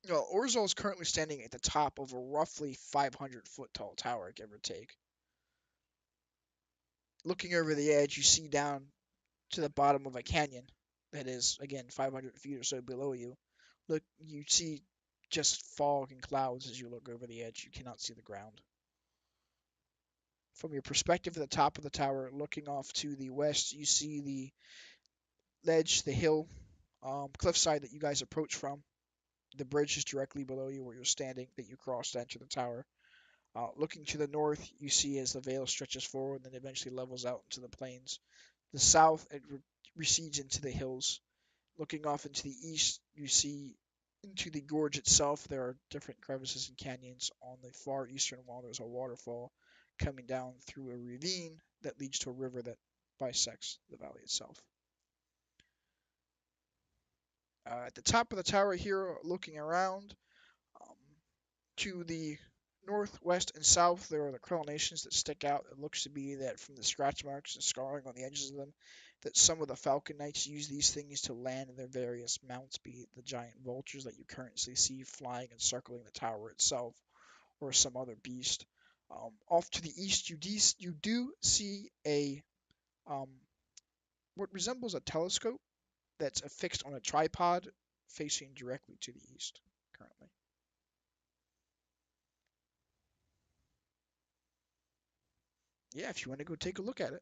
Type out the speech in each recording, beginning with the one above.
Well, Orzhal is currently standing at the top of a roughly 500-foot tall tower, give or take. Looking over the edge, you see down to the bottom of a canyon that is, again, 500 feet or so below you. Look, you see just fog and clouds as you look over the edge. You cannot see the ground. From your perspective at the top of the tower, looking off to the west, you see the ledge, the hill, cliffside that you guys approach from. The bridge is directly below you where you're standing that you cross to enter the tower. Looking to the north, you see as the vale stretches forward and then eventually levels out into the plains. The south, it recedes into the hills. Looking off into the east, you see into the gorge itself. There are different crevices and canyons. On the far eastern wall, there's a waterfall coming down through a ravine that leads to a river that bisects the valley itself. At the top of the tower here, looking around, um, to the north, west, and south, there are the crenellations that stick out. It looks to be that from the scratch marks and scarring on the edges of them, that some of the Falcon Knights use these things to land in their various mounts, be it the giant vultures that you currently see flying and circling the tower itself, or some other beast. Off to the east, you do see a um, what resembles a telescope that's affixed on a tripod facing directly to the east currently. Yeah, if you want to go take a look at it.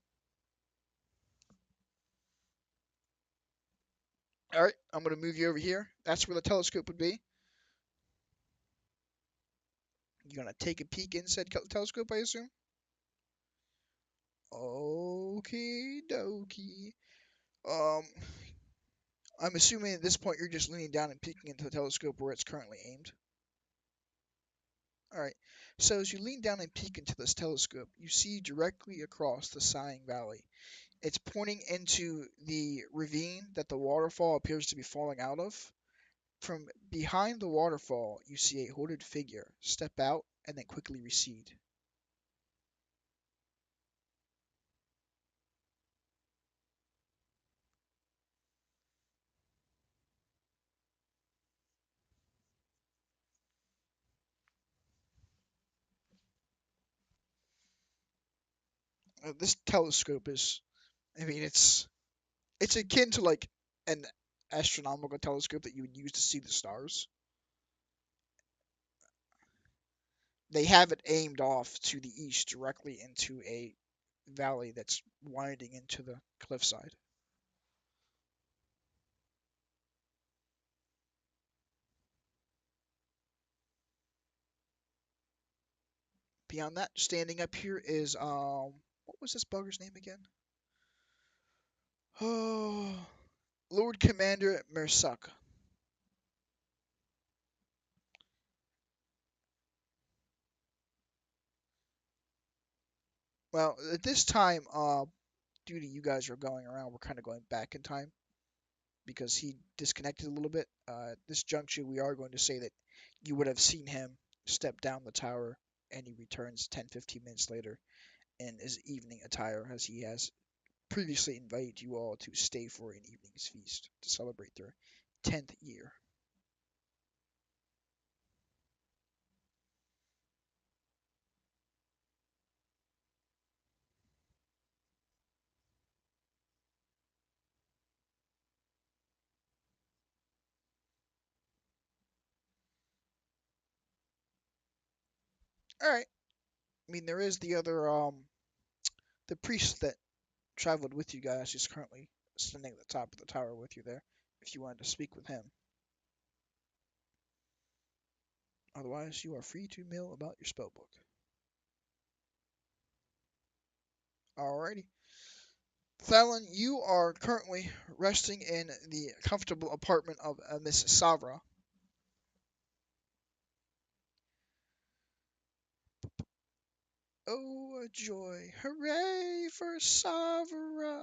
All right, I'm going to move you over here. That's where the telescope would be. You're going to take a peek inside the telescope, I assume? Okie dokie. Um, I'm assuming at this point you're just leaning down and peeking into the telescope where it's currently aimed. All right. So as you lean down and peek into this telescope, you see directly across the Sighing Valley. It's pointing into the ravine that the waterfall appears to be falling out of. From behind the waterfall, you see a hooded figure step out and then quickly recede. This telescope is, I mean, it's akin to like an astronomical telescope that you would use to see the stars. They have it aimed off to the east, directly into a valley that's winding into the cliffside. Beyond that, standing up here is what was this bugger's name again? Oh, Lord Commander Mersak. Well, at this time, due to you guys are going around, we're kind of going back in time because he disconnected a little bit. At this juncture, we are going to say that you would have seen him step down the tower and he returns 10, 15 minutes later in his evening attire as he has previously invited you all to stay for an evening's feast to celebrate their 10th year. All right. I mean, there is the other, the priest that traveled with you guys is currently standing at the top of the tower with you there if you wanted to speak with him. Otherwise, you are free to mill about your spellbook. Alrighty. Thallan, you are currently resting in the comfortable apartment of Miss Savra. Oh, a joy. Hooray for Savra!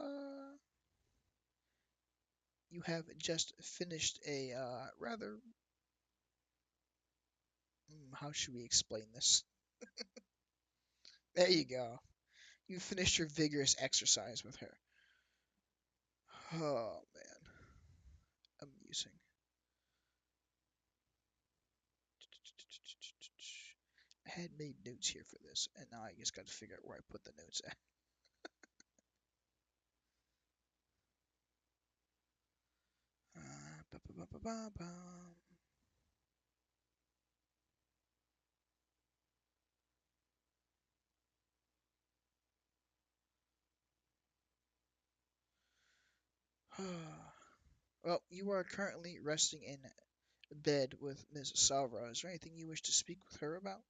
You have just finished a rather. How should we explain this? There you go. You finished your vigorous exercise with her. Oh, man. Amusing. had made notes here for this, and now I just got to figure out where I put the notes at. Ba, ba, ba, ba, ba, ba. Well, you are currently resting in bed with Miss Salva. Is there anything you wish to speak with her about?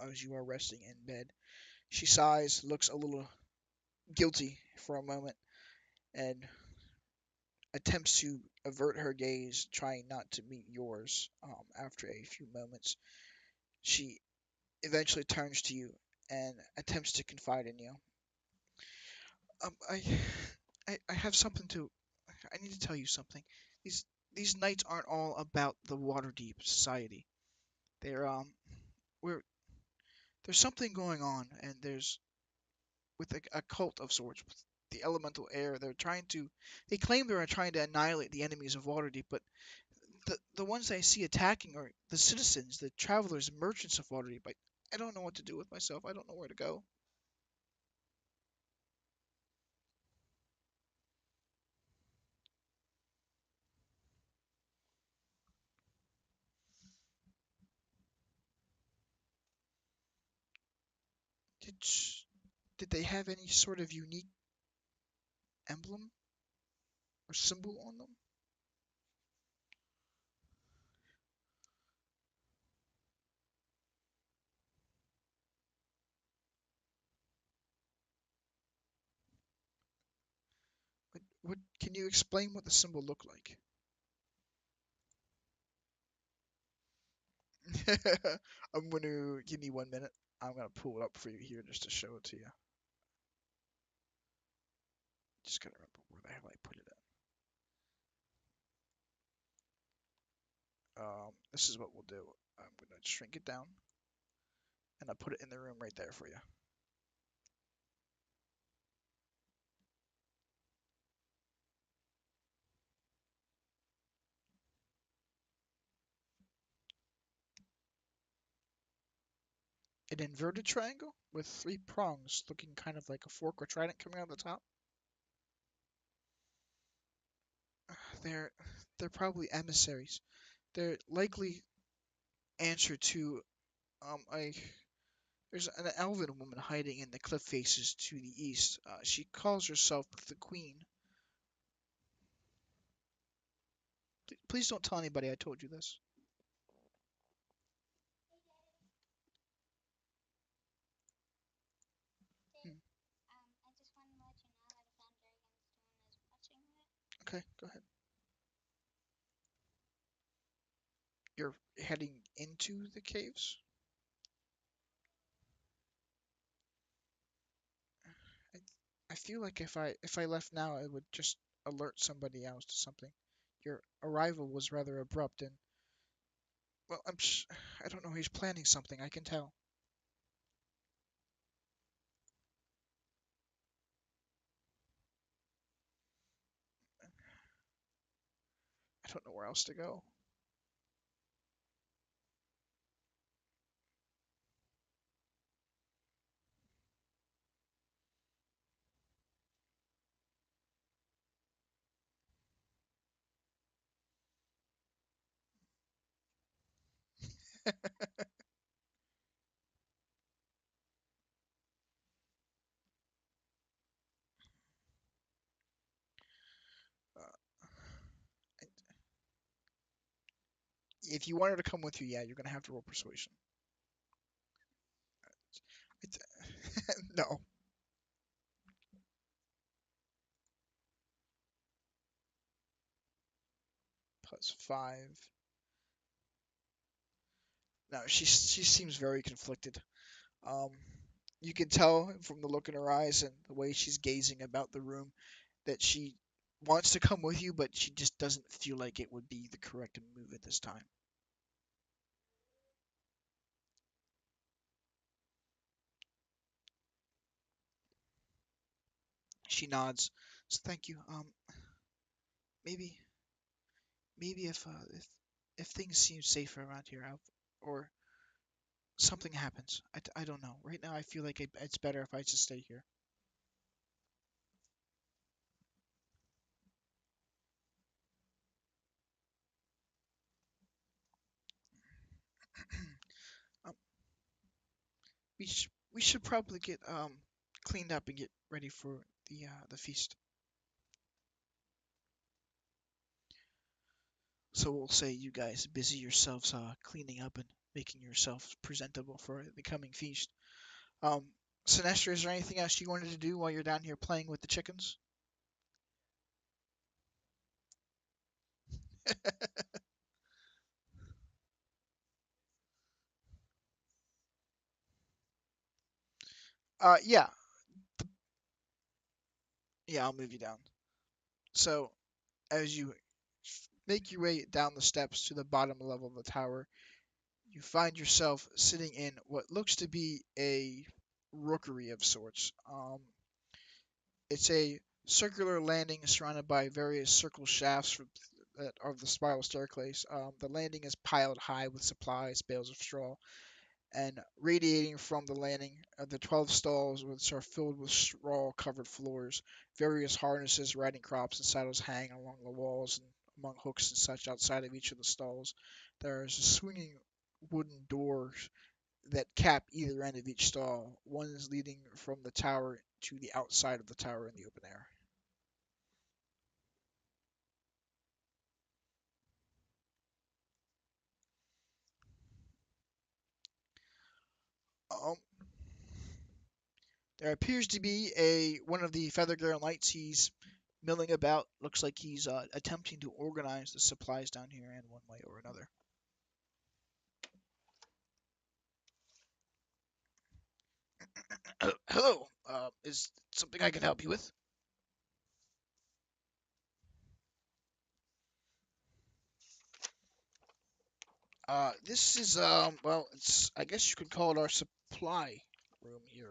As you are resting in bed, she sighs, looks a little guilty for a moment, and attempts to avert her gaze, trying not to meet yours. After a few moments, she eventually turns to you and attempts to confide in you. Um, I, I have something to. I need to tell you something. These these nights aren't all about the Waterdeep Society. They're we're there's something going on, and there's with a cult of sorts, with the elemental air. They claim they're trying to annihilate the enemies of Waterdeep, but the ones I see attacking are the citizens, the travelers, merchants of Waterdeep. I don't know what to do with myself. I don't know where to go. Did did they have any sort of unique emblem or symbol on them? What can you explain what the symbol looked like? I'm gonna give me 1 minute. I'm gonna pull it up for you here just to show it to you. Just gotta remember where the hell I put it at. This is what we'll do. I'm gonna shrink it down and I'll put it in the room right there for you. An inverted triangle with three prongs looking kind of like a fork or trident coming out of the top. They're they're probably emissaries. They're likely answer to a there's an elven woman hiding in the cliff faces to the east. She calls herself the Queen. Please don't tell anybody I told you this. Hmm. Okay, go ahead. You're heading into the caves? I, I feel like if I left now, it would just alert somebody else to something. Your arrival was rather abrupt, and well, I don't know. He's planning something. I can tell. I don't know where else to go. Uh, if you wanted to come with you, yeah, you're gonna have to roll persuasion. It's, no, +5. No, she seems very conflicted. Um, you can tell from the look in her eyes and the way she's gazing about the room that she wants to come with you, but she just doesn't feel like it would be the correct move at this time. She nods. So thank you. Maybe maybe if things seem safer around here, or something happens. I don't know. Right now, I feel like it's better if I just stay here. um, we should probably get cleaned up and get ready for the feast. So we'll say you guys busy yourselves cleaning up and making yourselves presentable for the coming feast. Um, Sinestra, is there anything else you wanted to do while you're down here playing with the chickens? Yeah, yeah, I'll move you down. So as you make your way down the steps to the bottom level of the tower, you find yourself sitting in what looks to be a rookery of sorts. It's a circular landing surrounded by various circle shafts that are the spiral staircase. The landing is piled high with supplies, bales of straw, and radiating from the landing are the 12 stalls, which are filled with straw-covered floors. Various harnesses, riding crops, and saddles hang along the walls and among hooks and such outside of each of the stalls. There is a swinging wooden doors that cap either end of each stall. One is leading from the tower to the outside of the tower in the open air. Um, there appears to be a one of the Feathergirl Knights. He's milling about. Looks like he's attempting to organize the supplies down here in one way or another. Hello. Is something I can help you with? This is well, it's I guess you could call it our supply room here.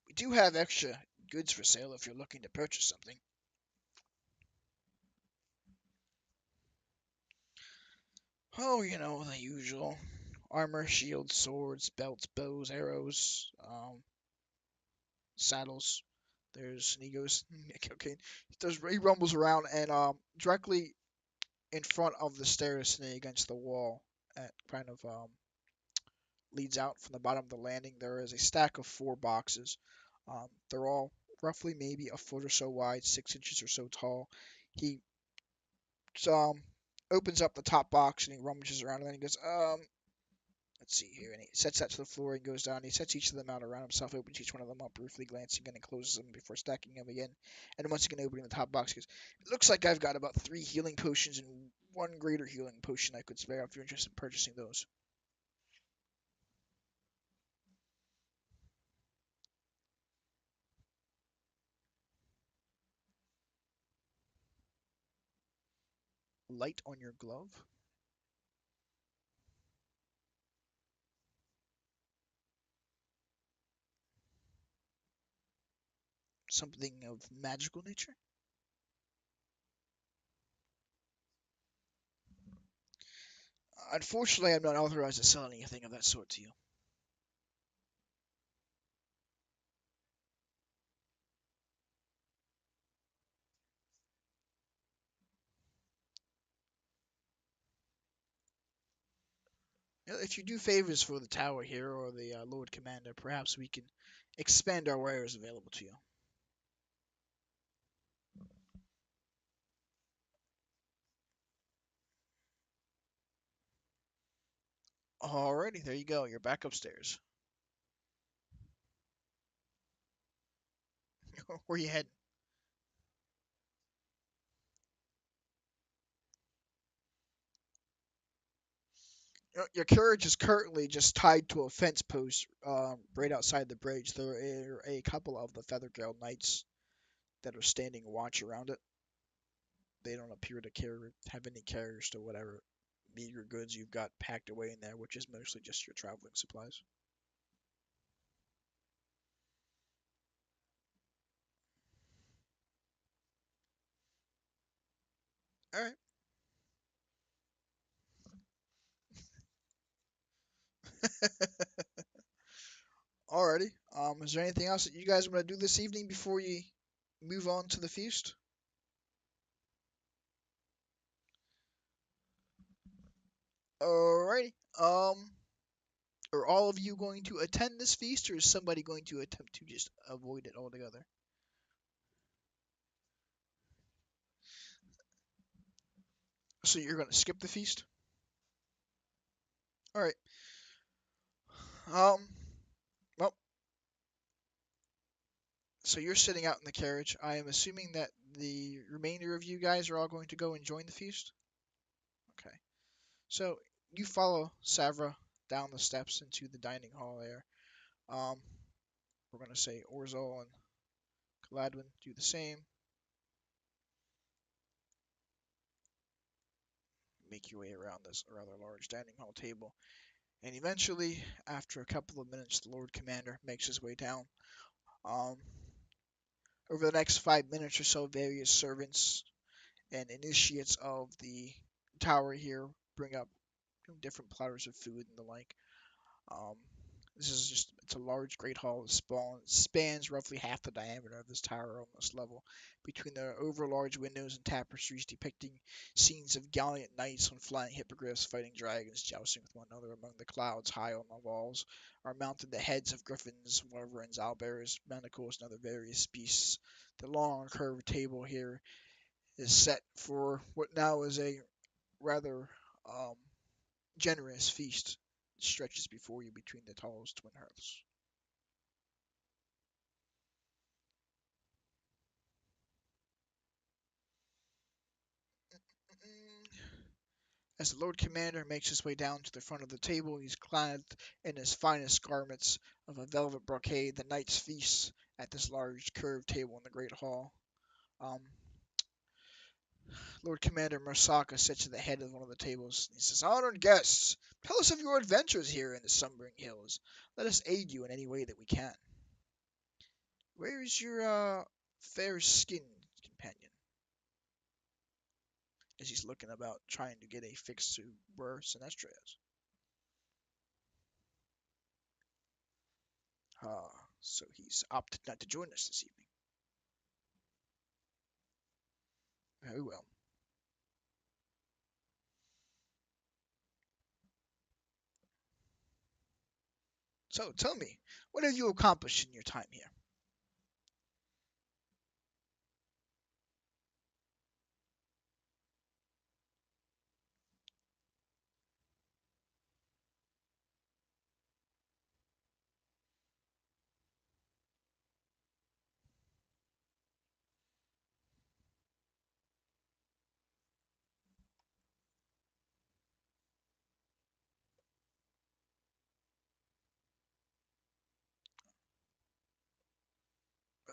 We do have extra goods for sale if you're looking to purchase something. Oh, the usual: armor, shields, swords, belts, bows, arrows, saddles. And he goes, okay. He rumbles around and directly in front of the stairs, sitting against the wall, at kind of leads out from the bottom of the landing. There is a stack of 4 boxes. They're all roughly maybe a foot or so wide, 6 inches or so tall. He um opens up the top box and he rummages around and then he goes, let's see here, and he sets that to the floor and goes down. He sets each of them out around himself, opens each one of them up, briefly glancing in and closes them before stacking them again. And once again, opening the top box, he goes, it looks like I've got about 3 healing potions and 1 greater healing potion I could spare if you're interested in purchasing those. Light on your glove? Something of magical nature? Unfortunately, I'm not authorized to sell anything of that sort to you. If you do favors for the tower here or the Lord Commander, perhaps we can expand our wares available to you. Alrighty, there you go. You're back upstairs. Where you heading? Your carriage is currently just tied to a fence post right outside the bridge. There are a couple of the Feathergale Knights that are standing watch around it. They don't appear to have any carriers to whatever meager goods you've got packed away in there, which is mostly just your traveling supplies. All right. Alrighty. Is there anything else that you guys want to do this evening before you move on to the feast? Alrighty. Are all of you going to attend this feast, or is somebody going to attempt to just avoid it altogether? So you're going to skip the feast? Alright. Um, well, so you're sitting out in the carriage. I am assuming that the remainder of you guys are all going to go and join the feast? Okay. So you follow Savra down the steps into the dining hall there. Um, we're going to say Orzhal and Gladwin do the same. Make your way around this rather large dining hall table. And eventually, after a couple of minutes, the Lord Commander makes his way down. Um, over the next 5 minutes or so, various servants and initiates of the tower here bring up different platters of food and the like. Um, this is just, it's a large great hall that spans roughly half the diameter of this tower on this level, between the over large windows and tapestries depicting scenes of gallant knights on flying hippogriffs fighting dragons, jousting with one another among the clouds. High on the walls are mounted the heads of griffins, wyverns, owlbears, manticores, and other various beasts. The long curved table here is set for what now is a rather um, generous feast that stretches before you between the tallest twin hearths. As the Lord Commander makes his way down to the front of the table, he's clad in his finest garments of a velvet brocade. The knights feast at this large curved table in the great hall. Um, Lord Commander Marsaka sits at the head of one of the tables. He says, "Honored guests, tell us of your adventures here in the Sumbering Hills. Let us aid you in any way that we can. Where is your fair-skinned companion?" As he's looking about, trying to get a fix to where Sinestra is. So he's opted not to join us this evening. Very well. So tell me, what have you accomplished in your time here?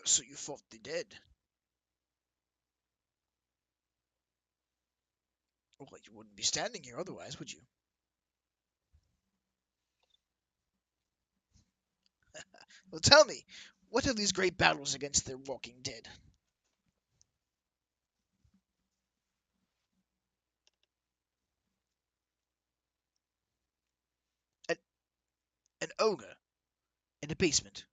So you fought the dead. Well, you wouldn't be standing here otherwise, would you? Well, tell me, what are these great battles against the walking dead? An, an ogre in a basement.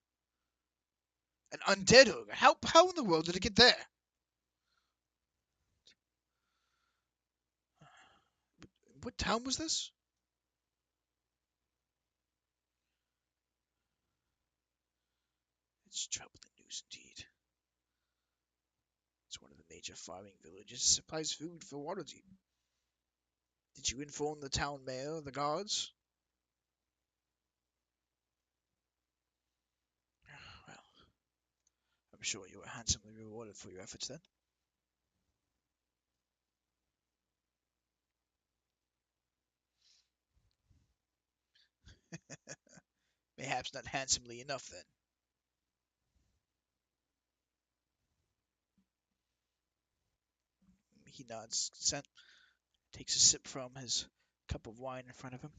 An undead ogre. How in the world did it get there? What town was this? It's troubling news indeed. It's one of the major farming villages. It supplies food for Waterdeep. Did you inform the town mayor, the guards? Well, I'm sure you were handsomely rewarded for your efforts then. Perhaps not handsomely enough then. He nods consent, takes a sip from his cup of wine in front of him.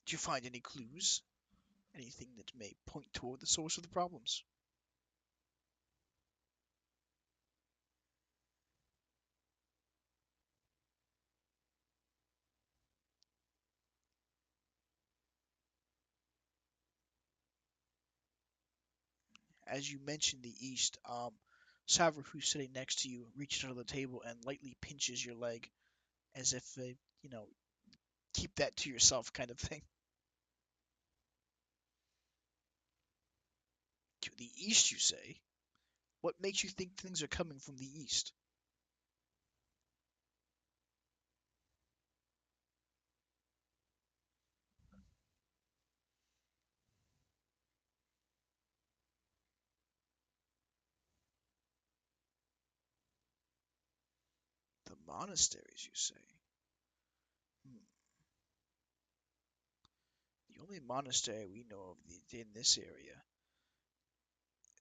Do you find any clues? Anything that may point toward the source of the problems? As you mentioned the east, Savra, who's sitting next to you, reaches under the table and lightly pinches your leg, as if, you know, keep that to yourself kind of thing. To the east, you say? What makes you think things are coming from the east? The monasteries, you say? Hmm. The only monastery we know of in this area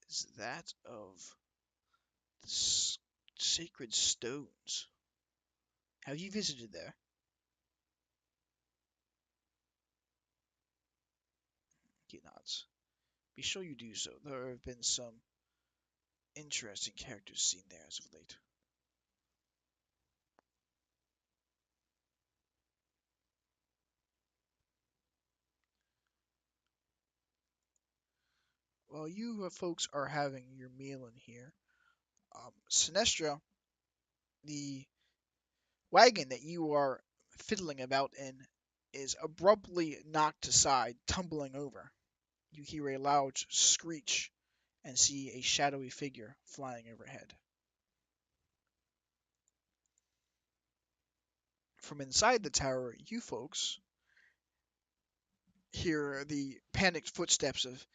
is that of the sacred stones. Have you visited there? He nods. Be sure you do so. There have been some interesting characters seen there as of late. While you folks are having your meal in here, Sinestra, the wagon that you are fiddling about in, is abruptly knocked aside, tumbling over. You hear a loud screech and see a shadowy figure flying overhead. From inside the tower, you folks hear the panicked footsteps of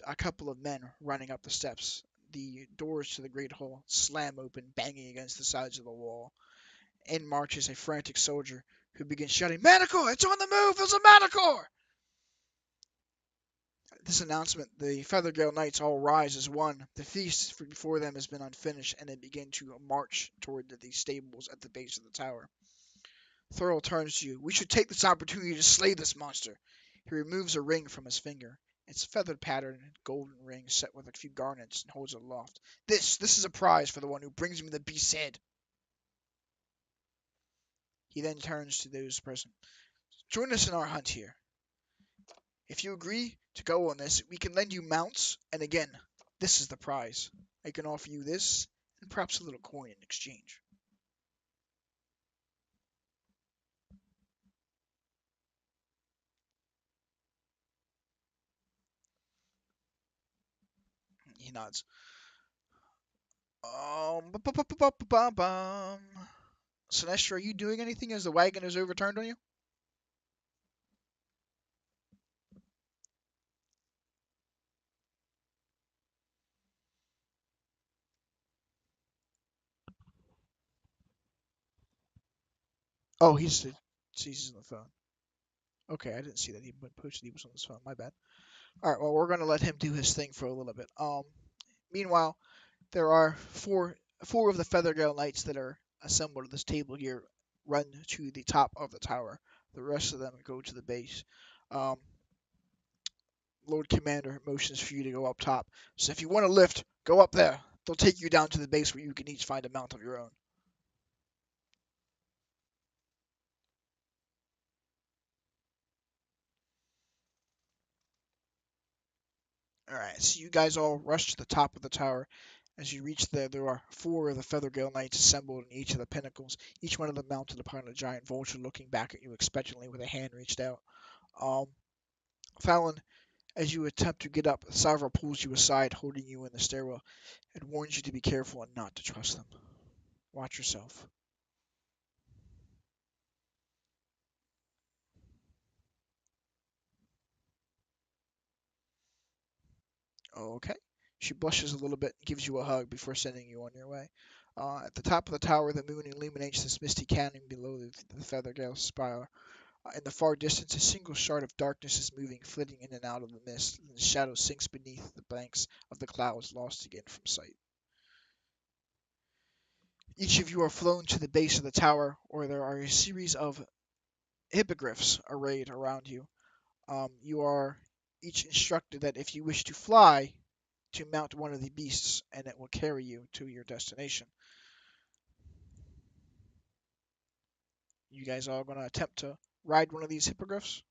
a couple of men running up the steps. The doors to the great hall slam open, banging against the sides of the wall. In marches a frantic soldier who begins shouting, "Manticore! It's on the move! There's a Manticore!" This announcement, the Feathergale Knights all rise as one. The feast before them has been unfinished, and they begin to march toward the stables at the base of the tower. Thurl turns to you. "We should take this opportunity to slay this monster." He removes a ring from his finger. It's a feathered pattern, golden ring set with a few garnets, and holds it aloft. This is a prize for the one who brings me the beast's head." He then turns to those present. "Join us in our hunt here. If you agree to go on this, we can lend you mounts, and again, this is the prize. I can offer you this, and perhaps a little coin in exchange." He nods. Bum. Sinestra, are you doing anything as the wagon is overturned on you? Oh, he's on the phone. Okay, I didn't see that he posted he was on his phone. My bad. All right, well, we're gonna let him do his thing for a little bit. Meanwhile, there are four of the Feathergale Knights that are assembled at this table here. Run to the top of the tower. The rest of them go to the base. Um, Lord Commander motions for you to go up top. So if you want to lift, go up there. They'll take you down to the base where you can each find a mount of your own. All right, so you guys all rush to the top of the tower. As you reach there are four of the Feathergale Knights assembled in each of the pinnacles, each one of them mounted upon a giant vulture looking back at you expectantly with a hand reached out. Um, Thallan, as you attempt to get up, Savra pulls you aside, holding you in the stairwell, and warns you to be careful and not to trust them. Watch yourself. Okay. She blushes a little bit and gives you a hug before sending you on your way. At the top of the tower, the moon illuminates this misty canyon below the Feathergale spire. In the far distance, a single shard of darkness is moving, flitting in and out of the mist, and the shadow sinks beneath the banks of the clouds, lost again from sight. Each of you are flown to the base of the tower, where there are a series of hippogriffs arrayed around you. You are each instructed that if you wish to fly, to mount one of the beasts, and it will carry you to your destination. You guys all going to attempt to ride one of these hippogriffs?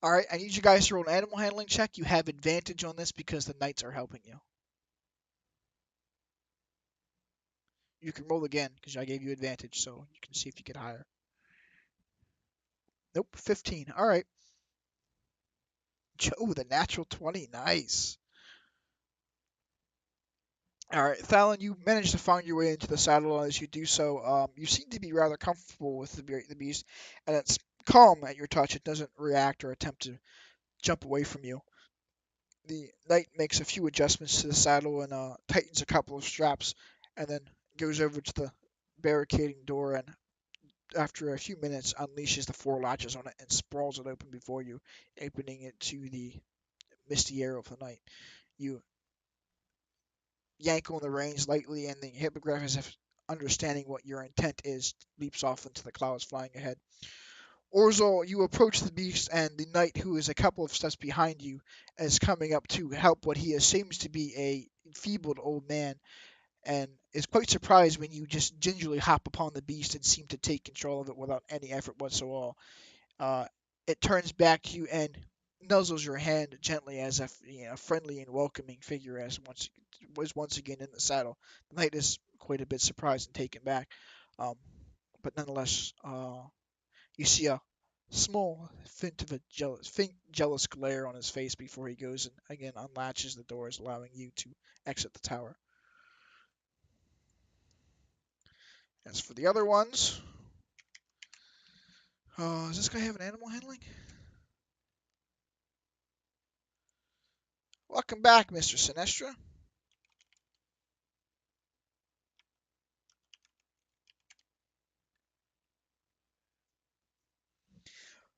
All right, I need you guys to roll an animal handling check. You have advantage on this because the knights are helping you. You can roll again because I gave you advantage, so you can see if you get higher. Nope, 15. All right. Joe with a natural 20. Nice. All right, Thallan, you managed to find your way into the saddle. As you do so, you seem to be rather comfortable with the beast, and it's calm at your touch. It doesn't react or attempt to jump away from you. The knight makes a few adjustments to the saddle and tightens a couple of straps, and then goes over to the barricading door and, after a few minutes, unleashes the four latches on it and sprawls it open before you, opening it to the misty air of the night. You yank on the reins lightly, and the hippogriff, as if understanding what your intent is, leaps off into the clouds flying ahead. Orzhal, you approach the beast, and the knight, who is a couple of steps behind you, is coming up to help what he seems to be a enfeebled old man, and is quite surprised when you just gingerly hop upon the beast and seem to take control of it without any effort whatsoever. Uh, it turns back to you and nuzzles your hand gently as a friendly and welcoming figure as once again in the saddle. The knight is quite a bit surprised and taken back, um, but nonetheless, you see a small faint jealous glare on his face before he goes and again unlatches the doors, allowing you to exit the tower. As for the other ones, does this guy have an animal handling? Welcome back, Mr. Sinestra.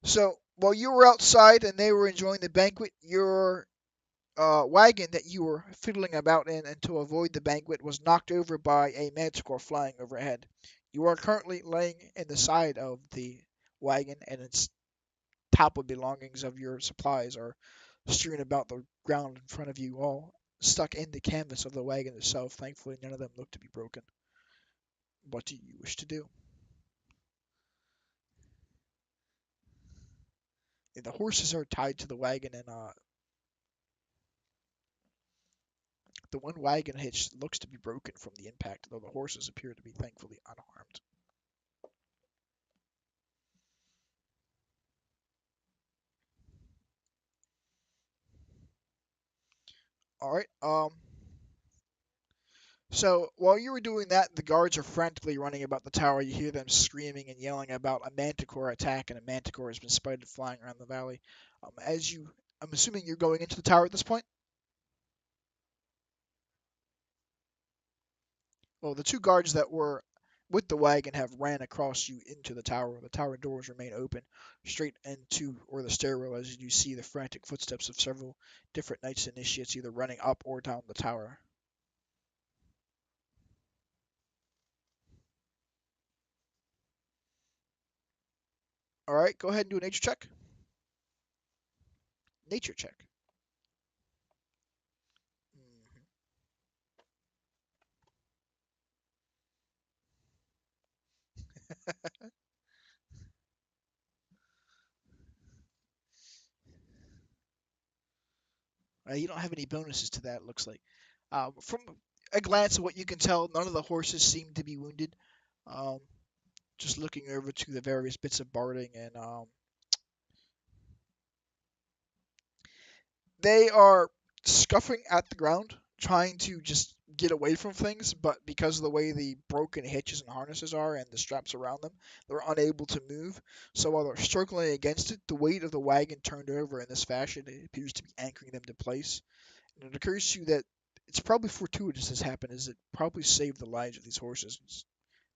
So while you were outside and they were enjoying the banquet, your wagon that you were fiddling about in and to avoid the banquet was knocked over by a manticore flying overhead. You are currently laying in the side of the wagon, and its toppled belongings of your supplies are strewn about the ground in front of you, all stuck in the canvas of the wagon itself. Thankfully, none of them look to be broken. What do you wish to do? And the horses are tied to the wagon, and the one wagon hitch looks to be broken from the impact, though the horses appear to be thankfully unharmed. All right. So while you were doing that, the guards are frantically running about the tower. You hear them screaming and yelling about a manticore attack, and a manticore has been spotted flying around the valley. I'm assuming you're going into the tower at this point. Well, the two guards that were with the wagon have ran across you into the tower. The tower doors remain open, straight into or the stairwell, as you see the frantic footsteps of several different knights initiates either running up or down the tower. All right, go ahead and do a nature check. Nature check. Mhm. You don't have any bonuses to that, it looks like. From a glance of what you can tell, none of the horses seem to be wounded. Um, just looking over to the various bits of barding, and they are scuffing at the ground, trying to just get away from things, but because of the way the broken hitches and harnesses are and the straps around them, they're unable to move. So while they're struggling against it, the weight of the wagon turned over in this fashion, it appears to be anchoring them to place. And it occurs to you that it's probably fortuitous this happened, as it probably saved the lives of these horses. It's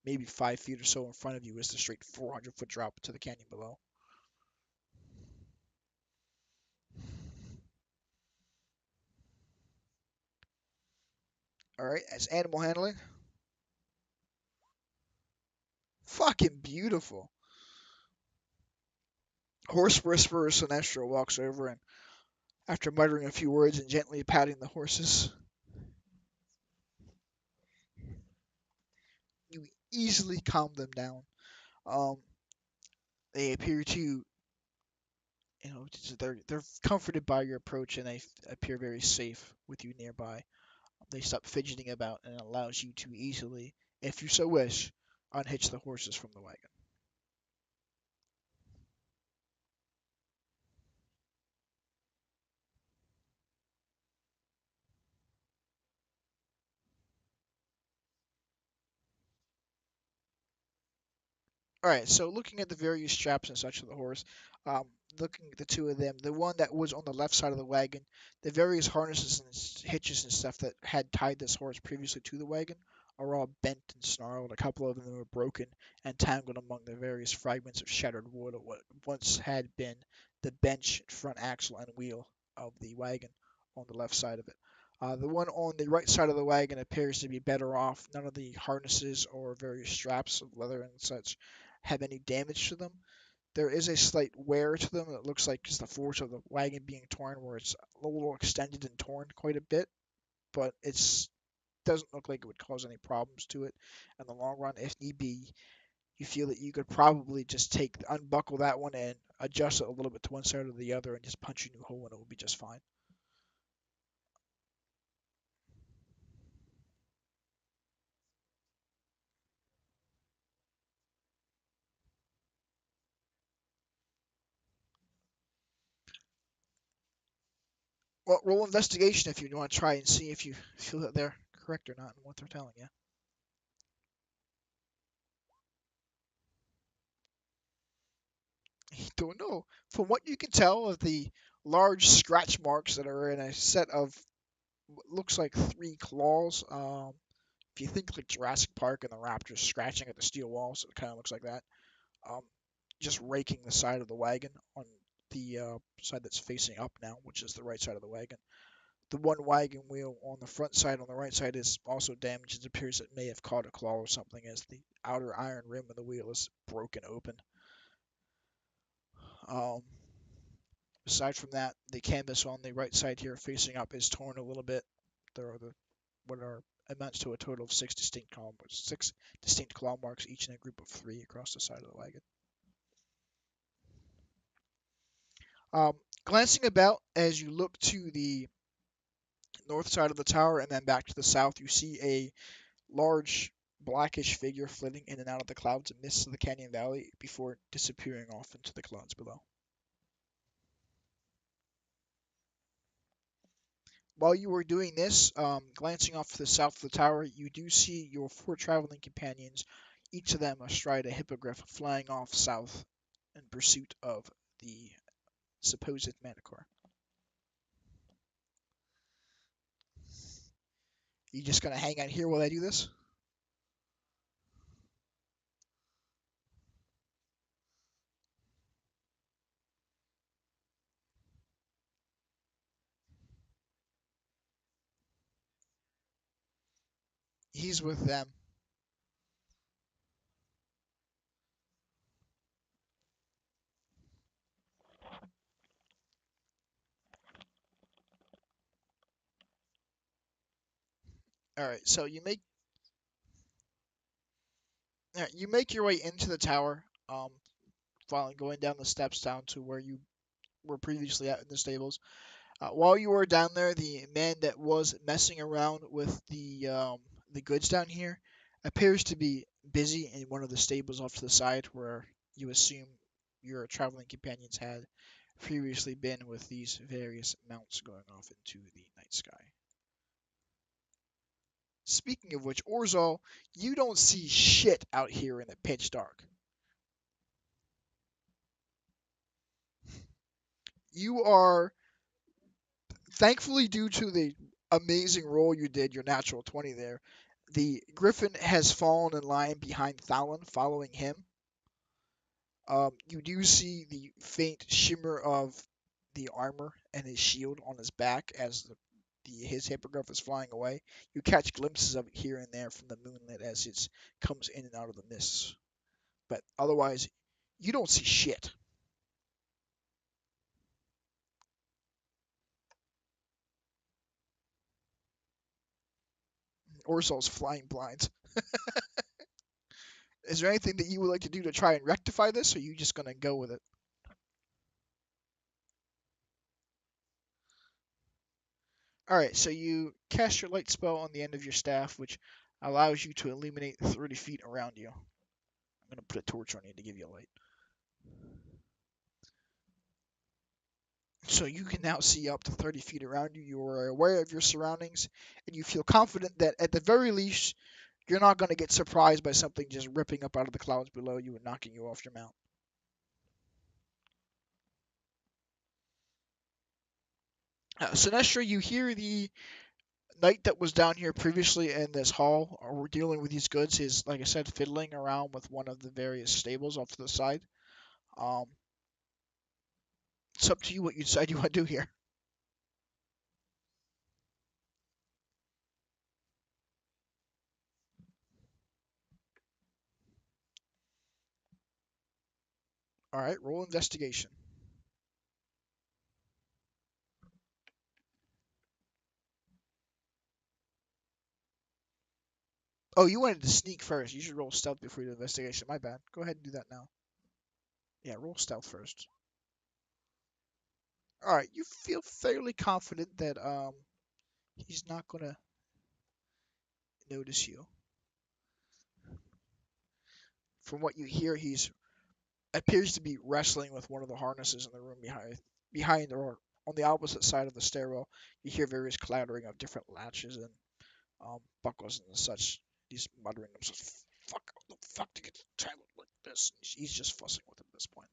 maybe 5 feet or so in front of you is the straight 400-foot drop to the canyon below. All right, as animal handling. Fucking beautiful. Horse Whisperer Sinestra walks over and, after muttering a few words and gently patting the horses, you easily calm them down. Um, they appear to, they're comforted by your approach and they appear very safe with you nearby. They stop fidgeting about and it allows you to easily, if you so wish, unhitch the horses from the wagon. All right, so looking at the various straps and such of the horse, looking at the two of them, the one that was on the left side of the wagon, the various harnesses and hitches and stuff that had tied this horse previously to the wagon are all bent and snarled. A couple of them are broken and tangled among the various fragments of shattered wood of what once had been the bench, front axle, and wheel of the wagon on the left side of it. The one on the right side of the wagon appears to be better off. None of the harnesses or various straps of leather and such have any damage to them. There is a slight wear to them that looks like just the force of the wagon being torn, where it's a little extended and torn quite a bit, but it doesn't look like it would cause any problems to it in the long run. If need be, you feel that you could probably just unbuckle that one and adjust it a little bit to one side or the other and just punch a new hole and it will be just fine. Well, roll investigation if you want to try and see if you feel that they're correct or not in what they're telling you. You don't know. From what you can tell of the large scratch marks that are in a set of what looks like three claws. If you think like Jurassic Park and the raptors scratching at the steel walls, it kind of looks like that. Um, just raking the side of the wagon on the side that's facing up now, which is the right side of the wagon. The one wagon wheel on the front side on the right side is also damaged. It appears it may have caught a claw or something as the outer iron rim of the wheel is broken open. Um, Aside from that, the canvas on the right side here facing up is torn a little bit. There are what are amounts to a total of six distinct claw marks, each in a group of three across the side of the wagon. Glancing about as you look to the north side of the tower and then back to the south, you see a large blackish figure flitting in and out of the clouds and mists of the canyon valley before disappearing off into the clouds below. While you were doing this, glancing off to the south of the tower, you do see your four traveling companions, each of them astride a hippogriff, flying off south in pursuit of the supposed Manticore. You just gonna hang out here while I do this? He's with them. All right, so you make your way into the tower, following going down the steps down to where you were previously at in the stables. While you were down there, the man that was messing around with the goods down here appears to be busy in one of the stables off to the side, where you assume your traveling companions had previously been with these various mounts going off into the night sky. Speaking of which, Orzhal, you don't see shit out here in the pitch dark. You are, thankfully, due to the amazing roll you did, your natural 20 there, the Griffin has fallen in line behind Thallan, following him. You do see the faint shimmer of the armor and his shield on his back as the his hippogriff is flying away. You catch glimpses of it here and there from the moonlit as it comes in and out of the mists. But otherwise, you don't see shit. Orzhal's flying blind. Is there anything that you would like to do to try and rectify this, or are you just going to go with it? Alright, so you cast your light spell on the end of your staff, which allows you to illuminate 30 feet around you. I'm going to put a torch on you to give you light. So you can now see up to 30 feet around you. You are aware of your surroundings, and you feel confident that at the very least, you're not going to get surprised by something just ripping up out of the clouds below you and knocking you off your mount. Sinestra, you hear the knight that was down here previously in this hall, or dealing with these goods, is, like I said, fiddling around with one of the various stables off to the side. Um, it's up to you what you decide you want to do here. All right, roll investigation. Oh, you wanted to sneak first. You should roll stealth before you do investigation. My bad. Go ahead and do that now. Yeah, roll stealth first. All right, you feel fairly confident that he's not gonna notice you. From what you hear, he's appears to be wrestling with one of the harnesses in the room behind or on the opposite side of the stairwell. You hear various clattering of different latches and buckles and such. He's muttering himself, "Fuck, what the fuck to get tangled like this?" He's just fussing with him at this point.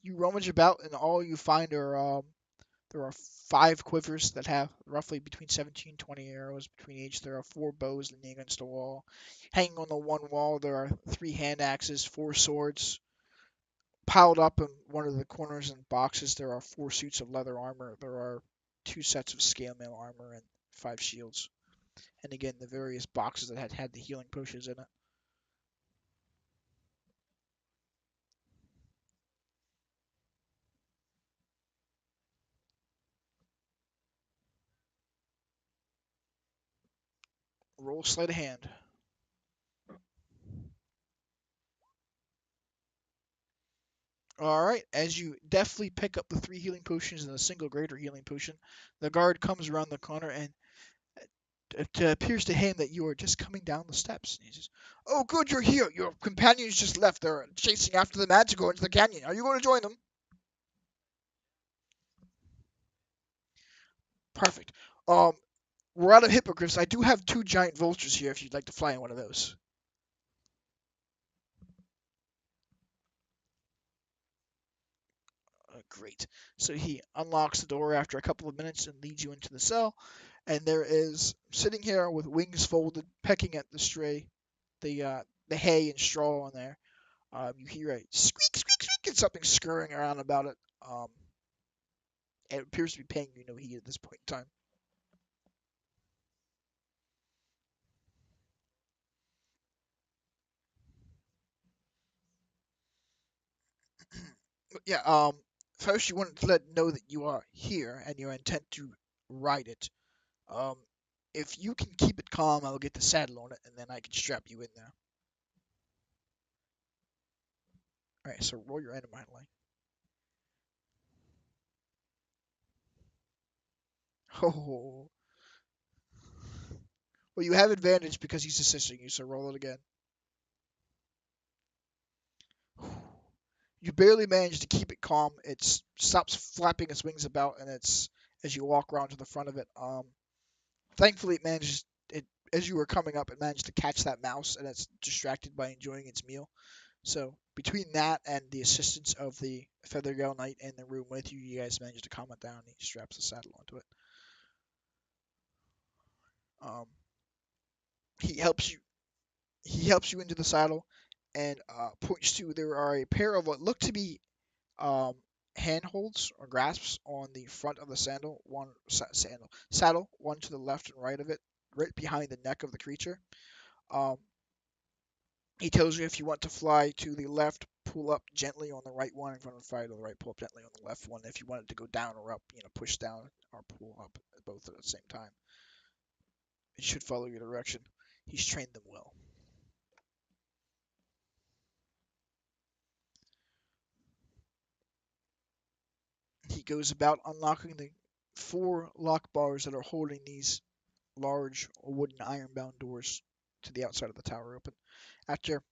You rummage about, and all you find are there are 5 quivers that have roughly between 17 and 20 arrows between each. There are 4 bows leaning against the wall. Hanging on the one wall, there are 3 hand axes, 4 swords. Piled up in one of the corners and boxes, there are 4 suits of leather armor. There are 2 sets of scale mail armor and 5 shields. And again, the various boxes that had the healing potions in it. Roll sleight of hand. All right, as you deftly pick up the 3 healing potions and a single greater healing potion, the guard comes around the corner and it appears to him that you are just coming down the steps. And he says, "Oh, good, you're here. Your companions just left. They're chasing after the man to go into the canyon. Are you going to join them?" Perfect. We're out of hippogriffs. I do have 2 giant vultures here if you'd like to fly in one of those. Great. So he unlocks the door after a couple of minutes and leads you into the cell. And there is, sitting here with wings folded, pecking at the hay and straw on there. You hear a squeak, squeak, squeak, and something scurrying around about it. It appears to be paying you no heed at this point in time. Yeah. First, you wanted to let know that you are here and your intent to ride it. Um, if you can keep it calm, I'll get the saddle on it, and then I can strap you in there. All right. So roll your animal handling. Oh. Well, you have advantage because he's assisting you, so roll it again. You barely manage to keep it calm. It stops flapping its wings about, and it's as you walk around to the front of it. Thankfully, it manages it as you were coming up. It managed to catch that mouse, and it's distracted by enjoying its meal. So between that and the assistance of the Feathergale Knight in the room with you, you guys manage to calm it down. And he straps the saddle onto it. Um, he helps you. He helps you into the saddle, and points to there are a pair of what look to be um, handholds or grasps on the front of the saddle, one to the left and right of it, right behind the neck of the creature. Um, he tells you if you want to fly to the left, pull up gently on the right one. If you want to fly to the right, pull up gently on the left one. If you want it to go down or up, push down or pull up both at the same time. It should follow your direction. He's trained them well. He goes about unlocking the 4 lock bars that are holding these large wooden iron-bound doors to the outside of the tower open. After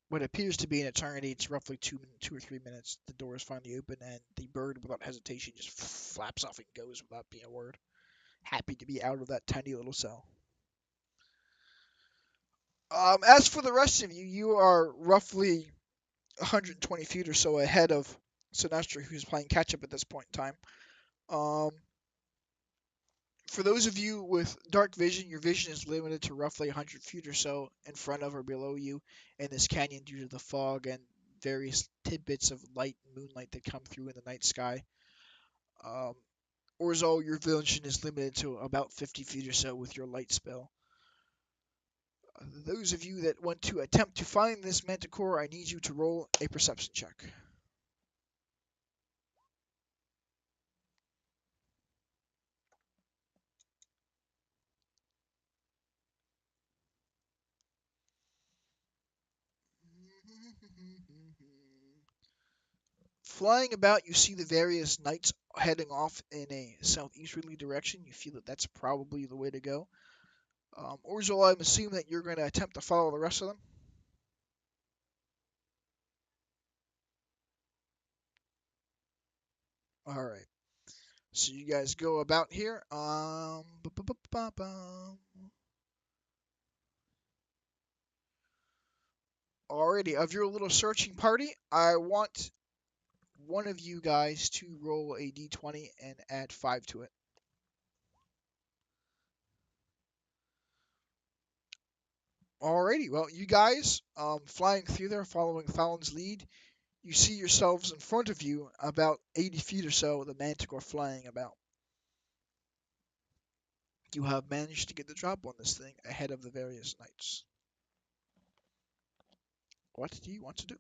what appears to be an eternity, it's roughly 2 or 3 minutes. The doors finally open, and the bird, without hesitation, just flaps off and goes without being a word. Happy to be out of that tiny little cell. As for the rest of you, you are roughly 120 feet or so ahead of Sinestra, who's playing catch up at this point in time. Um, for those of you with dark vision, your vision is limited to roughly 100 feet or so in front of or below you in this canyon due to the fog and various tidbits of light and moonlight that come through in the night sky. Um, Orzhal, your vision is limited to about 50 feet or so with your light spell. Those of you that want to attempt to find this manticore, I need you to roll a perception check. Flying about, you see the various knights heading off in a southeasterly direction. You feel that that's probably the way to go. Orzhal, I'm assuming that you're going to attempt to follow the rest of them. All right. So you guys go about here. Alrighty, of your little searching party, I want one of you guys to roll a d20 and add 5 to it. Alrighty, well, you guys, flying through there, following Thallan's lead, you see yourselves in front of you, about 80 feet or so, the manticore flying about. You have managed to get the drop on this thing ahead of the various knights. What do you want to do?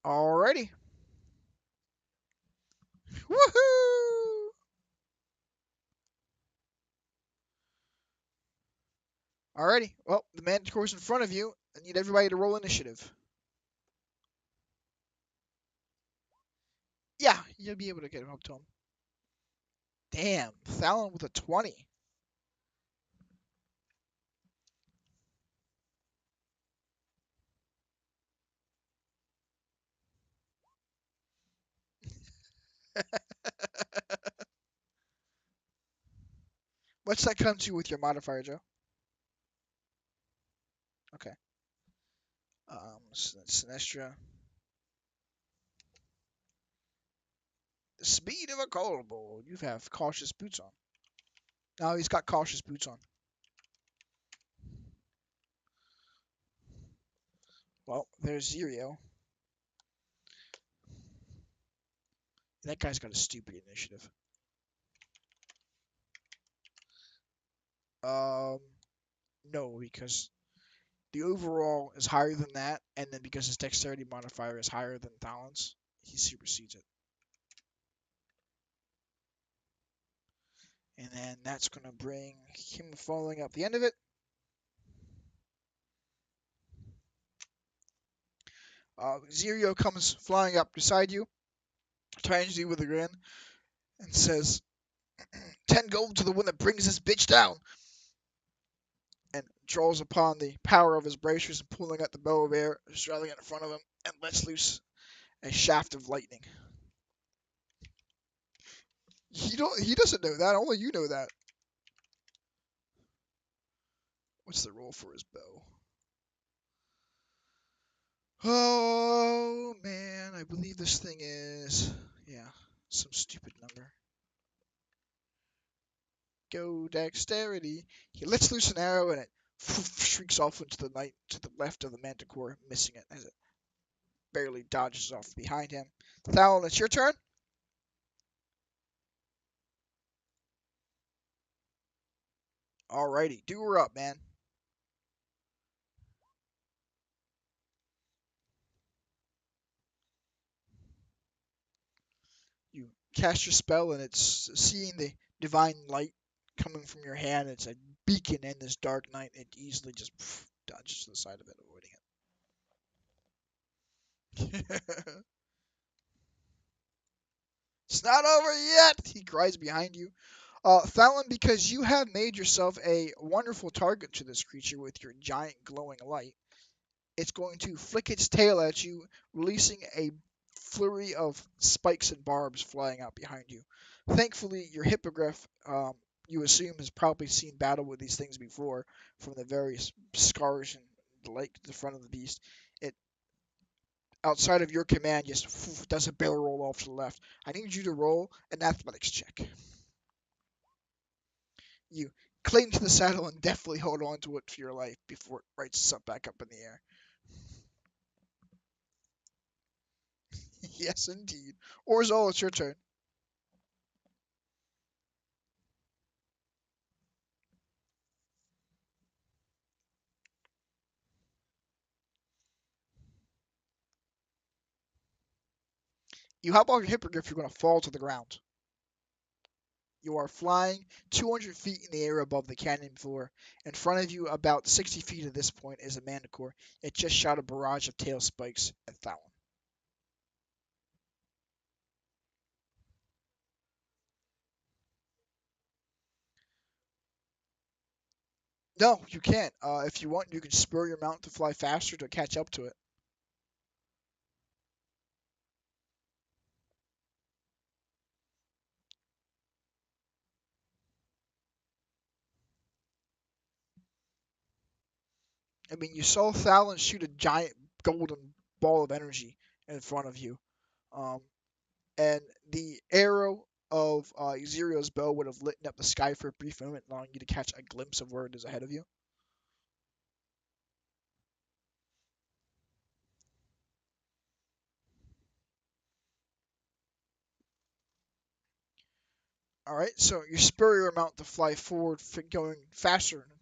Alrighty. Woohoo! Alrighty. Well, the manticore's in front of you. I need everybody to roll initiative. Yeah, you'll be able to get him up to him. Damn, Thallan with a 20. What's that come to with your modifier, Joe? Okay. Sinestra. The speed of a kobold. You have cautious boots on. Now he's got cautious boots on. Well, there's Zero. That guy's got a stupid initiative. Um, no, because the overall is higher than that, and then because his dexterity modifier is higher than Thallan's, he supersedes it. And then that's going to bring him falling up the end of it. Zero comes flying up beside you, turns to you with a grin, and says, 10 gold to the one that brings this bitch down. And draws upon the power of his bracers and pulling out the bow of air, straddling it in front of him, and lets loose a shaft of lightning. He doesn't know that. Only you know that. What's the roll for his bow? Oh man, I believe this thing is some stupid number. Go dexterity. He lets loose an arrow and it shrieks off into the night to the left of the manticore, missing it as it barely dodges off behind him. Thallan, it's your turn. Alrighty, do her up, man. You cast your spell, and it's seeing the divine light coming from your hand. It's a beacon in this dark night. It easily just dodges to the side of it, avoiding it. It's not over yet, he cries behind you. Thallan, because you have made yourself a wonderful target to this creature with your giant glowing light, it's going to flick its tail at you, releasing a flurry of spikes and barbs flying out behind you. Thankfully, your hippogriff, you assume, has probably seen battle with these things before from the various scars and the like the front of the beast. It, outside of your command, just does a barrel roll off to the left. I need you to roll an athletics check. You cling to the saddle and deftly hold on to it for your life before it rights up back up in the air. Yes, indeed. Orzhal, it's your turn. You hop off your hippogriff, you're going to fall to the ground. You are flying 200 feet in the air above the canyon floor. In front of you, about 60 feet at this point, is a manticore. It just shot a barrage of tail spikes at Thallan. No, you can't. If you want, you can spur your mount to fly faster to catch up to it. I mean, you saw Thallan shoot a giant golden ball of energy in front of you. Um, and the arrow of Xerio's bow would have lit up the sky for a brief moment, allowing you to catch a glimpse of where it is ahead of you. All right, so you spur your mount to fly forward, going faster and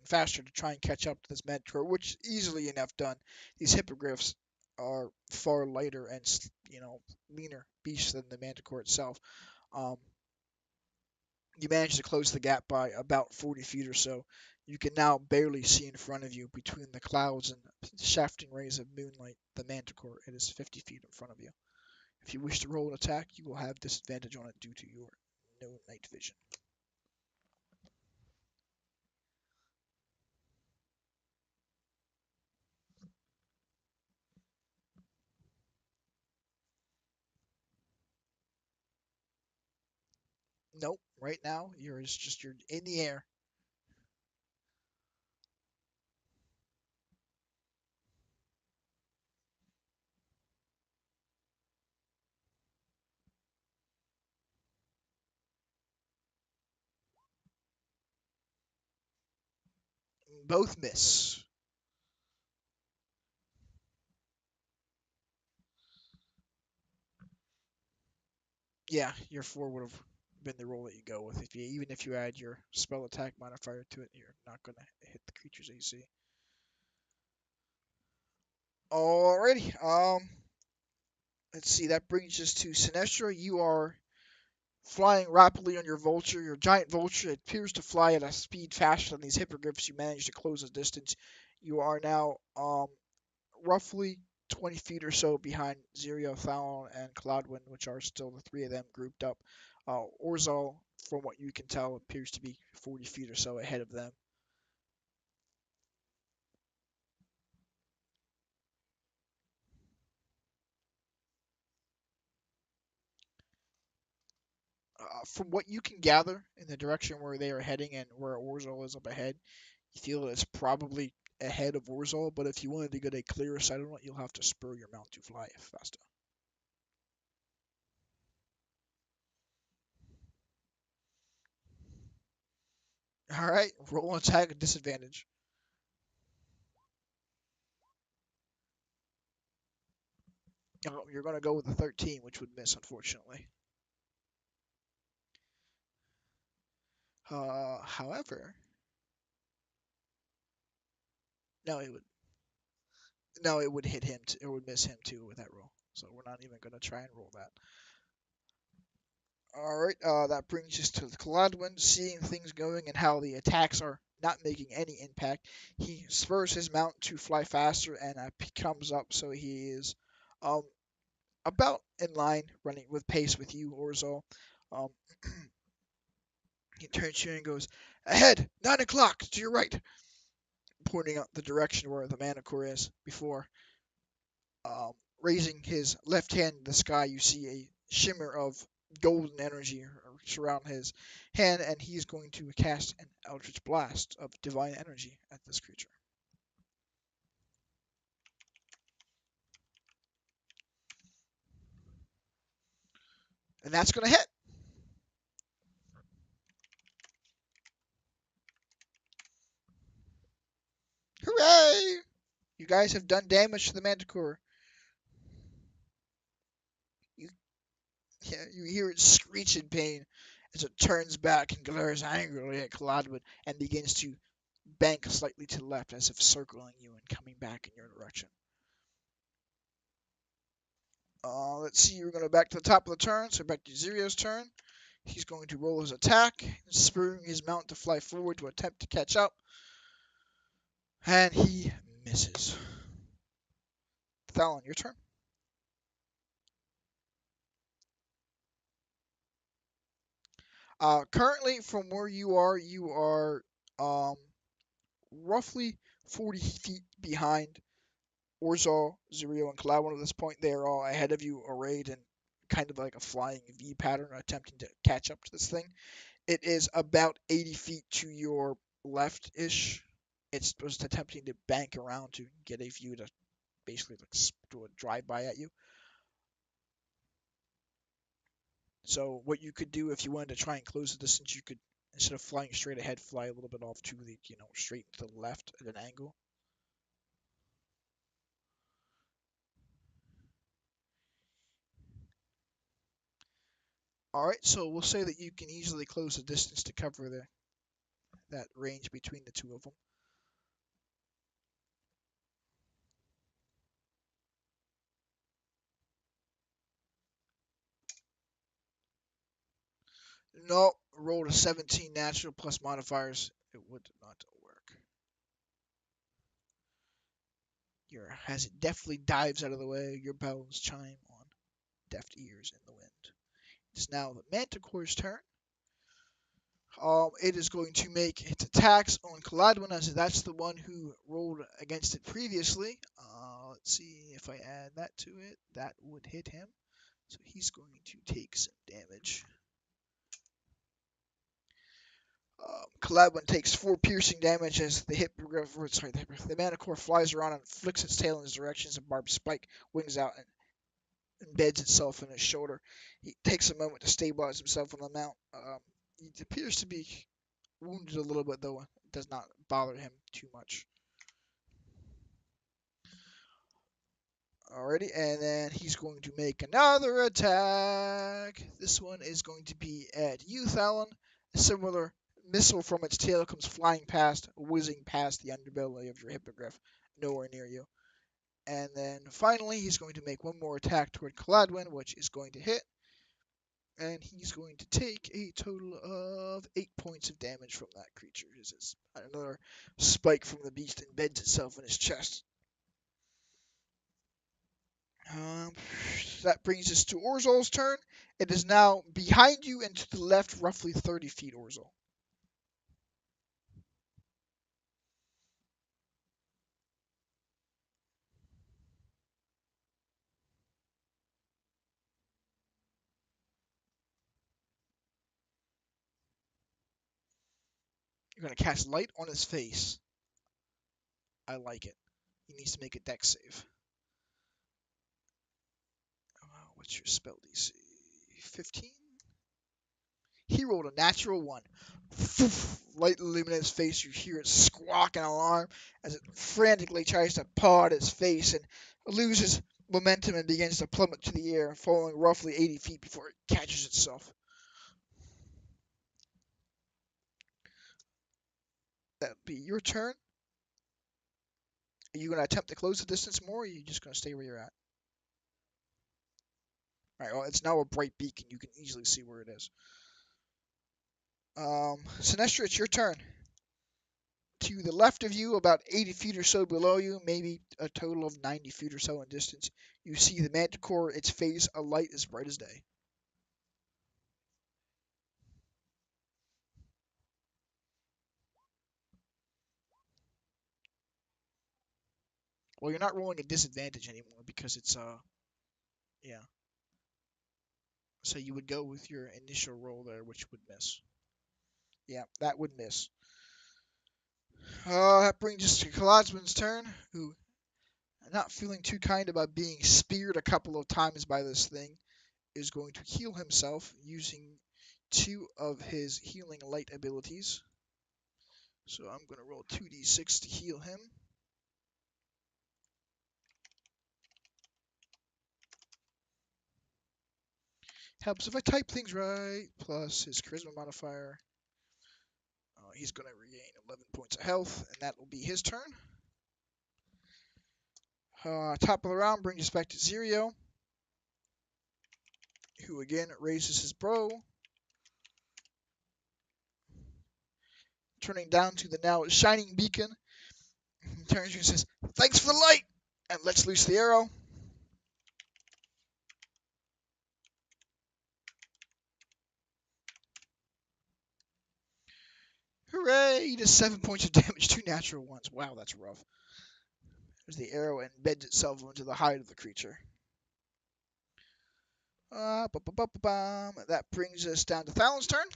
faster to try and catch up to this Manticore, which is easily enough done. These hippogriffs are far lighter and leaner beasts than the Manticore itself. Um, you manage to close the gap by about 40 feet or so. You can now barely see in front of you between the clouds and shafting rays of moonlight the Manticore. It is 50 feet in front of you. If you wish to roll an attack, you will have disadvantage on it due to your no night vision. Nope. Right now, you're in the air. Both miss. Yeah, your four would have been the roll that you go with. Even if you add your spell attack modifier to it, you're not gonna hit the creature's AC. Alrighty. Let's see. That brings us to Sinestra. You are flying rapidly on your vulture. Your giant vulture appears to fly at a speed faster than these hippogriffs. You manage to close the distance. You are now roughly 20 feet or so behind Zirio, Thalon, and Cloudwind, which are still the three of them grouped up. Orzhal, from what you can tell, appears to be 40 feet or so ahead of them. From what you can gather in the direction where they are heading and where Orzhal is up ahead, you feel that it's probably ahead of Orzhal, but if you wanted to get a clearer sight on it, you'll have to spur your mount to fly faster. All right, roll attack at disadvantage. Oh, you're going to go with a 13, which would miss, unfortunately. However, no, it would hit him. It would miss him too with that roll. So we're not even going to try and roll that. All right, that brings us to Gladwin, seeing things going and how the attacks are not making any impact. He spurs his mount to fly faster and comes up, so he is um, about in line, running with pace with you, Orzhal. Um, he turns to you and goes, "Ahead, 9 o'clock, to your right," pointing out the direction where the Manticore is. Before raising his left hand in the sky, you see a shimmer of golden energy surround his hand, and he's going to cast an Eldritch Blast of divine energy at this creature. And that's going to hit. Hooray! You guys have done damage to the Manticore. You, yeah, you hear it screech in pain as it turns back and glares angrily at Gladwin and begins to bank slightly to the left as if circling you and coming back in your direction. Let's see, we're going to back to the top of the turn, so back to Zirio's turn. He's going to roll his attack, spurring his mount to fly forward to attempt to catch up. And he misses. Thallan, your turn. Currently, from where you are um, roughly 40 feet behind Orzhal, Zirio, and Kalawin at this point. They are all ahead of you, arrayed in kind of like a flying V pattern, attempting to catch up to this thing. It is about 80 feet to your left-ish. It's just attempting to bank around to get a view to basically like do a drive-by at you. So what you could do if you wanted to try and close the distance, you could, instead of flying straight ahead, fly a little bit off to the, straight to the left at an angle. All right, so we'll say that you can easily close the distance to cover that range between the two of them. No, rolled a 17 natural plus modifiers. It would not work. As it deftly dives out of the way, your bells chime on deft ears in the wind. It's now the Manticore's turn. It is going to make its attacks on Kaladwin, as that's the one who rolled against it previously. Let's see if I add that to it. That would hit him. So he's going to take some damage. Kaladwin takes 4 piercing damage as the Manticore flies around and flicks its tail in his direction as a barbed spike wings out and embeds itself in his shoulder. He takes a moment to stabilize himself on the mount. He appears to be wounded a little bit, though it does not bother him too much. Alrighty, and then he's going to make another attack. This one is going to be at you, Thallan. A similar missile from its tail comes flying past, whizzing past the underbelly of your hippogriff, nowhere near you. And then finally, he's going to make one more attack toward Caladwin, which is going to hit. And he's going to take a total of 8 points of damage from that creature. As another spike from the beast embeds itself in his chest. That brings us to Orzhal's turn. It is now behind you and to the left, roughly 30 feet, Orzhal. You're going to cast light on his face. I like it. He needs to make a dex save. What's your spell DC? 15? He rolled a natural 1. Light illuminates his face. You hear it squawk in alarm as it frantically tries to paw at his face and loses momentum and begins to plummet to the air, falling roughly 80 feet before it catches itself. That'll be your turn. Are you going to attempt to close the distance more, or are you just going to stay where you're at? Alright, well, it's now a bright beacon. You can easily see where it is. Sinestra, it's your turn. To the left of you, about 80 feet or so below you, maybe a total of 90 feet or so in distance, you see the manticore, its face alight as bright as day. Well, you're not rolling a disadvantage anymore because it's, yeah. So you would go with your initial roll there, which would miss. Yeah, that would miss. That brings us to Kaladsman's turn, who, not feeling too kind about being speared a couple of times by this thing, is going to heal himself using 2 of his healing light abilities. So I'm going to roll 2d6 to heal him. Helps if I type things right, plus his charisma modifier. He's going to regain 11 points of health, and that will be his turn. Top of the round brings us back to Zirio, who again raises his bow, turning down to the now shining beacon. He turns and says, "Thanks for the light!" and lets loose the arrow. Hooray! He does 7 points of damage, 2 natural ones. Wow, that's rough. As the arrow embeds itself into the hide of the creature. That brings us down to Thallan's turn.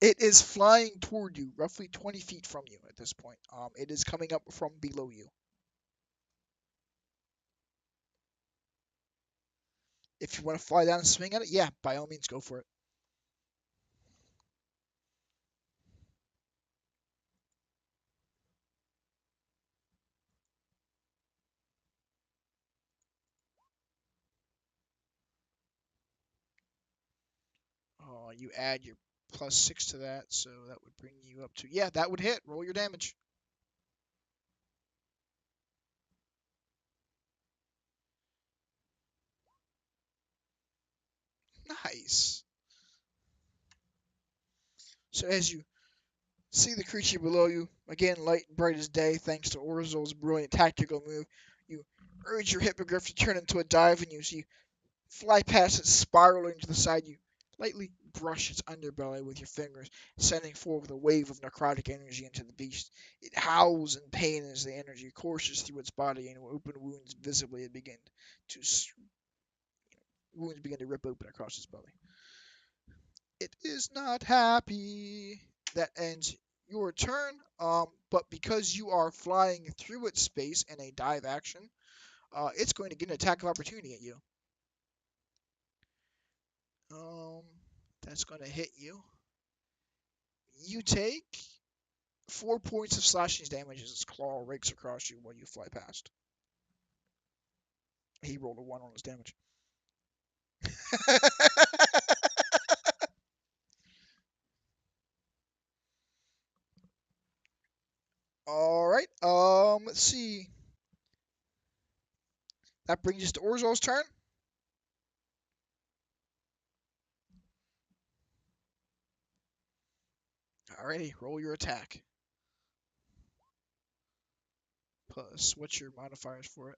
It is flying toward you, roughly 20 feet from you at this point. It is coming up from below you. If you want to fly down and swing at it, yeah, by all means, go for it. You add your +6 to that, so that would bring you up to... Yeah, that would hit. Roll your damage. Nice. So as you see the creature below you, again light and bright as day, thanks to Orzhal's brilliant tactical move, you urge your hippogriff to turn into a dive, and you see fly past it, spiraling to the side. You lightly brush its underbelly with your fingers, sending forth a wave of necrotic energy into the beast. It howls in pain as the energy courses through its body, and open wounds visibly begin to rip open across its belly. It is not happy. That ends your turn. But because you are flying through its space in a dive action, it's going to get an attack of opportunity at you. That's going to hit you. You take 4 points of slashing damage as its claw rakes across you while you fly past. He rolled a 1 on his damage. All right. Let's see. That brings us to Orzhal's turn. Alrighty, roll your attack. Plus, what's your modifiers for it?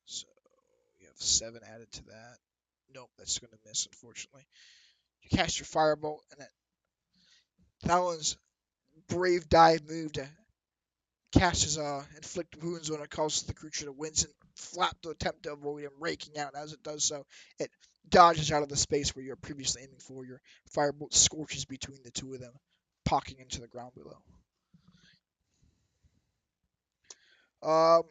So, you have 7 added to that. Nope, that's going to miss, unfortunately. You cast your firebolt, and Thallan's brave dive move to cast his inflict wounds on it causes the creature to wince and flap to attempt to avoid him raking out. As it does so, it dodges out of the space where you're previously aiming for. Your firebolt scorches between the two of them, pocking into the ground below. Um,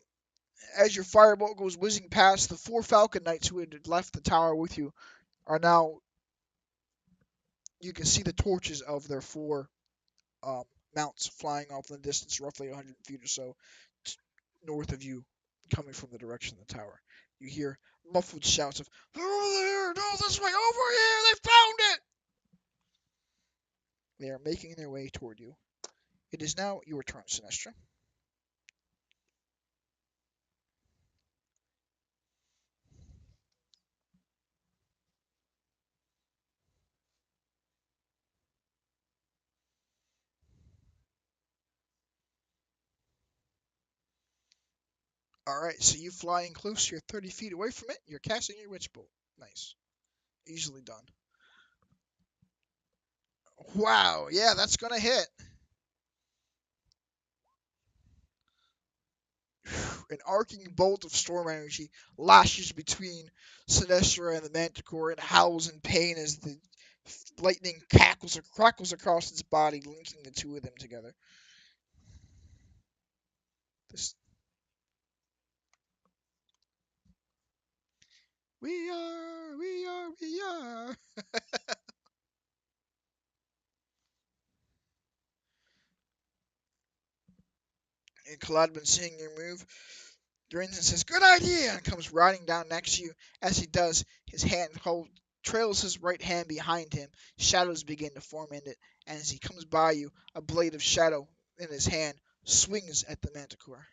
as your firebolt goes whizzing past, the 4 Falcon Knights who had left the tower with you are now. You can see the torches of their 4 um, mounts flying off in the distance, roughly 100 feet or so north of you, coming from the direction of the tower. You hear muffled shouts of, "They're over there! No, this way! Over here! They found it!" They are making their way toward you. It is now your turn, Sinestra. Alright, so you fly in close, you're 30 feet away from it, you're casting your Witch Bolt. Nice. Easily done. Wow, yeah, that's gonna hit. An arcing bolt of storm energy lashes between Sinestra and the Manticore and howls in pain as the lightning crackles across its body, linking the 2 of them together. This, we are. And Kaladbin, seeing your move, grins and says, "Good idea!" and comes riding down next to you. As he does, his trails his right hand behind him. Shadows begin to form in it, and as he comes by you, a blade of shadow in his hand swings at the Manticore.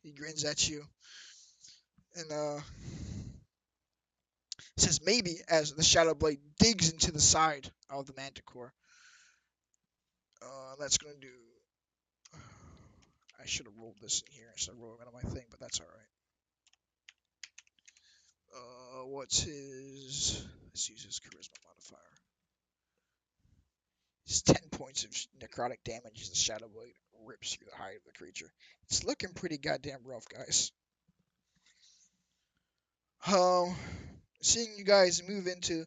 He grins at you and says, "Maybe," as the shadow blade digs into the side of the Manticore. That's gonna do. I should have rolled this in here instead of rolling it on my thing, but that's all right. What's his? Let's use his charisma modifier. It's 10 points of necrotic damage as the shadow blade rips through the hide of the creature. It's looking pretty goddamn rough, guys. Um, Seeing you guys move into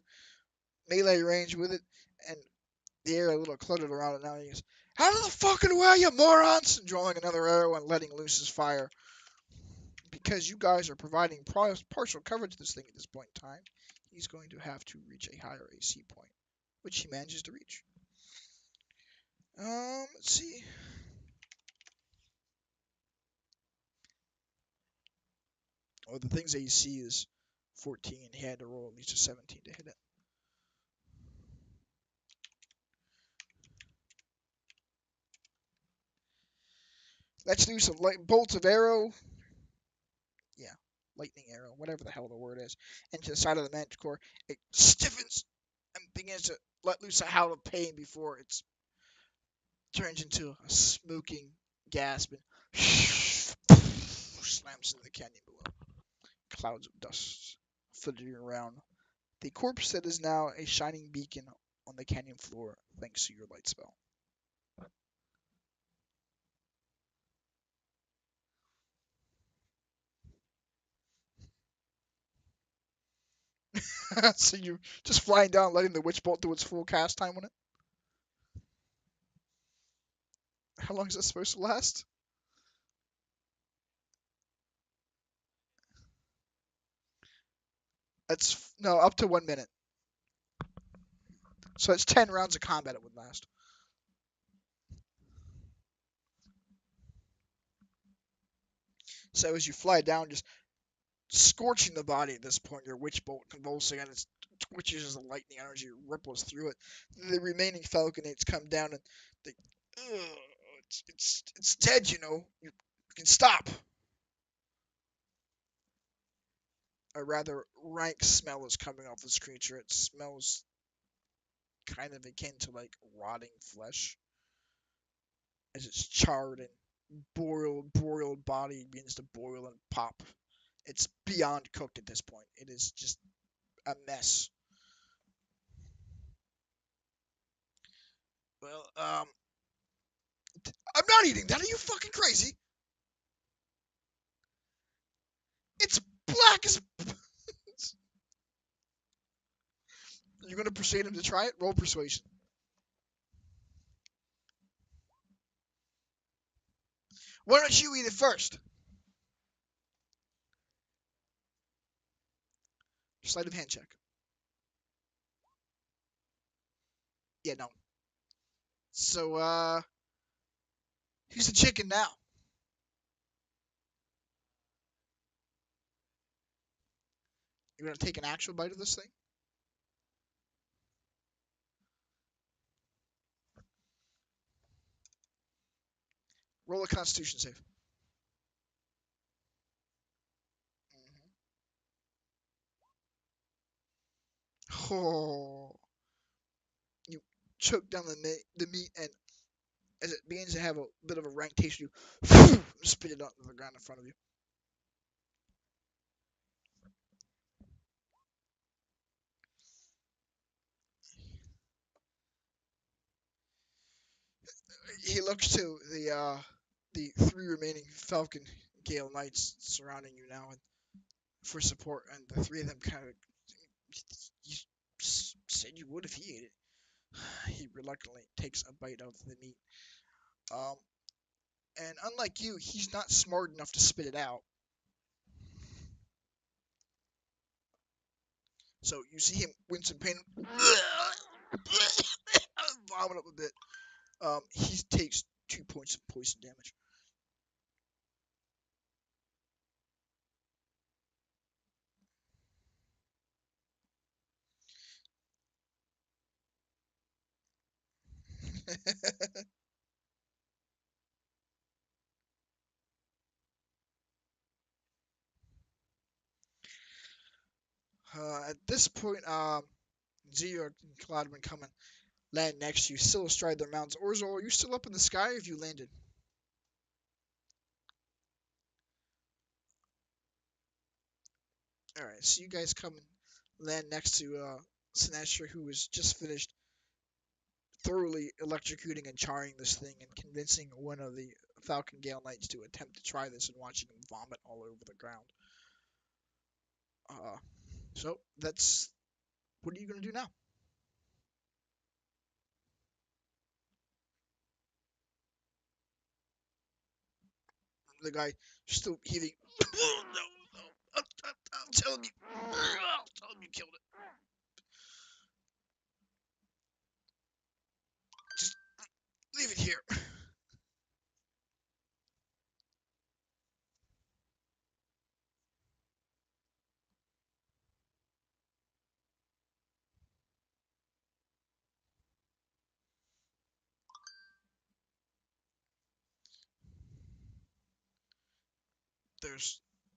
melee range with it, and the air a little cluttered around it now, he goes, "Out of the fucking way, you morons!" And drawing another arrow and letting loose his fire. Because you guys are providing partial coverage to this thing at this point in time, he's going to have to reach a higher AC point, which he manages to reach. Let's see. Well, the thing's AC is 14. He had to roll at least a 17 to hit it. Let's do some bolts of arrow. Yeah, lightning arrow, whatever the hell the word is, into the side of the Manticore. It stiffens and begins to let loose a howl of pain before it turns into a smoking gasp and slams into the canyon below. Clouds of dust flitting around the corpse that is now a shining beacon on the canyon floor thanks to your light spell. So you just flying down, letting the witch bolt do its full cast time on it. How long is that supposed to last? That's no, up to 1 minute. So it's 10 rounds of combat it would last. So as you fly down, just scorching the body at this point, your witch bolt convulsing and it twitches as the lightning energy ripples through it. The remaining falconates come down and they, it's dead, you know. You can stop. A rather rank smell is coming off this creature. It smells kind of akin to like rotting flesh as its charred and broiled body begins to boil and pop. It's beyond cooked at this point. It is just a mess. Well, I'm not eating that. Are you fucking crazy? It's black attack is. You're gonna persuade him to try it. Roll persuasion. Why don't you eat it first? Sleight of hand check. Yeah, no. So, who's the chicken now? You're gonna take an actual bite of this thing? Roll a Constitution save. Oh, you choke down the meat, and as it begins to have a bit of a rank taste, you spit it onto the ground in front of you. He looks to the three remaining Falcon Gale Knights surrounding you now, and for support, and the three of them kind of. You said you would if he ate it. He reluctantly takes a bite of the meat. Um, and unlike you, he's not smart enough to spit it out. So you see him wince in pain, vomit up a bit. He takes 2 points of poison damage. At this point, Zio and Cloudman come and land next to you, still astride their mounts. Orzhal, are you still up in the sky, or have you landed? Alright, so you guys come and land next to Sinestra, who has just finished thoroughly electrocuting and charring this thing and convincing one of the Falcon Gale Knights to attempt to try this and watching him vomit all over the ground. So that's what are you gonna do now? The guy still heaving. No, no, I'll tell him you killed it. Just leave it here.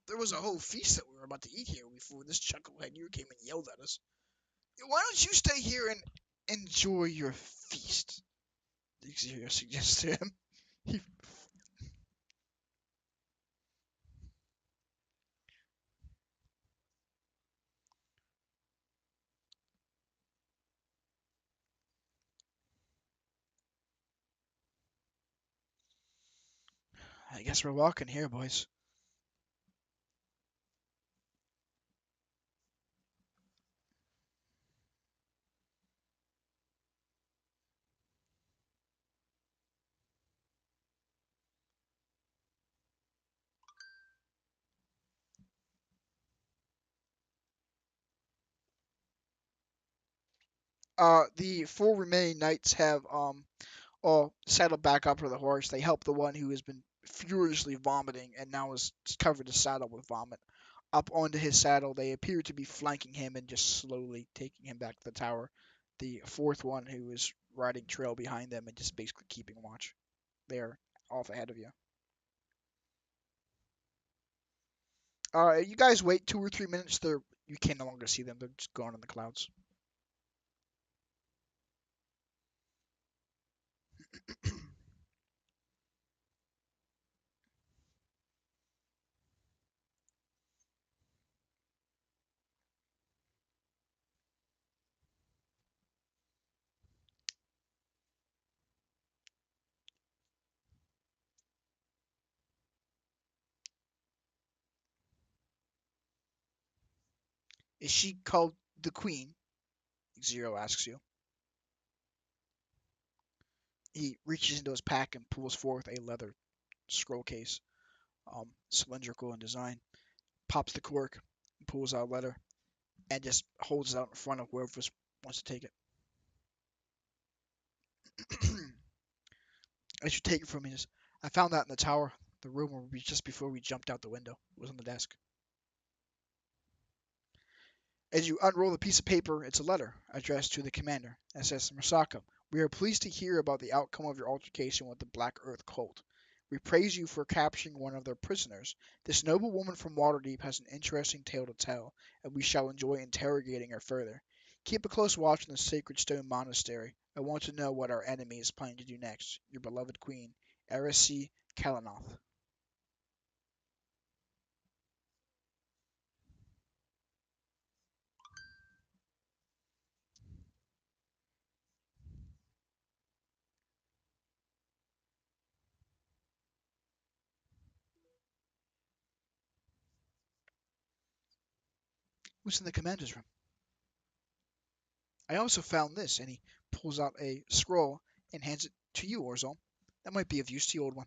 There was a whole feast that we were about to eat here before this chucklehead here came and yelled at us. Why don't you stay here and enjoy your feast? The Xeria suggests to him. He, I guess we're walking here, boys. The four remaining knights have all saddled back up to the horse. They help the one who has been furiously vomiting and now is covered his saddle with vomit up onto his saddle. They appear to be flanking him and just slowly taking him back to the tower. The fourth one, who is riding trail behind them and just basically keeping watch. They're off ahead of you. You guys wait 2 or 3 minutes. You can no longer see them. They're just gone in the clouds. Is she called the Queen? Zero asks you. He reaches into his pack and pulls forth a leather scroll case, cylindrical in design, pops the cork, pulls out a letter, and just holds it out in front of whoever wants to take it. As you take it from me, I found that in the tower. The room where just before we jumped out the window. It was on the desk. As you unroll the piece of paper, it's a letter addressed to the commander. It says, Masaka, we are pleased to hear about the outcome of your altercation with the Black Earth cult. We praise you for capturing one of their prisoners. This noble woman from Waterdeep has an interesting tale to tell, and we shall enjoy interrogating her further. Keep a close watch on the Sacred Stone Monastery. I want to know what our enemy is planning to do next. Your beloved queen, Erisi Kalanoth. Who's in the commander's room? I also found this, and he pulls out a scroll and hands it to you, Orzhal. That might be of use to you, old one.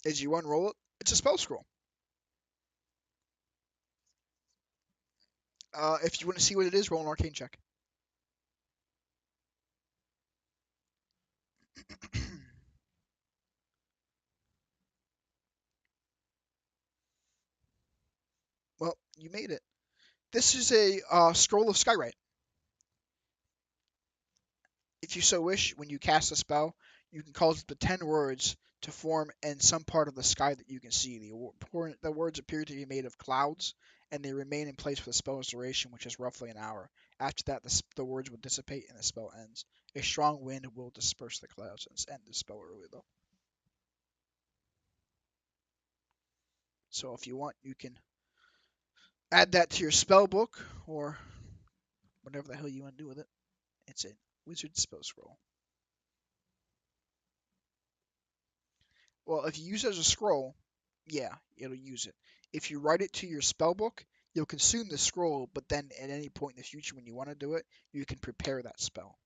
As you unroll it, it's a spell scroll. If you want to see what it is, roll an arcane check. Well, you made it. This is a scroll of skywrite. If you so wish, when you cast a spell, you can cause the 10 words to form in some part of the sky that you can see. The words appear to be made of clouds, and they remain in place for the spell's duration, which is roughly an hour. After that, the words will dissipate and the spell ends. A strong wind will disperse the clouds and end the spell early, though. So if you want, you can add that to your spell book, or whatever the hell you want to do with it. It's a wizard spell scroll. Well, if you use it as a scroll, yeah, it'll use it. If you write it to your spell book, you'll consume the scroll, but then at any point in the future when you want to do it, you can prepare that spell.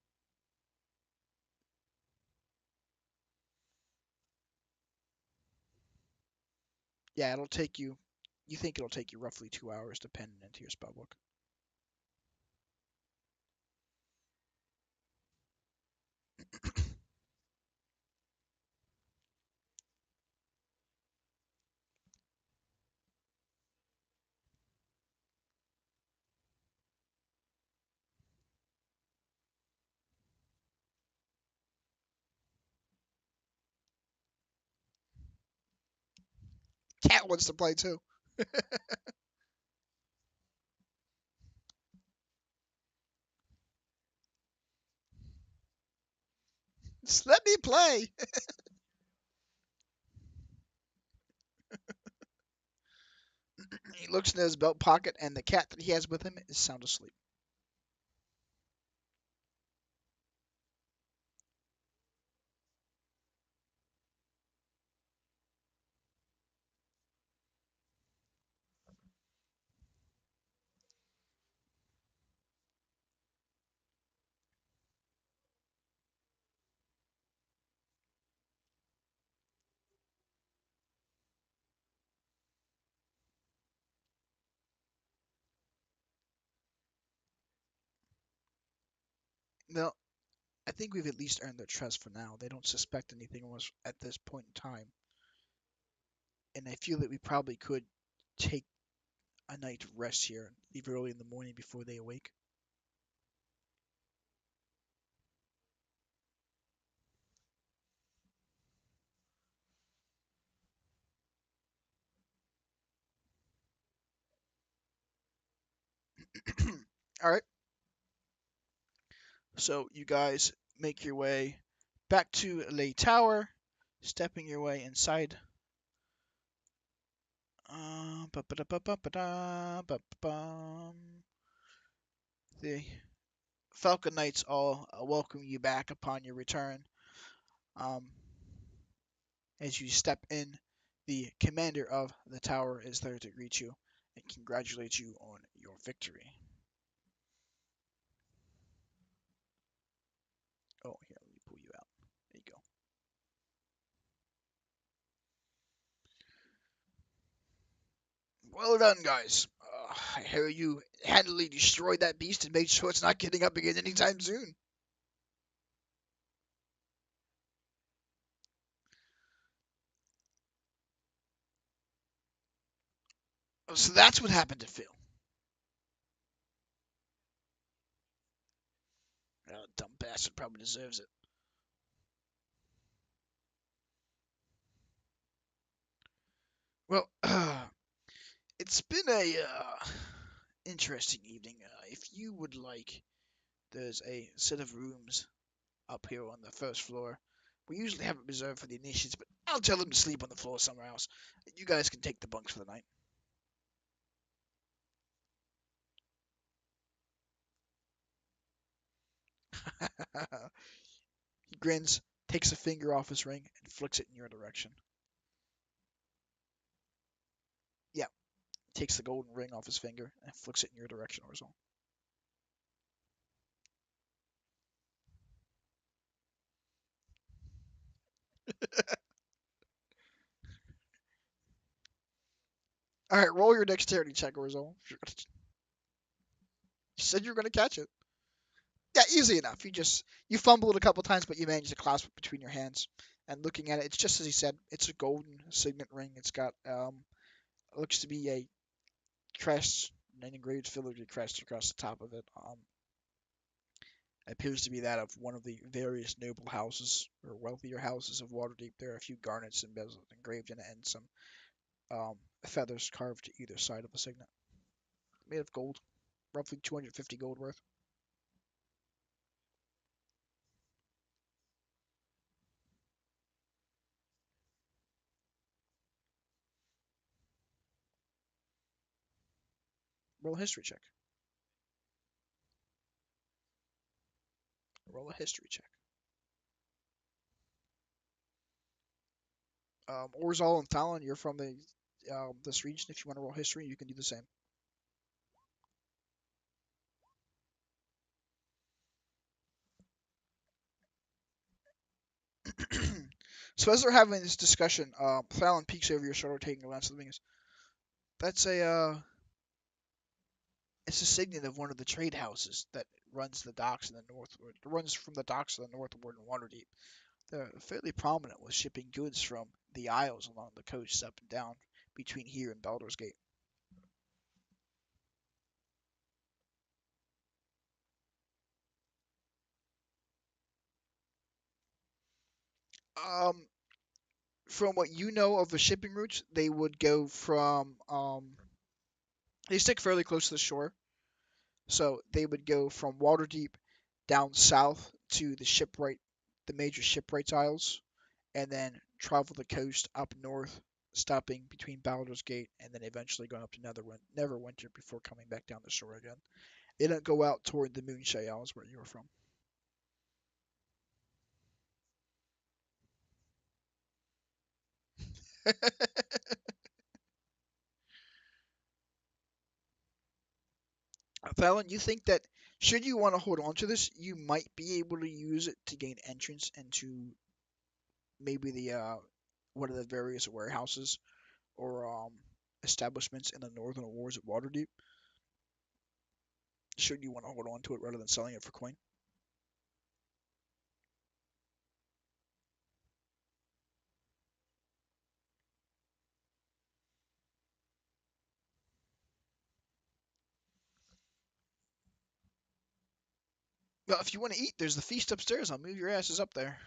Yeah, it'll take you, you think it'll take you roughly 2 hours to pen it into your spell book. Cat wants to play too. Just let me play. He looks in his belt pocket, and the cat that he has with him is sound asleep. Now, I think we've at least earned their trust for now. They don't suspect anything of us at this point in time. And I feel that we probably could take a night rest here, leave early in the morning before they awake. All right. So you guys make your way back to Lay Tower, stepping your way inside. The Falcon Knights all welcome you back upon your return. Um, as you step in The commander of the tower is there to greet you and congratulate you on your victory. Oh, here, let me pull you out. There you go. Well done, guys. I hear you handily destroyed that beast and made sure it's not getting up again anytime soon. So that's what happened to Phil. Oh, dumb bastard probably deserves it. Well, it's been a interesting evening. If you would like, there's a set of rooms up here on the first floor. We usually have it reserved for the initiates, but I'll tell them to sleep on the floor somewhere else. You guys can take the bunks for the night. He grins, takes a finger off his ring, and flicks it in your direction. Yeah, takes the golden ring off his finger and flicks it in your direction, Orzhal. All right, roll your dexterity check, Orzhal. You said you were going to catch it. Yeah, easy enough. You fumble it a couple times, but you manage to clasp it between your hands. And looking at it, it's just as he said. It's a golden signet ring. It's got it looks to be a crest, an engraved filigree crest across the top of it. It appears to be that of one of the various noble houses or wealthier houses of Waterdeep. There are a few garnets and bezels engraved in it, and some feathers carved to either side of the signet. Made of gold, roughly 250 gold worth. Roll a history check. Roll a history check. Orzhal and Thallan, you're from this region. If you want to roll history, you can do the same. So as they're having this discussion, Thallan peeks over your shoulder, taking a glance at the wings. That's it's a signet of one of the trade houses that runs the docks in the north, or runs from the docks of the northward in Waterdeep. They're fairly prominent with shipping goods from the Isles along the coast up and down between here and Baldur's Gate. Um, from what you know of the shipping routes, they would go from they stick fairly close to the shore, so they would go from Waterdeep down south to the major shipwrights isles, and then travel the coast up north, stopping between Baldur's Gate and then eventually going up to Neverwinter before coming back down the shore again. They don't go out toward the Moonshae Isles where you were from. Fallon, you think that should you want to hold on to this, you might be able to use it to gain entrance into maybe the one of the various warehouses or establishments in the northern wards at Waterdeep. Should you want to hold on to it rather than selling it for coin? Well, if you want to eat, there's the feast upstairs. I'll move your asses up there.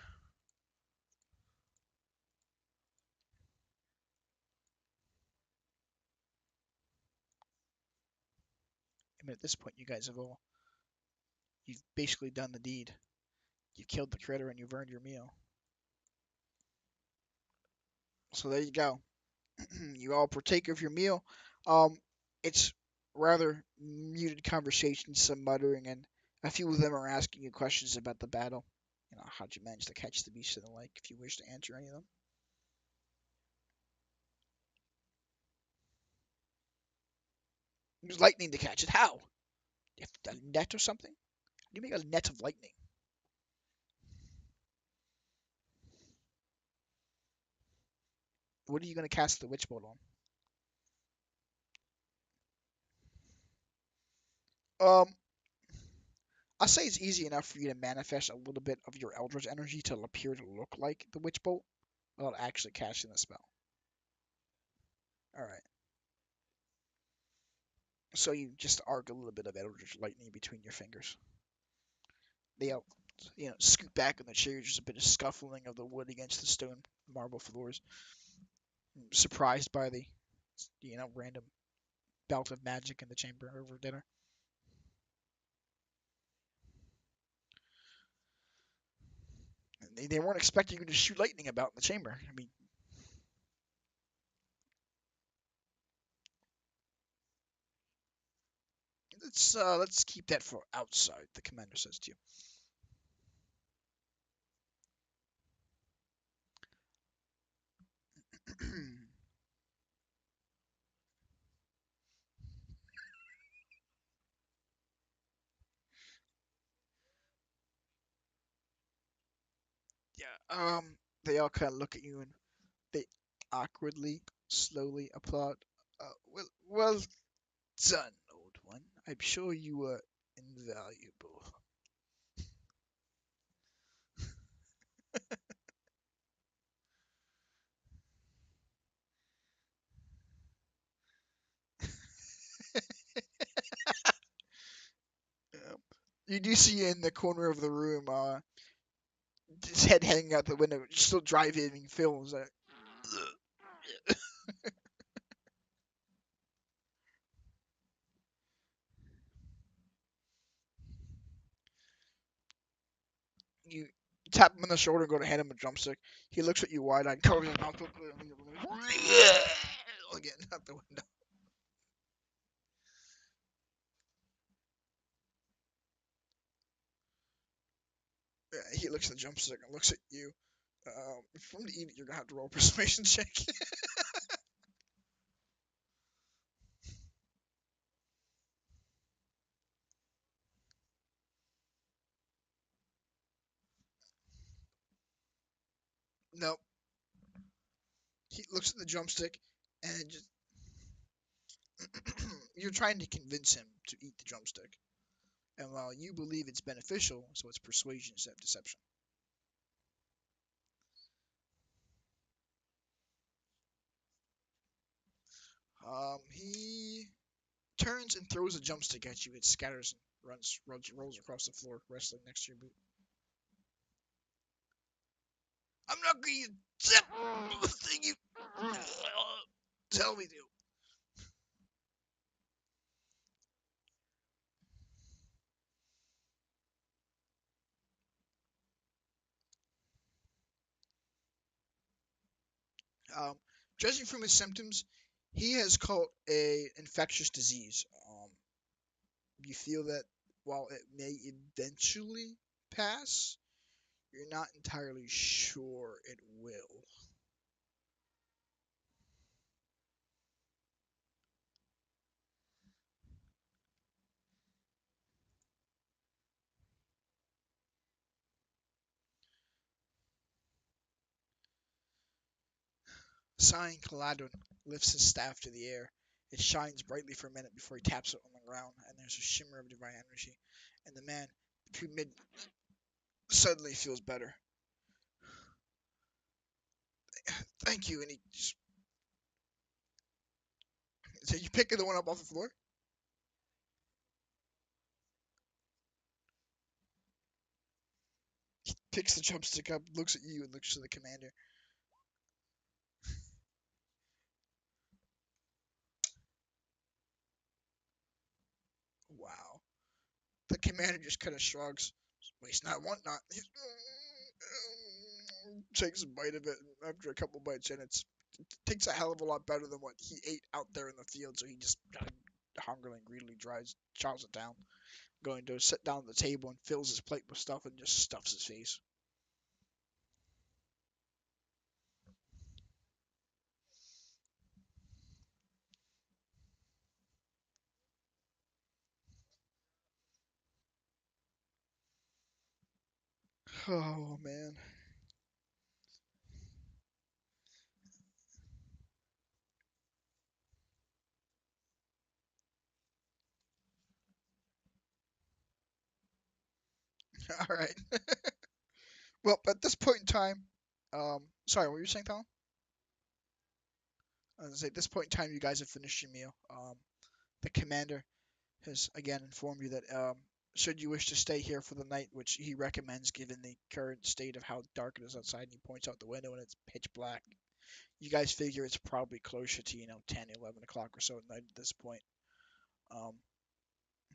I mean, at this point, you've basically done the deed. You've killed the critter and you've earned your meal. So there you go. You all partake of your meal. Um, it's rather muted conversation, some muttering, and a few of them are asking you questions about the battle. How'd you manage to catch the beast and the like, if you wish to answer any of them. Use lightning to catch it. How? You have a net or something? How do you make a net of lightning? What are you going to cast the witch bolt on? I'll say it's easy enough for you to manifest a little bit of your Eldritch energy to appear to look like the witch bolt without actually casting the spell. Alright. So you just arc a little bit of Eldritch lightning between your fingers. They all, scoot back in the chairs. There's a bit of scuffling of the wood against the stone marble floors. Surprised by the, random bout of magic in the chamber over dinner. And they weren't expecting you to shoot lightning about in the chamber. I mean, let's keep that for outside. The commander says to you. Yeah. They all kind of look at you and they awkwardly, slowly applaud. Well done, old one. I'm sure you were invaluable. You do see in the corner of the room, his head hanging out the window, still driving films. You tap him on the shoulder and go to hand him a drumstick. He looks at you wide-eyed, covers his mouth quickly, again out the window. Yeah, he looks at the drumstick and looks at you. For him to eat it, you're gonna have to roll a persuasion check. Nope. He looks at the drumstick and just you're trying to convince him to eat the drumstick. And while you believe it's beneficial, so it's persuasion instead of deception. He turns and throws a drumstick at you. It scatters and rolls across the floor, wrestling next to your boot. I'm not going to accept the thing you tell me to. Um, Judging from his symptoms, he has caught a infectious disease. You feel that while it may eventually pass, you're not entirely sure it will. Sighing, Caladon lifts his staff to the air. It shines brightly for a minute before he taps it on the ground, and there's a shimmer of divine energy. And the man, mid, suddenly feels better. Thank you. And he just. So you picking the one up off the floor? He picks the chopstick up, looks at you, and looks to the commander. Wow. The commander just kind of shrugs. Waste not, want not. He takes a bite of it, and after a couple bites in, it takes a hell of a lot better than what he ate out there in the field. So he just hungrily and greedily chows it down, going to sit down at the table and fills his plate with stuff and just stuffs his face. Oh man. All right. Well, at this point in time, sorry, what were you saying, Tom? I was gonna say, at this point in time, you guys have finished your meal. The commander has again informed you that should you wish to stay here for the night, which he recommends given the current state of how dark it is outside, and he points out the window and it's pitch black. You guys figure it's probably closer to 10, 11 o'clock or so at night at this point. Um,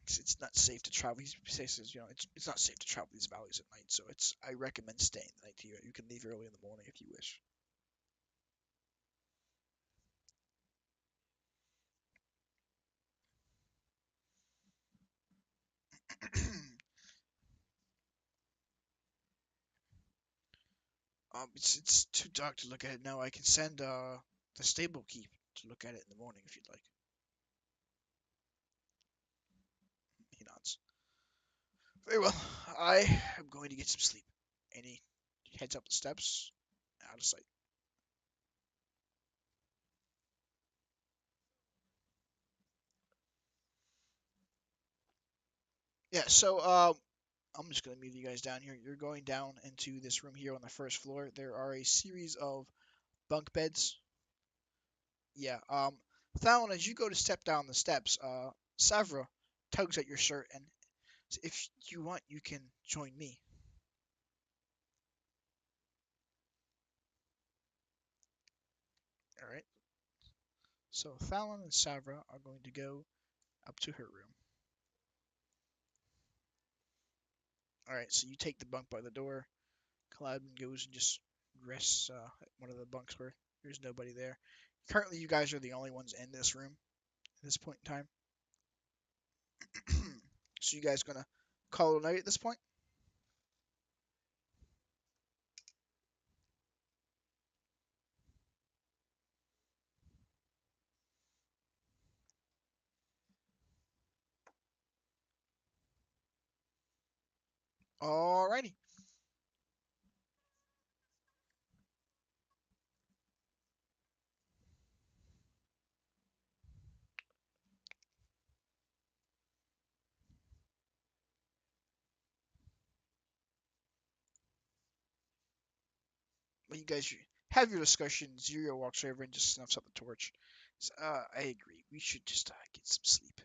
it's not safe to travel. He says it's not safe to travel these valleys at night, so I recommend staying the night here. You can leave early in the morning if you wish. It's too dark to look at it now. I can send the stable keep to look at it in the morning if you'd like. He nods. Very well. I am going to get some sleep. And he heads up the steps, out of sight. Yeah. So I'm just gonna move you guys down here. You're going down into this room here on the first floor. There are a series of bunk beds. Yeah. Thallan, as you go to step down the steps, Savra tugs at your shirt and says, if you want, you can join me. All right. So Thallan and Savra are going to go up to her room. All right. So you take the bunk by the door. Kaladin goes and just rests at one of the bunks where there's nobody there. Currently, you guys are the only ones in this room at this point in time. So you guys gonna call it a night at this point? Alrighty. When you guys have your discussion, Zero walks over and just snuffs up the torch. Says, I agree. We should just get some sleep.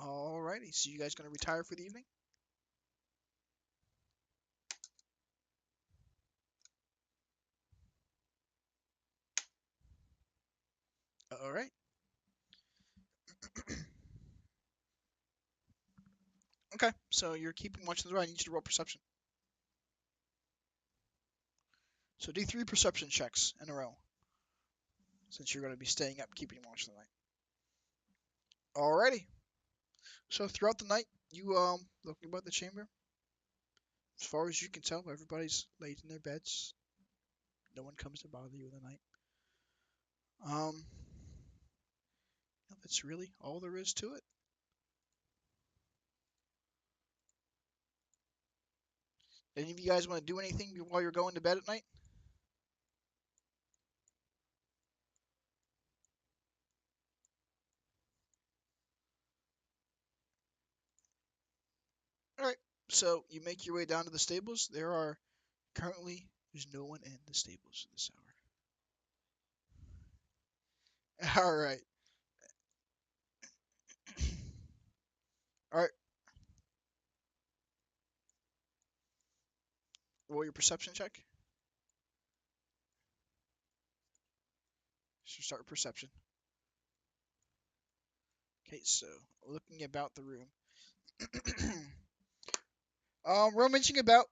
Alrighty. So you guys gonna retire for the evening? All right. Okay. So you're keeping watch of the road. I need you to roll perception. So do 3 perception checks in a row, since you're going to be staying up, keeping watch of the night. Alrighty. So throughout the night, you looking about the chamber. As far as you can tell, everybody's laid in their beds. No one comes to bother you in the night. Um, that's really all there is to it. Any of you guys want to do anything while you're going to bed at night? All right. So you make your way down to the stables. There's no one in the stables at this hour. All right. All right. Roll your perception check. So start with perception. Okay. So looking about the room. Rummaging about,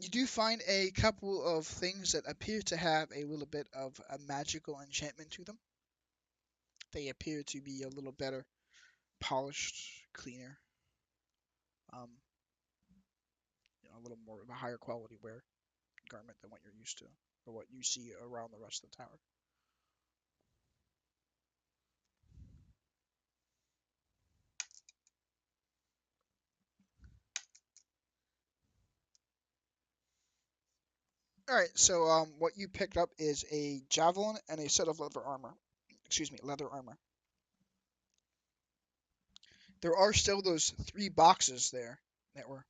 you do find a couple of things that appear to have a little bit of a magical enchantment to them. They appear to be a little better polished, cleaner. Um, a little more of a higher quality wear garment than what you're used to, or what you see around the rest of the tower. All right, so what you picked up is a javelin and a set of leather armor. Excuse me, leather armor. There are still those 3 boxes there that were.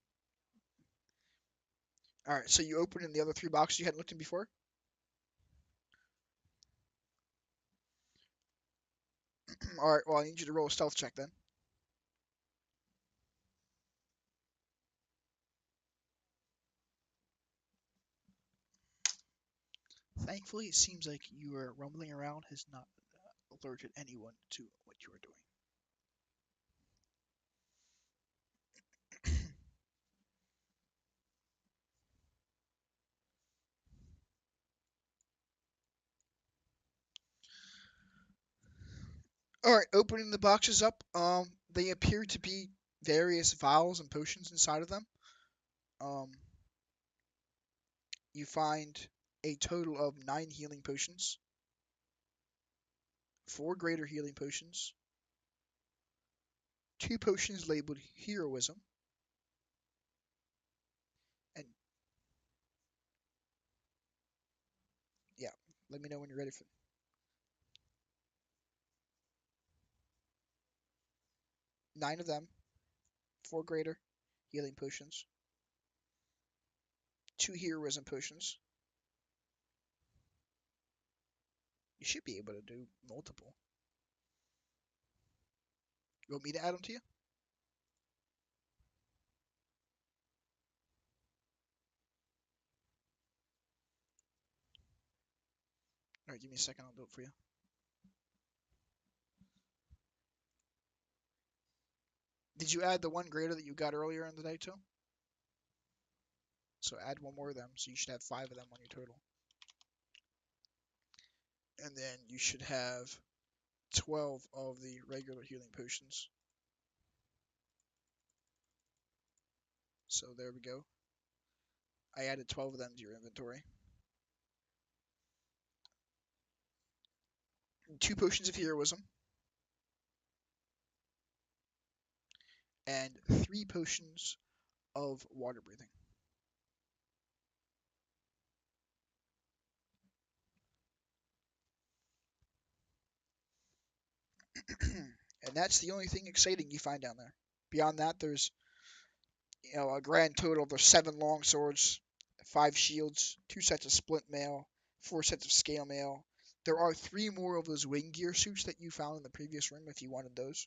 All right, so you opened in the other 3 boxes you hadn't looked in before. All right, well I need you to roll a stealth check then. Thankfully, it seems like your rumbling around has not alerted anyone to what you are doing. All right, opening the boxes up, they appear to be various vials and potions inside of them. Um, you find a total of 9 healing potions, 4 greater healing potions, 2 potions labeled heroism, and yeah, let me know when you're ready for 9 of them, 4 greater healing potions, 2 heroism potions. You should be able to do multiple. You want me to add them to you? All right, give me a second. I'll do it for you. Did you add the 1 greater that you got earlier in the day too? So add 1 more of them. So you should have 5 of them on your total. And then you should have 12 of the regular healing potions. So there we go. I added 12 of them to your inventory. 2 potions of heroism. And 3 potions of water breathing. And that's the only thing exciting you find down there. Beyond that, there's a grand total of 7 long swords, 5 shields, 2 sets of splint mail, 4 sets of scale mail. There are 3 more of those wing gear suits that you found in the previous room if you wanted those.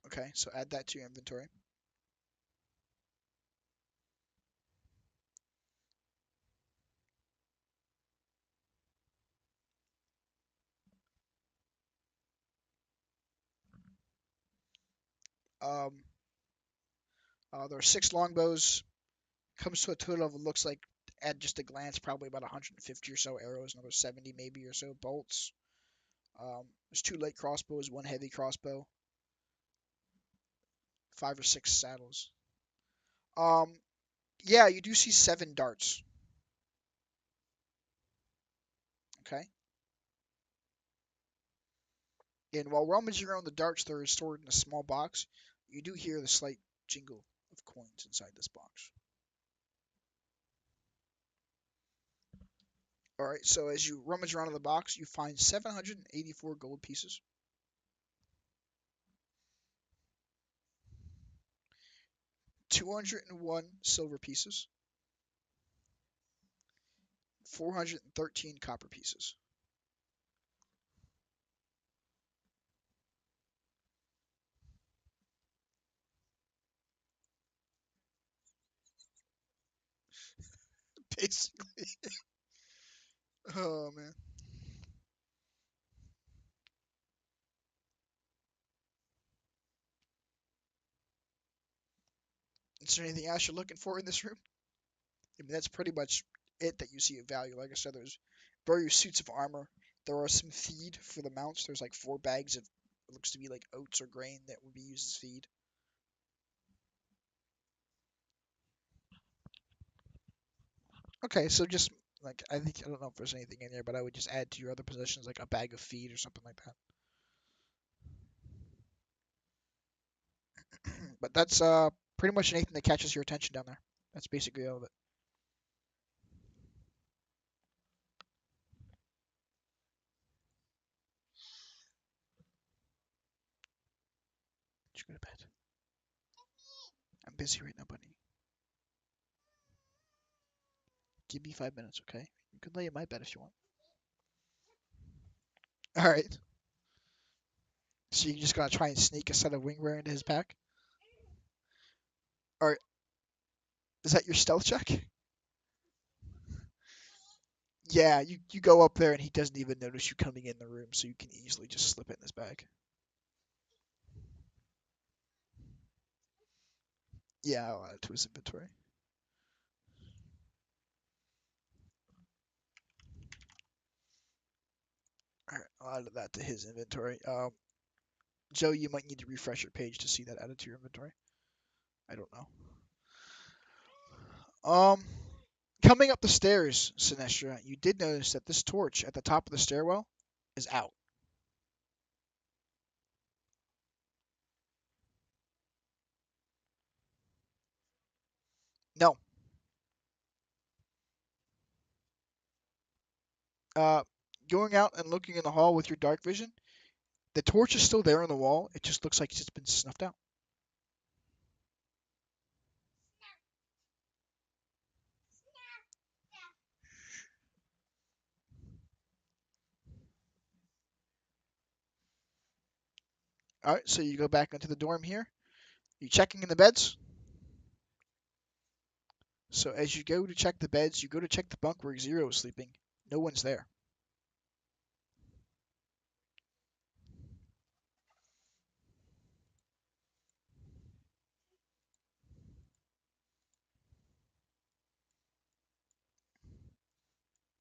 Okay, so add that to your inventory. Um, there are 6 longbows. Comes to a total of, it looks like, at just a glance, probably about 150 or so arrows, another 70 maybe or so bolts. There's 2 light crossbows, 1 heavy crossbow, 5 or 6 saddles. Yeah, you do see 7 darts. Okay. And while rummaging around the darts that are stored in a small box, you do hear the slight jingle of coins inside this box. Alright, so as you rummage around in the box, you find 784 gold pieces, 201 silver pieces, 413 copper pieces. Basically. Oh, man. Is there anything else you're looking for in this room? I mean, that's pretty much it that you see of value. Like I said, there's various suits of armor. There are some feed for the mounts. There's like 4 bags of, it looks to be like oats or grain that would be used as feed. Okay, so just like I don't know if there's anything in there, but I would just add to your other possessions like a bag of feed or something like that. But that's pretty much anything that catches your attention down there. That's basically all of it. Just go to bed. I'm busy right now, buddy. Give me 5 minutes, okay? You can lay in my bed if you want. All right. So you're just gonna try and sneak a set of wingwear into his pack? Or is that your stealth check? Yeah, you go up there and he doesn't even notice you coming in the room, so you can easily just slip it in his bag. Yeah, I'll add it to his inventory. All right, I'll add that to his inventory. Joe, you might need to refresh your page to see that added to your inventory. I don't know. Coming up the stairs, Sinestra, you did notice that this torch at the top of the stairwell is out. No. Uh, Going out and looking in the hall with your dark vision, the torch is still there on the wall. It just looks like it's been snuffed out. All right, so you go back into the dorm here. You checking in the beds? So as you go to check the beds, you go to check the bunk where Zero is sleeping. No one's there.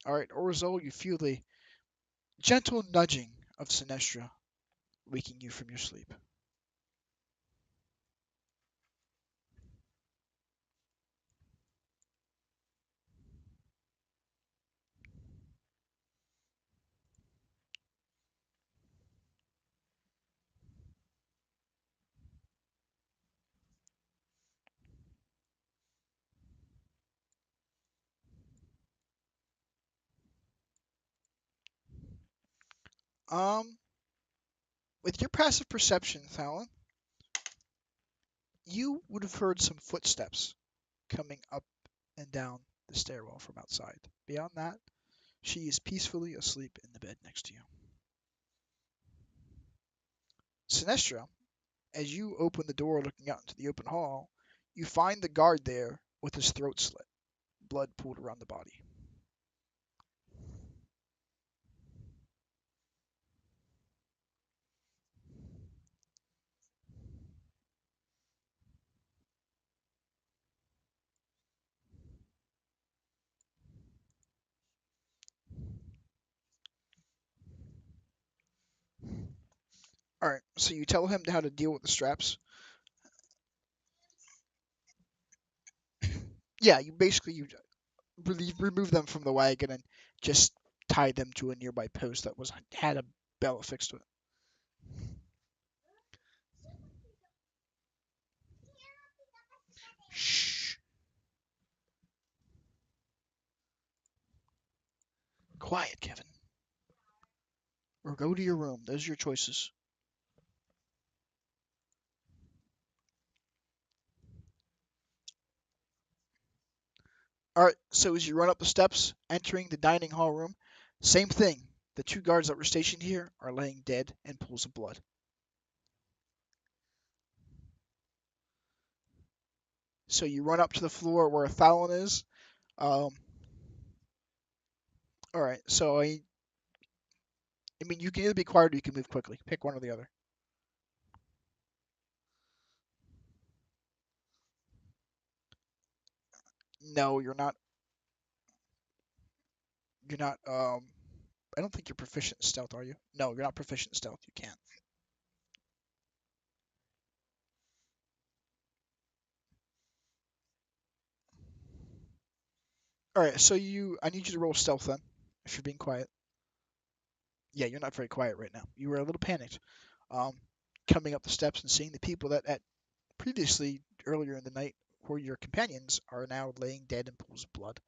All right, Orzhal, you feel the gentle nudging of Sinestra waking you from your sleep. Um, with your passive perception, Thallan, you would have heard some footsteps coming up and down the stairwell from outside. Beyond that, she is peacefully asleep in the bed next to you. Sinestra, as you open the door looking out into the open hall, you find the guard there with his throat slit, blood pooled around the body. All right, so you tell him how to deal with the straps. Yeah, you remove them from the wagon and just tie them to a nearby post that had a bell affixed to it. Shh. Quiet, Kevin. Or go to your room. Those are your choices. All right, so as you run up the steps, entering the dining hall room, same thing. The two guards that were stationed here are laying dead in pools of blood. So you run up to the floor where Thallan is. Um, all right, so I mean, you can either be quiet or you can move quickly. Pick one or the other. No, you're not. You're not. I don't think you're proficient in stealth, are you? No, you're not proficient in stealth. You can't. All right, so I need you to roll stealth then, if you're being quiet. Yeah, you're not very quiet right now. You were a little panicked, um, coming up the steps and seeing the people that at previously earlier in the night were your companions are now laying dead in pools of blood.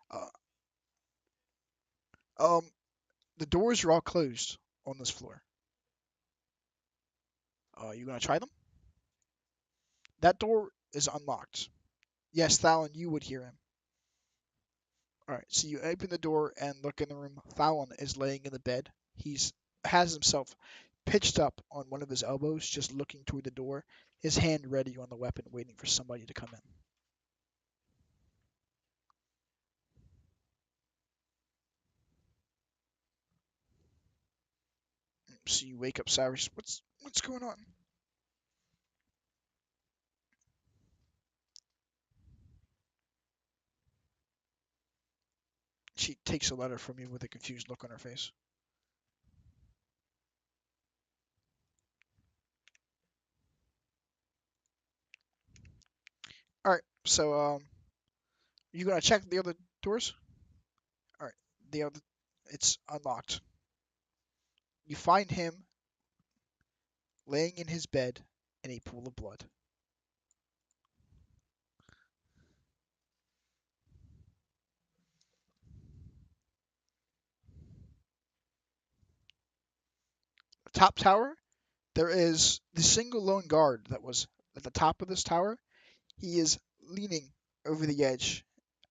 Uh, um, the doors are all closed on this floor. You gonna try them? That door is unlocked. Yes, Thallan, you would hear him. All right, so you open the door and look in the room. Thallan is laying in the bed. He's has himself pitched up on one of his elbows, just looking toward the door, his hand ready on the weapon, waiting for somebody to come in. So you wake up Cyrus. What's going on? She takes a letter from you with a confused look on her face. All right, so you gonna check the other doors? All right, the other, it's unlocked. You find him laying in his bed in a pool of blood. Top tower, there is the single lone guard that was at the top of this tower. He is leaning over the edge,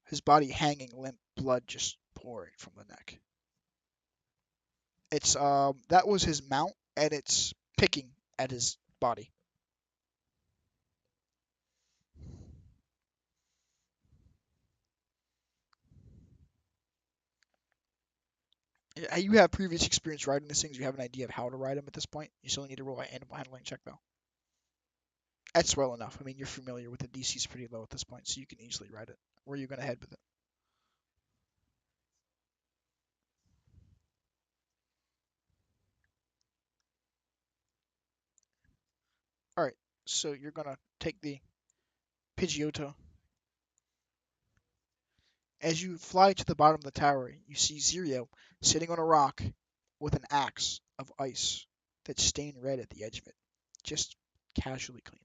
his body hanging limp, blood just pouring from the neck. It's that was his mount, and it's picking at his body. You have previous experience riding these things. You have an idea of how to ride them at this point. You still need to roll an animal handling check though. That's well enough. I mean, you're familiar with the DC's pretty low at this point, so you can easily ride it. Where are you going to head with it? All right. So you're going to take the Pidgeotto. As you fly to the bottom of the tower, you see Zirio sitting on a rock with an axe of ice that's stained red at the edge of it, just casually cleaning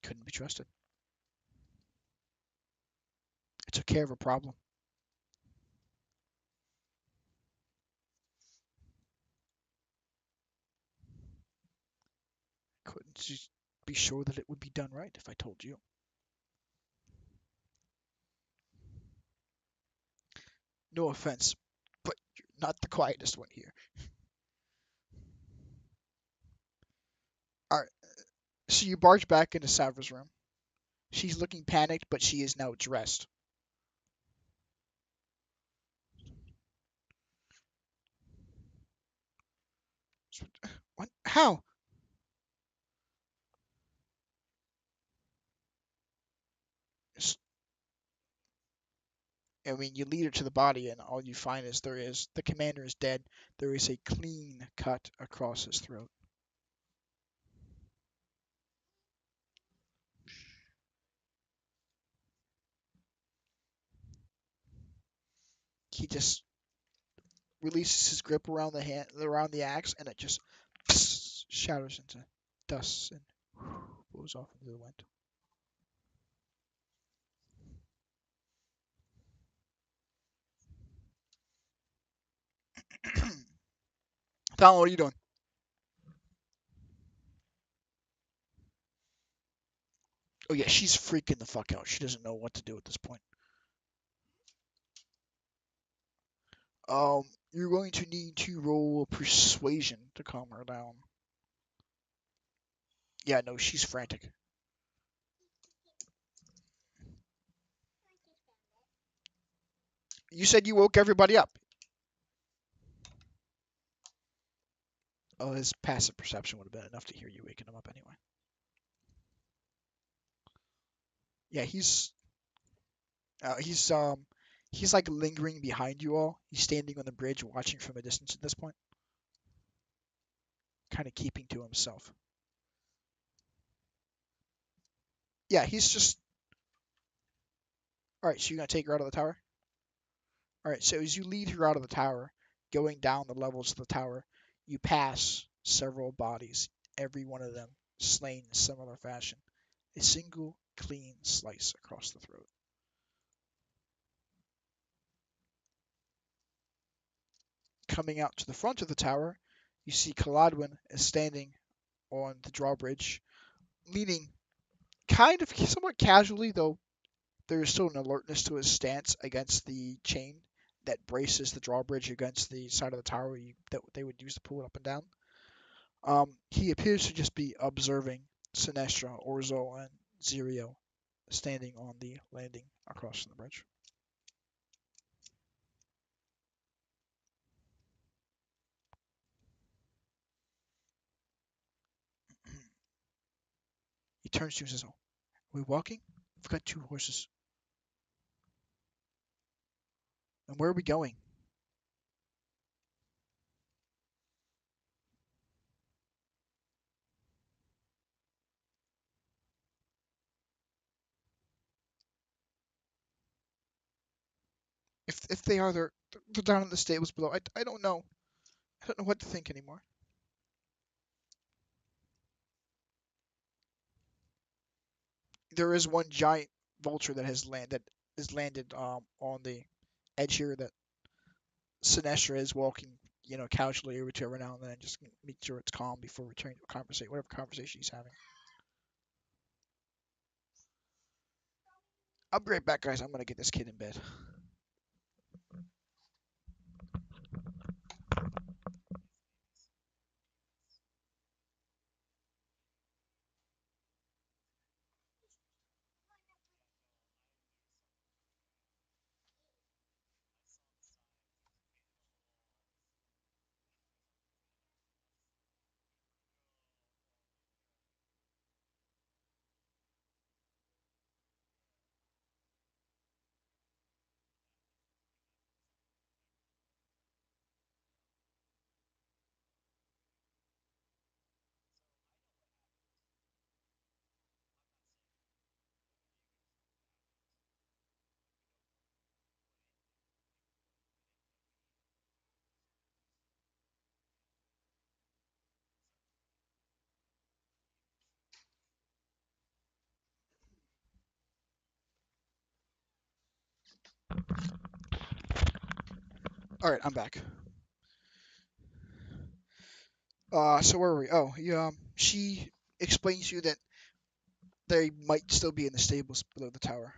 it. Couldn't be trusted. It took care of a problem. Couldn't just be sure that it would be done right if I told you. No offense, but you're not the quietest one here. All right, so you barge back into Savra's room. She's looking panicked, but she is now dressed. What? How? I mean, you lead her to the body, and all you find is the commander is dead. There is a clean cut across his throat. He just releases his grip around the axe, and it just shatters into dust and blows off into the wind. Thallan, what are you doing? Oh yeah, she's freaking the fuck out. She doesn't know what to do at this point. You're going to need to roll persuasion to calm her down. Yeah, no, she's frantic. You said you woke everybody up. Oh, his passive perception would have been enough to hear you waking him up anyway. Yeah, he's He's like lingering behind you all. He's standing on the bridge watching from a distance at this point, kind of keeping to himself. Yeah, he's just. All right, so you're going to take her out of the tower? All right, so as you lead her out of the tower, going down the levels of the tower, you pass several bodies, every one of them slain in similar fashion. A single clean slice across the throat. Coming out to the front of the tower, you see Caladwin is standing on the drawbridge, leaning kind of somewhat casually, though there is still an alertness to his stance against the chain that braces the drawbridge against the side of the tower that they would use to pull it up and down. He appears to just be observing Sinestra, Orzhal, and Zirio standing on the landing across from the bridge. He turns to you and says, "Oh, are we walking? We've got 2 horses. And where are we going?" If they are, they're down in the stables below. I don't know. I don't know what to think anymore. There is one giant vulture that is landed on the edge here that Sinestra is walking, casually over to every now and then, just make sure it's calm before returning to whatever conversation he's having. I'll be right back, guys. I'm gonna get this kid in bed. All right, I'm back. So where were we? Oh, yeah. She explains to you that they might still be in the stables below the tower.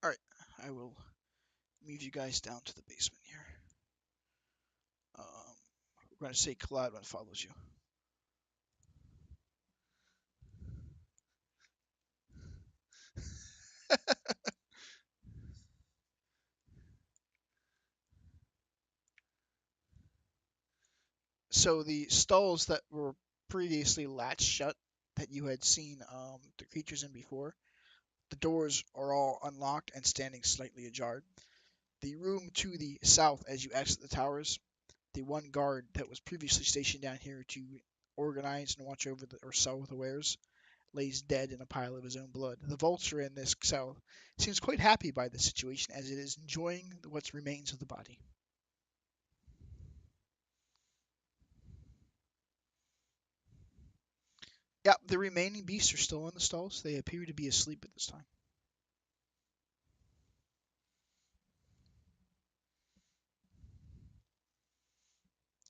All right, I will move you guys down to the basement here. We're gonna say Caladwin follows you. So the stalls that were previously latched shut, that you had seen the creatures in before, the doors are all unlocked and standing slightly ajar. The room to the south, as you exit the towers, the one guard that was previously stationed down here to organize and watch over or sell the wares, lays dead in a pile of his own blood. The vulture in this cell seems quite happy by the situation, as it is enjoying what remains of the body. Yeah, the remaining beasts are still in the stalls. They appear to be asleep at this time.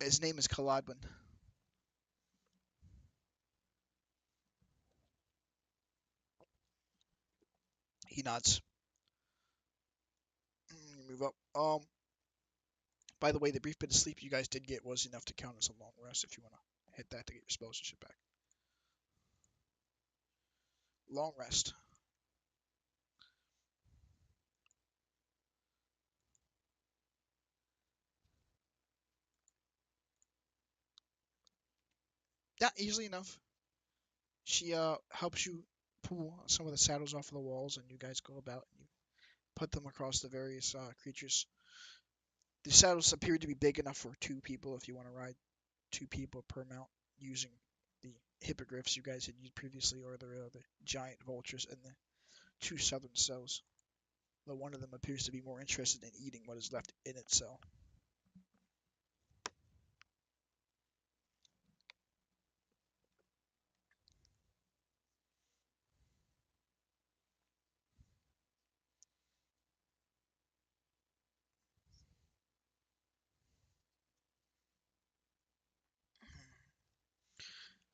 His name is Caladwin. He nods. Move up. By the way, the brief bit of sleep you guys did get was enough to count as a long rest if you want to hit that to get your spells and shit back. Long rest. Yeah, easily enough. She helps you pull some of the saddles off of the walls, and you guys go about and you put them across the various creatures. The saddles appear to be big enough for 2 people if you want to ride 2 people per mount using the hippogriffs you guys had used previously, or the giant vultures and the 2 southern cells. Though one of them appears to be more interested in eating what is left in its cell.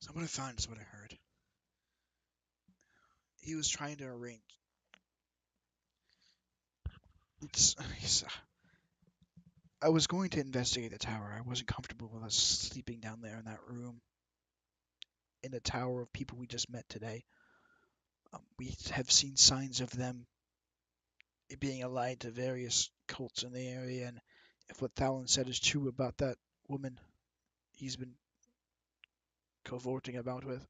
Someone finds what I heard. He was trying to arrange. I was going to investigate the tower. I wasn't comfortable with us sleeping down there in that room in the tower of people we just met today. We have seen signs of them being allied to various cults in the area, and if what Thallan said is true about that woman he's been cavorting about with,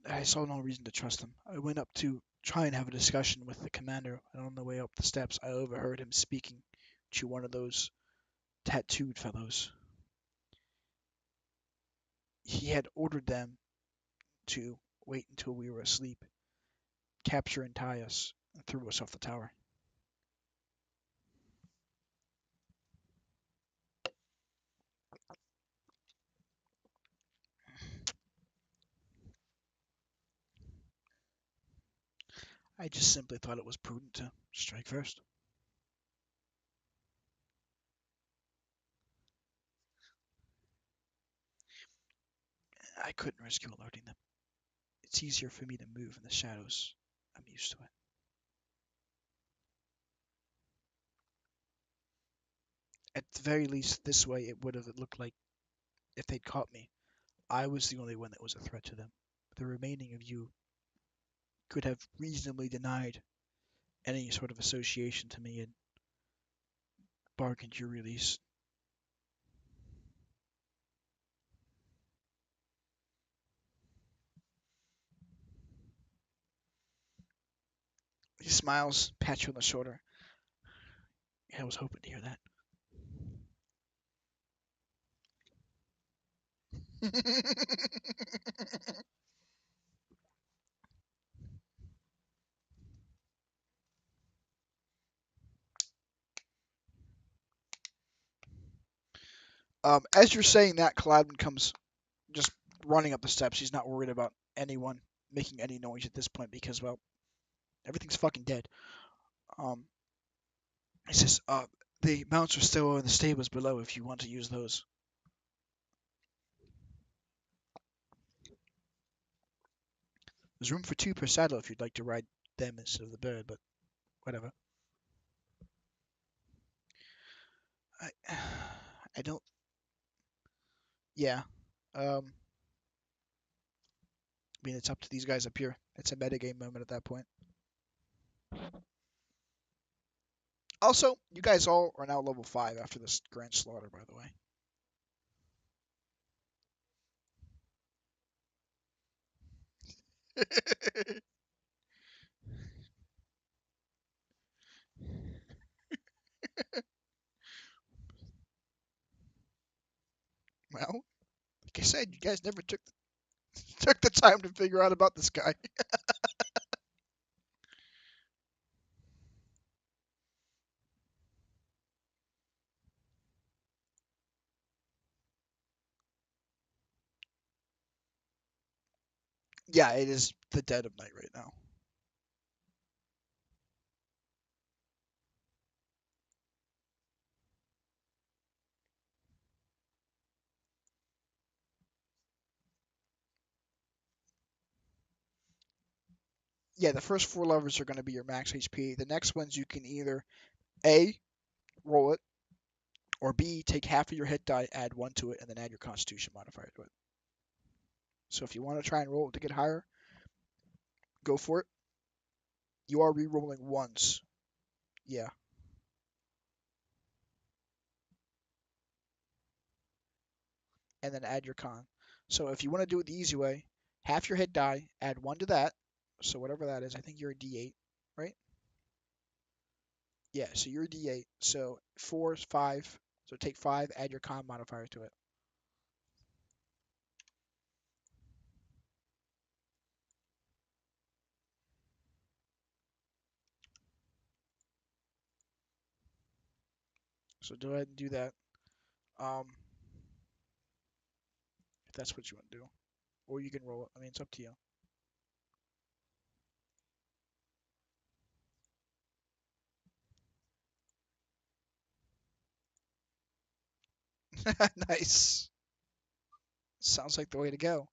I saw no reason to trust him. I went up to try and have a discussion with the commander, and on the way up the steps, I overheard him speaking to one of those tattooed fellows. He had ordered them to wait until we were asleep, capture and tie us, and threw us off the tower. I just simply thought it was prudent to strike first. I couldn't risk you alerting them. It's easier for me to move in the shadows. I'm used to it. At the very least, this way it would have looked like if they'd caught me, I was the only one that was a threat to them. The remaining of you could have reasonably denied any sort of association to me and bargained your release. He smiles, pats you on the shoulder. I was hoping to hear that. As you're saying that, Cloudman comes just running up the steps. He's not worried about anyone making any noise at this point because, well, everything's fucking dead. He says, the mounts are still in the stables below if you want to use those. There's room for 2 per saddle if you'd like to ride them instead of the bird, but whatever. I, I don't. Yeah. I mean, it's up to these guys up here. It's a metagame moment at that point. Also, you guys all are now level 5 after this grand slaughter, by the way. Well, like I said, you guys never took the time to figure out about this guy. Yeah, it is the dead of night right now. Yeah, the first 4 levers are going to be your max HP. The next ones you can either A, roll it, Or B, take half of your hit die, add 1 to it, and then add your Constitution modifier to it. So if you want to try and roll it to get higher, go for it. You are re-rolling ones. Yeah. And then add your con. So if you want to do it the easy way, half your hit die, add 1 to that. So whatever that is, I think you're a D8, right? Yeah, so you're a D8. So 4 is 5. So take 5, add your con modifier to it. So go ahead and do that. If that's what you want to do. Or you can roll it. I mean, it's up to you. Nice. Sounds like the way to go.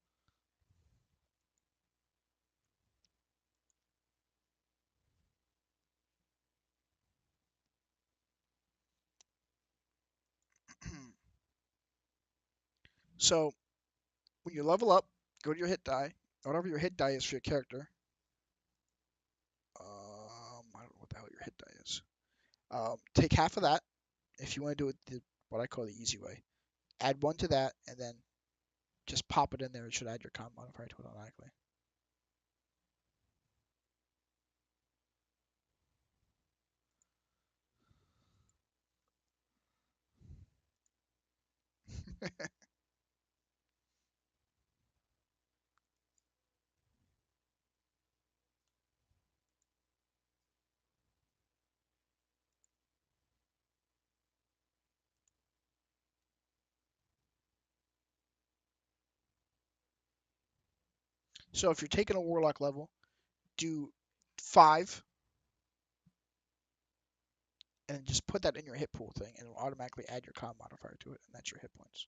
So when you level up, go to your hit die, whatever your hit die is for your character. I don't know what the hell your hit die is. Take half of that if you want to do it what I call the easy way. Add 1 to that, and then just pop it in there. It should add your con modifier to it automatically. So if you're taking a warlock level, do 5, and just put that in your hit pool thing, and it'll automatically add your con modifier to it, and that's your hit points.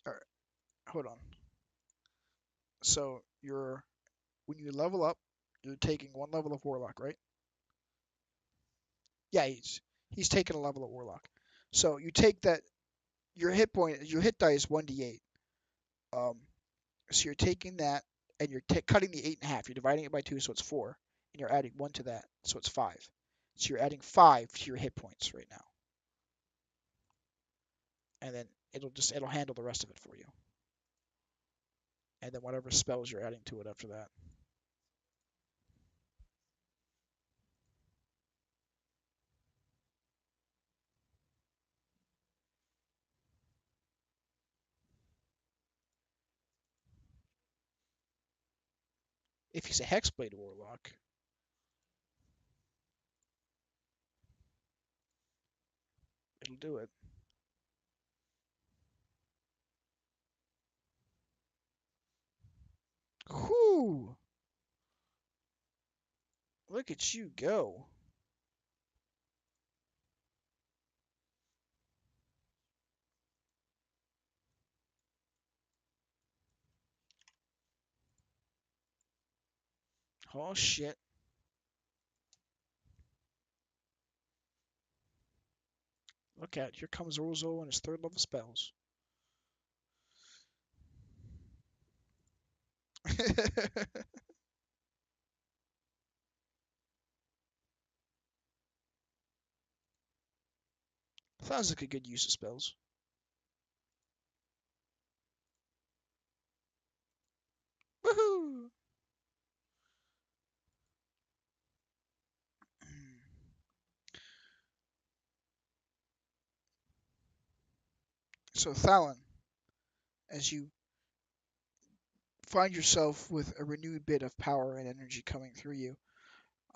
All right, hold on. So when you level up, you're taking 1 level of warlock, right? Yeah, he's taking a level of warlock. So you take that your hit die is 1d8. Um, so you're taking that and you're cutting the 8 in half. You're dividing it by 2, so it's 4, and you're adding 1 to that, so it's 5. So you're adding 5 to your hit points right now, and then it'll handle the rest of it for you. And then whatever spells you're adding to it after that. If he's a Hexblade Warlock, it'll do it. Whoo! Look at you go. Oh shit. Look at, here comes Orzhal and his 3rd level spells. Sounds like a good use of spells. Woohoo! So Thallan, as you find yourself with a renewed bit of power and energy coming through you,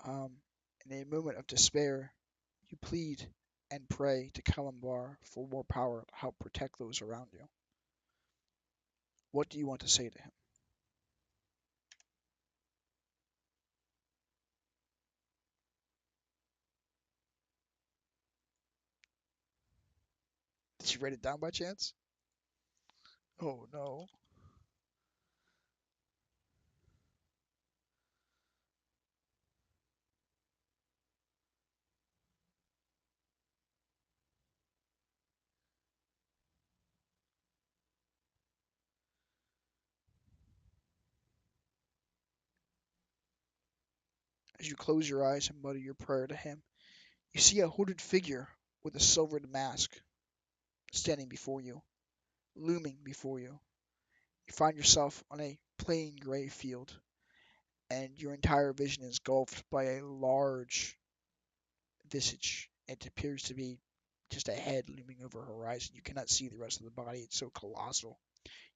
um, in a moment of despair, you plead and pray to Kelemvar for more power to help protect those around you. What do you want to say to him? Did you write it down by chance? Oh no. As you close your eyes and mutter your prayer to him, you see a hooded figure with a silvered mask standing before you, looming before you. You find yourself on a plain gray field, and your entire vision is engulfed by a large visage. It appears to be just a head looming over a horizon. You cannot see the rest of the body, it's so colossal.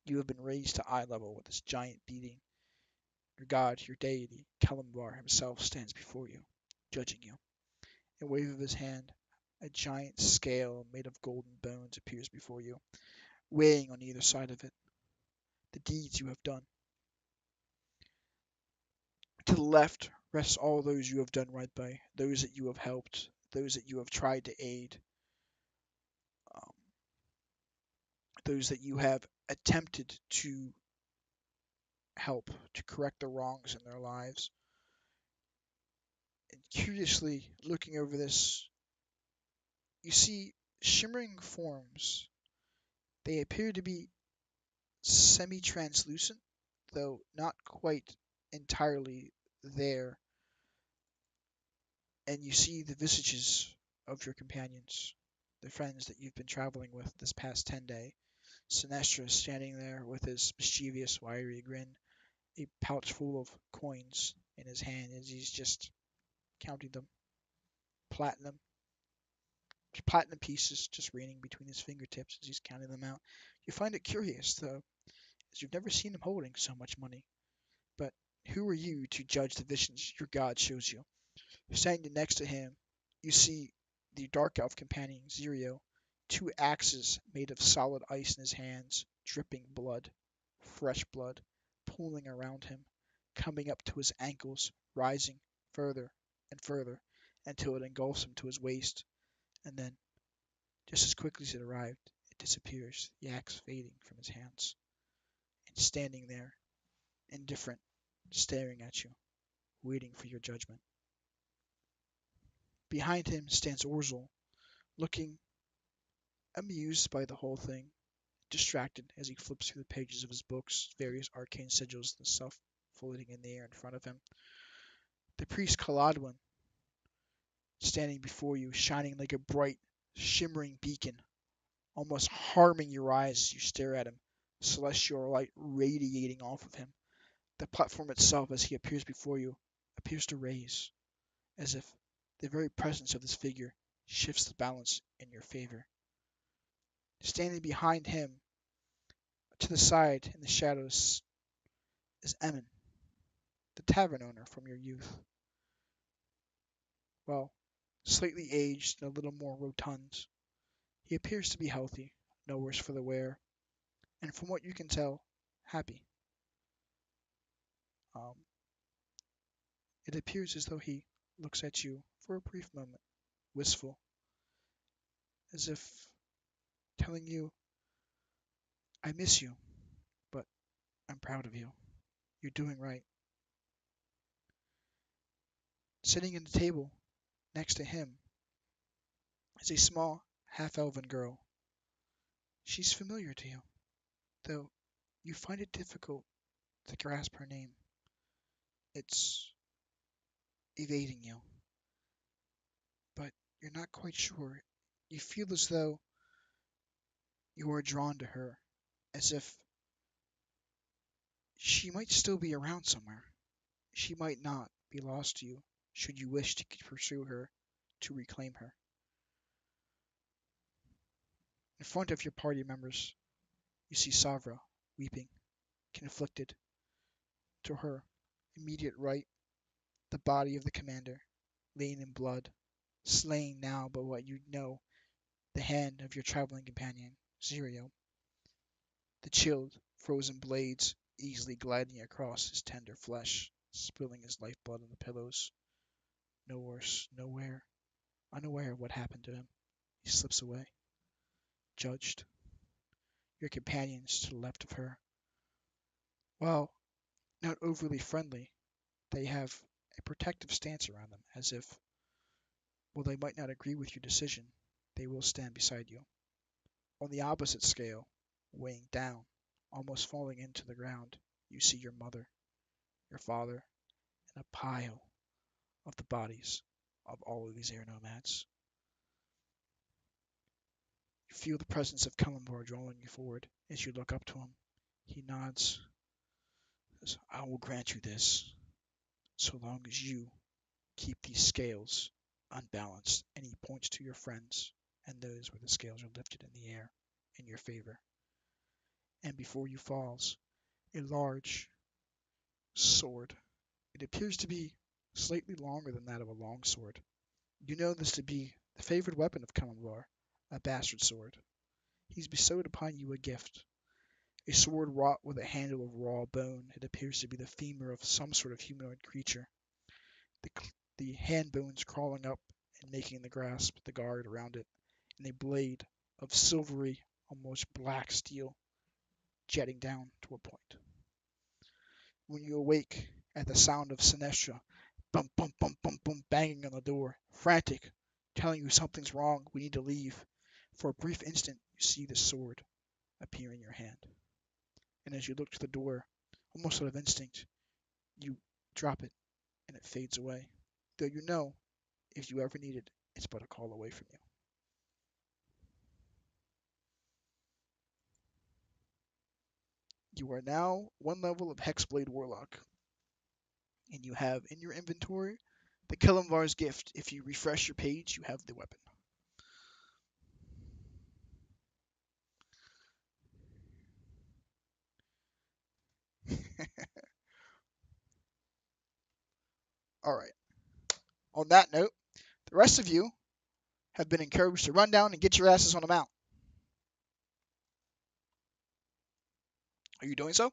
You have been raised to eye level with this giant being. Your god, your deity, Kelemvar himself stands before you, judging you. In a wave of his hand, a giant scale made of golden bones appears before you, weighing on either side of it the deeds you have done. To the left rests all those you have done right by, those that you have helped, those that you have tried to aid, um, those that you have attempted to help to correct the wrongs in their lives. And curiously looking over this, you see shimmering forms. They appear to be semi-translucent, though not quite entirely there. And you see the visages of your companions, the friends that you've been traveling with this past 10 day. Sinestra standing there with his mischievous, wiry grin, a pouch full of coins in his hand as he's just counting them. Platinum, platinum pieces just raining between his fingertips as he's counting them out. You find it curious, though, as you've never seen him holding so much money. But who are you to judge the visions your god shows you? Standing next to him, you see the dark elf companion, Zirio, two axes made of solid ice in his hands, dripping blood, fresh blood, pooling around him, coming up to his ankles, rising further and further until it engulfs him to his waist, and then, just as quickly as it arrived, it disappears, the axe fading from his hands, and standing there, indifferent, staring at you, waiting for your judgment. Behind him stands Orzhal, looking amused by the whole thing, distracted as he flips through the pages of his books, various arcane sigils and stuff floating in the air in front of him. The priest Caladwin, standing before you, shining like a bright, shimmering beacon, almost harming your eyes as you stare at him, celestial light radiating off of him. The platform itself, as he appears before you, appears to raise, as if the very presence of this figure shifts the balance in your favor. Standing behind him, to the side in the shadows, is Emin, the tavern owner from your youth. Well, slightly aged and a little more rotund, he appears to be healthy, no worse for the wear, and from what you can tell, happy. Um, it appears as though he looks at you for a brief moment, wistful, as if telling you, I miss you, but I'm proud of you. You're doing right. Sitting at the table next to him is a small, half-elven girl. She's familiar to you, though you find it difficult to grasp her name. It's evading you, but you're not quite sure. You feel as though you are drawn to her, as if she might still be around somewhere. She might not be lost to you, should you wish to pursue her, to reclaim her. In front of your party members, you see Savra, weeping, conflicted. To her immediate right, the body of the commander, laying in blood, slain now by what you know, the hand of your traveling companion, Zirio. The chilled, frozen blades easily gliding across his tender flesh, spilling his lifeblood on the pillows. No worse, nowhere, unaware of what happened to him, he slips away. judged. Your companions to the left of her, while not overly friendly, they have a protective stance around them, as if, while they might not agree with your decision, they will stand beside you. On the opposite scale, weighing down, almost falling into the ground, you see your mother, your father, and a pile of the bodies of all of these air nomads. You feel the presence of Kelemvar drawing you forward as you look up to him. He nods, says, I will grant you this, so long as you keep these scales unbalanced. And he points to your friends and those where the scales are lifted in the air in your favor. And before you falls a large sword. It appears to be slightly longer than that of a longsword. You know this to be the favorite weapon of Kelemvar, a bastard sword. He's bestowed upon you a gift, a sword wrought with a handle of raw bone. It appears to be the femur of some sort of humanoid creature. The hand bones crawling up and making the grasp, the guard around it, and a blade of silvery, almost black steel jetting down to a point. When you awake at the sound of Sinestra, bump, bump, bump, bump, bump, banging on the door, frantic, telling you something's wrong, we need to leave. For a brief instant, you see the sword appear in your hand. And as you look to the door, almost out of instinct, you drop it and it fades away. Though you know, if you ever need it, it's but a call away from you. You are now one level of Hexblade Warlock. And you have in your inventory the Kelemvar's gift. If you refresh your page, you have the weapon. Alright. On that note, the rest of you have been encouraged to run down and get your asses on a mount. Are you doing so?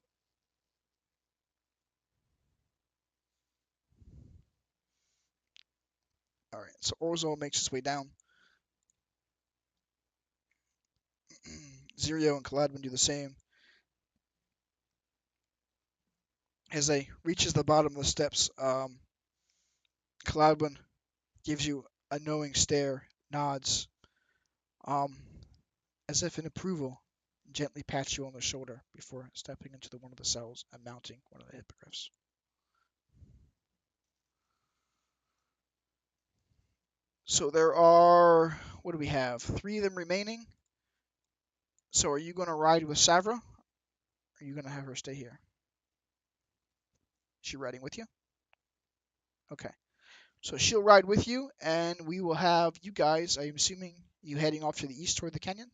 Alright, so Orzhal makes his way down. Zirio and Kaladwin do the same. As they reaches the bottom of the steps, Kaladwin gives you a knowing stare, nods, as if in approval, gently pats you on the shoulder before stepping into one of the cells and mounting one of the hippogriffs. So there are, what do we have? 3 of them remaining. So are you going to ride with Savra? Or are you going to have her stay here? Is she riding with you? Okay. So she'll ride with you, and we will have you guys, I'm assuming, you heading off to the east toward the canyon?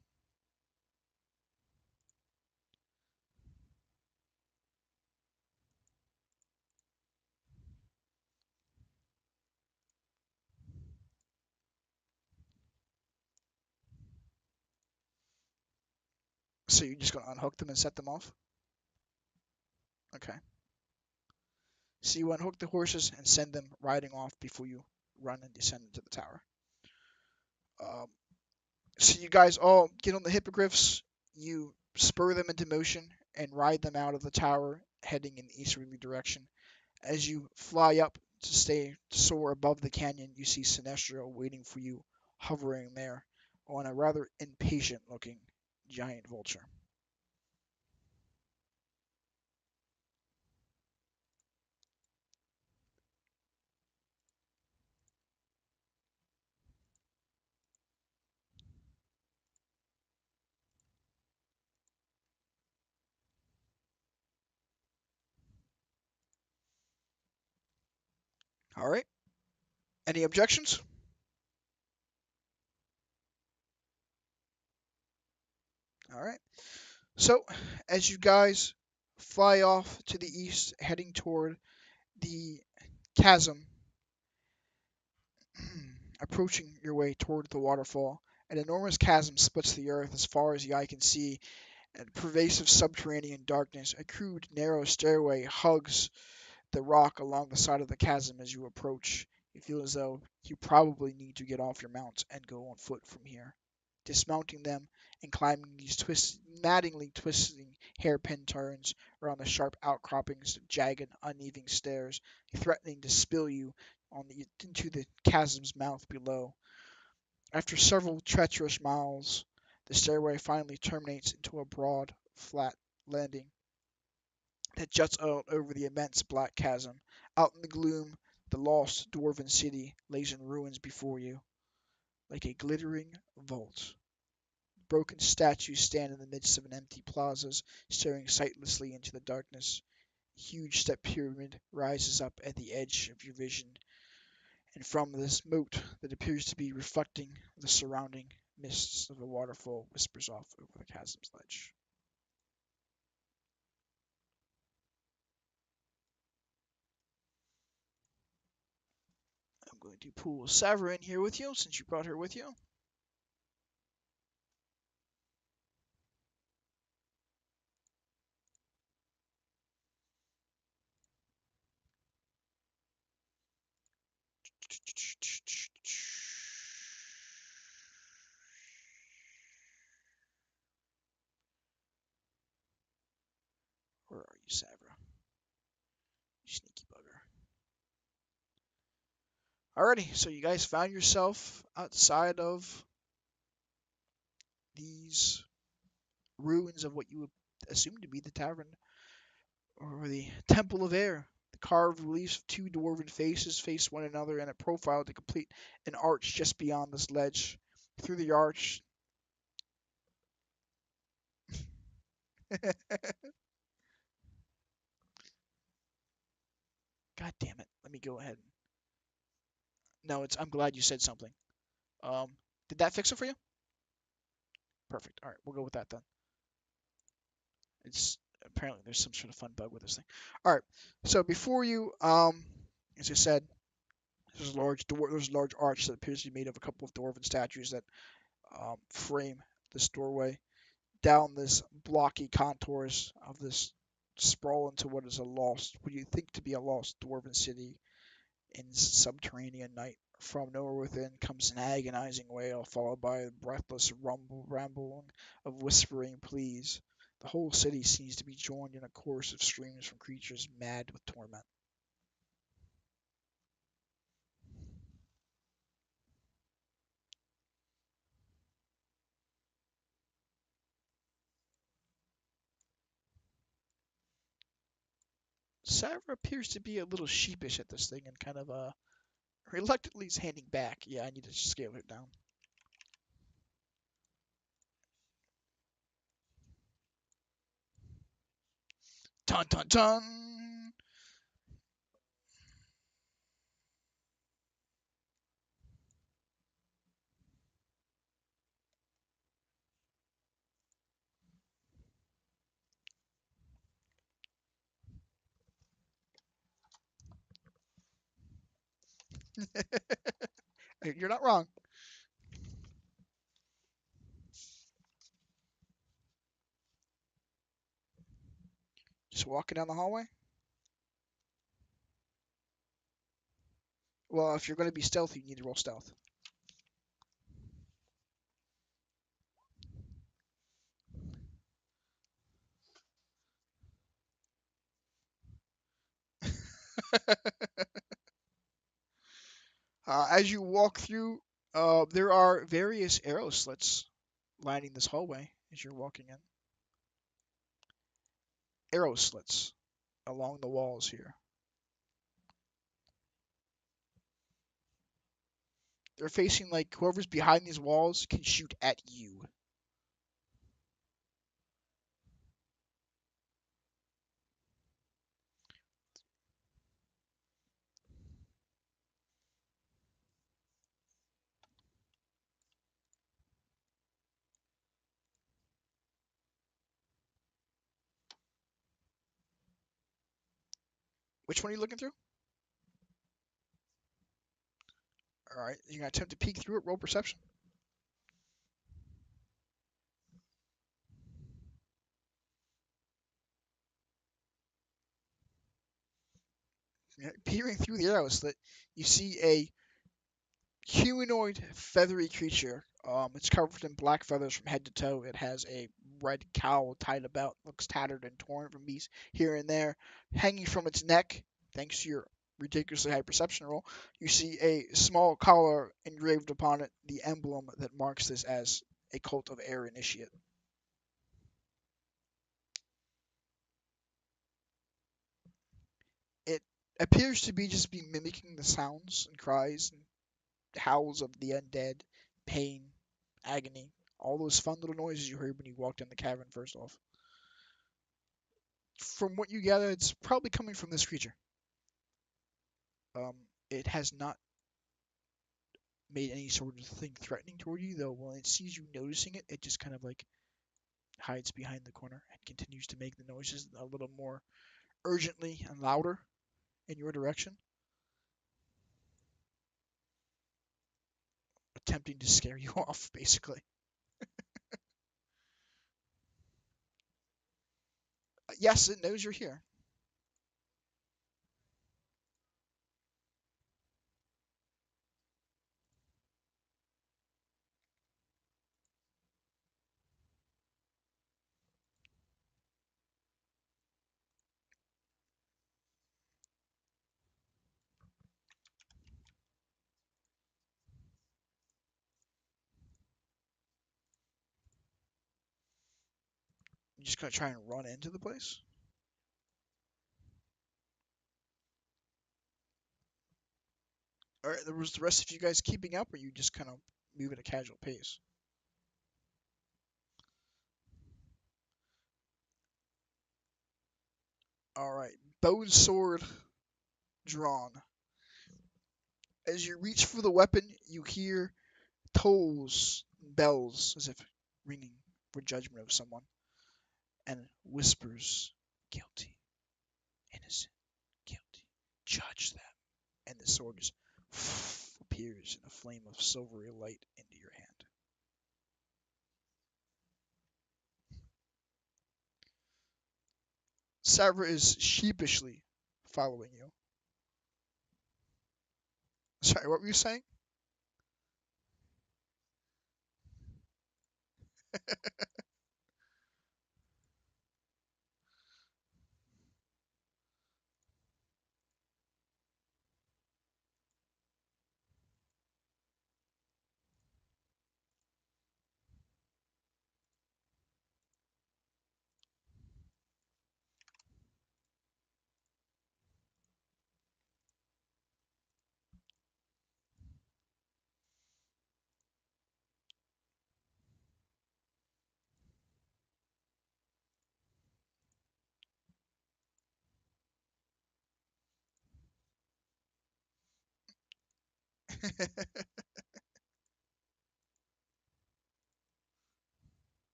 So you're just going to unhook them and set them off? Okay. So you unhook the horses and send them riding off before you run and descend into the tower. So you guys all get on the hippogriffs, you spur them into motion, and ride them out of the tower, heading in the easterly direction. As you fly up to soar above the canyon, you see Sinestra waiting for you, hovering there on a rather impatient-looking giant vulture. All right. Any objections? All right. So, as you guys fly off to the east, heading toward the chasm, approaching your way toward the waterfall, an enormous chasm splits the earth as far as the eye can see, and pervasive subterranean darkness. A crude, narrow stairway hugs the rock along the side of the chasm as you approach. You feel as though you probably need to get off your mount and go on foot from here. dismounting them and climbing these maddeningly twisting hairpin turns around the sharp outcroppings of jagged, uneven stairs, threatening to spill you into the chasm's mouth below. After several treacherous miles, the stairway finally terminates into a broad, flat landing that juts out over the immense black chasm. Out in the gloom, the lost dwarven city lays in ruins before you, like a glittering vault. Broken statues stand in the midst of an empty plazas, staring sightlessly into the darkness. A huge step pyramid rises up at the edge of your vision, and from this moat that appears to be reflecting the surrounding mists of a waterfall whispers off over the chasm's ledge. I'm going to pull Savra in here with you, since you brought her with you. Where are you, Savra? You sneaky bugger. Alrighty, so you guys found yourself outside of these ruins of what you would assume to be the tavern or the Temple of Air. The carved reliefs of two dwarven faces face one another in a profile to complete an arch just beyond this ledge. Through the arch, God damn it! Let me go ahead. No, it's. I'm glad you said something. Um, did that fix it for you? Perfect. All right, we'll go with that then. It's apparently there's some sort of fun bug with this thing. All right, so before you, as I said, there's a large arch that appears to be made of a couple of dwarven statues that frame this doorway. Down this blocky contours of this sprawl into what is what you think to be a lost dwarven city in subterranean night. From nowhere within comes an agonizing wail, followed by a breathless ramble of whispering pleas. The whole city seems to be joined in a chorus of screams from creatures mad with torment. Sarah appears to be a little sheepish at this thing and kind of reluctantly is handing back. Yeah, I need to scale it down. Dun dun dun! You're not wrong. Just walking down the hallway. Well, if you're going to be stealthy, you need to roll stealth. As you walk through, there are various arrow slits lining this hallway as you're walking in. Arrow slits along the walls here. They're facing like whoever's behind these walls can shoot at you. Which one are you looking through? All right, you're gonna attempt to peek through it. Roll perception. Peering through the arrow slit, you see a humanoid, feathery creature. It's covered in black feathers from head to toe. It has a red cowl tied about, looks tattered and torn from these here and there. Hanging from its neck, thanks to your ridiculously high perception roll, you see a small collar engraved upon it, the emblem that marks this as a cult of air initiate. It appears to be just be mimicking the sounds and cries and howls of the undead, pain, agony, all those fun little noises you heard when you walked in the cavern first off. From what you gather, it's probably coming from this creature. It has not made any sort of thing threatening toward you, though when it sees you noticing it, it just kind of like hides behind the corner and continues to make the noises a little more urgently and louder in your direction, attempting to scare you off, basically. Yes, it knows you're here. You're just gonna try and run into the place. All right, was the rest of you guys keeping up, or you just kind of move at a casual pace? All right, bow and sword drawn. As you reach for the weapon, you hear tolls, bells, as if ringing for judgment of someone, and whispers, "Guilty, innocent, guilty, judge them." And the sword just appears in a flame of silvery light into your hand. Savra is sheepishly following you. Sorry, what were you saying?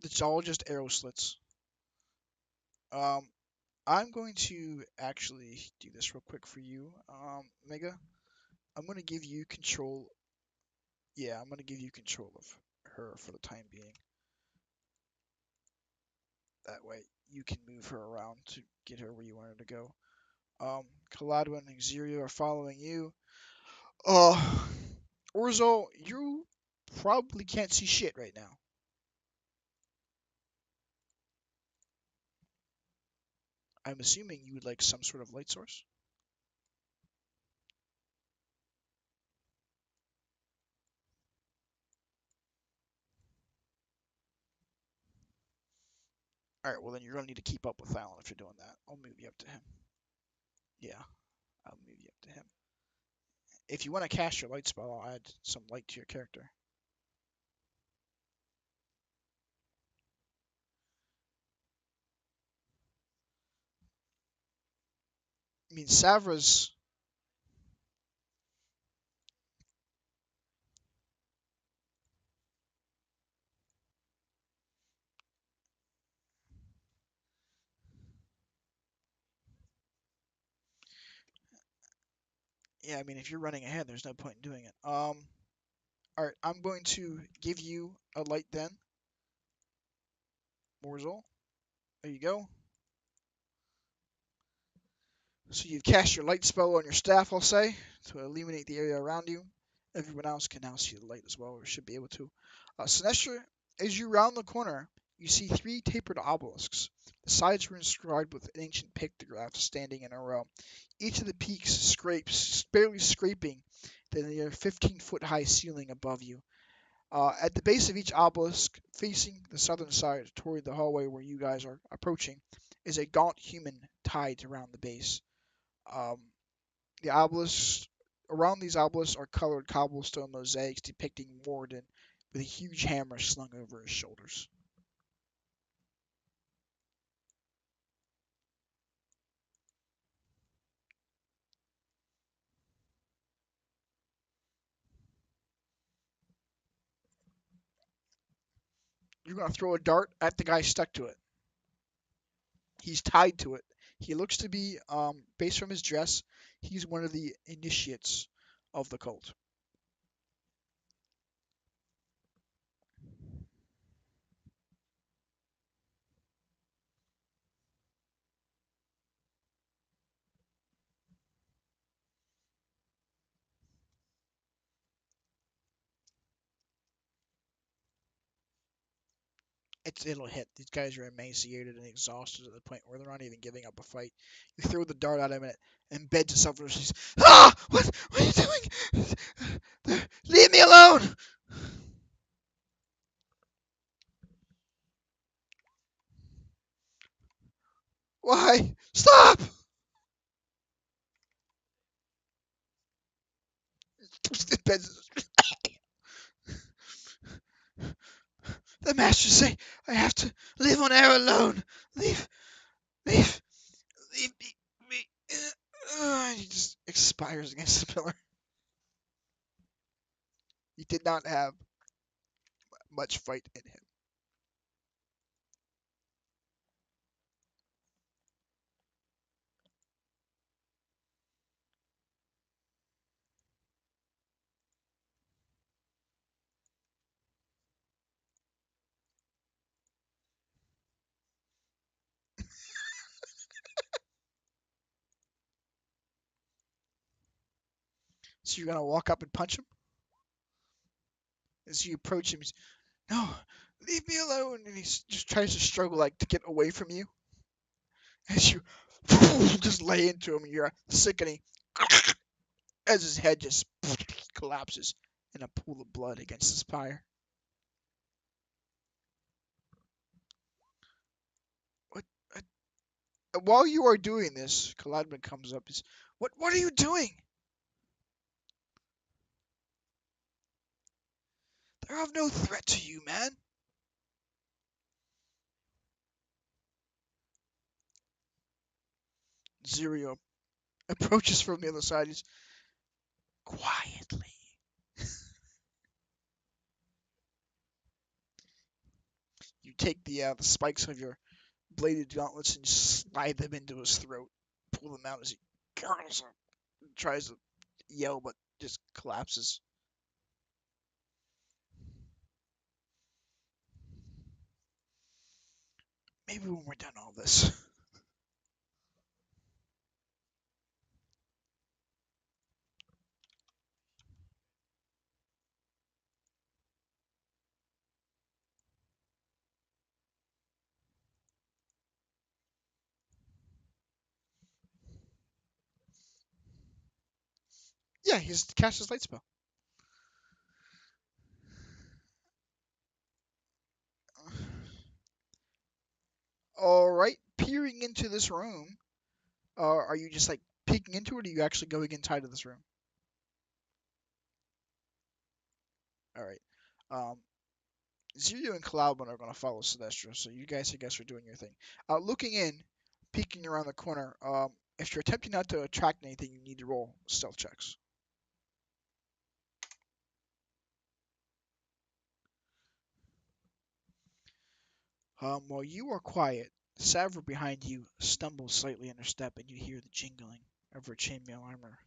It's all just arrow slits. Um, I'm going to actually do this real quick for you, Mega. I'm going to give you control. Yeah, I'm going to give you control of her for the time being. That way, you can move her around to get her where you want her to go. Kaladwin and Xerio are following you. Uh, Orzhal, you probably can't see shit right now. I'm assuming you would like some sort of light source. All right, well then you're gonna need to keep up with Thallan if you're doing that. I'll move you up to him. Yeah, I'll move you up to him. If you want to cast your light spell, I'll add some light to your character. I mean, Savra's. Yeah, I mean, if you're running ahead, there's no point in doing it. All right, I'm going to give you a light then, Orzhal. There you go. So you've cast your light spell on your staff, I'll say, to illuminate the area around you. Everyone else can now see the light as well, or should be able to. Sinestra, as you round the corner, you see three tapered obelisks. The sides are inscribed with ancient pictographs standing in a row. Each of the peaks scrapes, barely scraping the near 15-foot high ceiling above you. At the base of each obelisk, facing the southern side toward the hallway where you guys are approaching, is a gaunt human tied around the base. Um, the obelisks around these obelisks are colored cobblestone mosaics depicting Warden with a huge hammer slung over his shoulders. You're gonna throw a dart at the guy stuck to it. He's tied to it. He looks to be, based from his dress, he's one of the initiates of the cult. It'll hit. These guys are emaciated and exhausted to the point where they're not even giving up a fight. You throw the dart at him and it embeds itself in his. Ah! What are you doing? Leave me alone! Why? Stop! The masters say I have to live on air alone. Leave, leave, leave me. He just expires against the pillar. He did not have much fight in him. So you're gonna walk up and punch him as you approach him. He's, no, leave me alone, and he just tries to struggle like to get away from you. As you just lay into him, and you're sickening as his head just collapses in a pool of blood against the spire. What? While you are doing this, Kaladman comes up. He's, what are you doing? They're of no threat to you, man. Zero approaches from the other side. He's quietly. You take the spikes of your bladed gauntlets and slide them into his throat. Pull them out as he gurgles up and tries to yell, but just collapses. Maybe when we're done all this. Yeah, he's cast his light spell. All right, peering into this room. Are you just like peeking into it, or are you actually going inside of this room? All right. Um, Zero and Cloudman are going to follow Sinestra, so you guys, I guess, are doing your thing. Looking in, peeking around the corner. If you're attempting not to attract anything, you need to roll stealth checks. While you are quiet, Savra behind you stumbles slightly in her step, and you hear the jingling of her chainmail armor.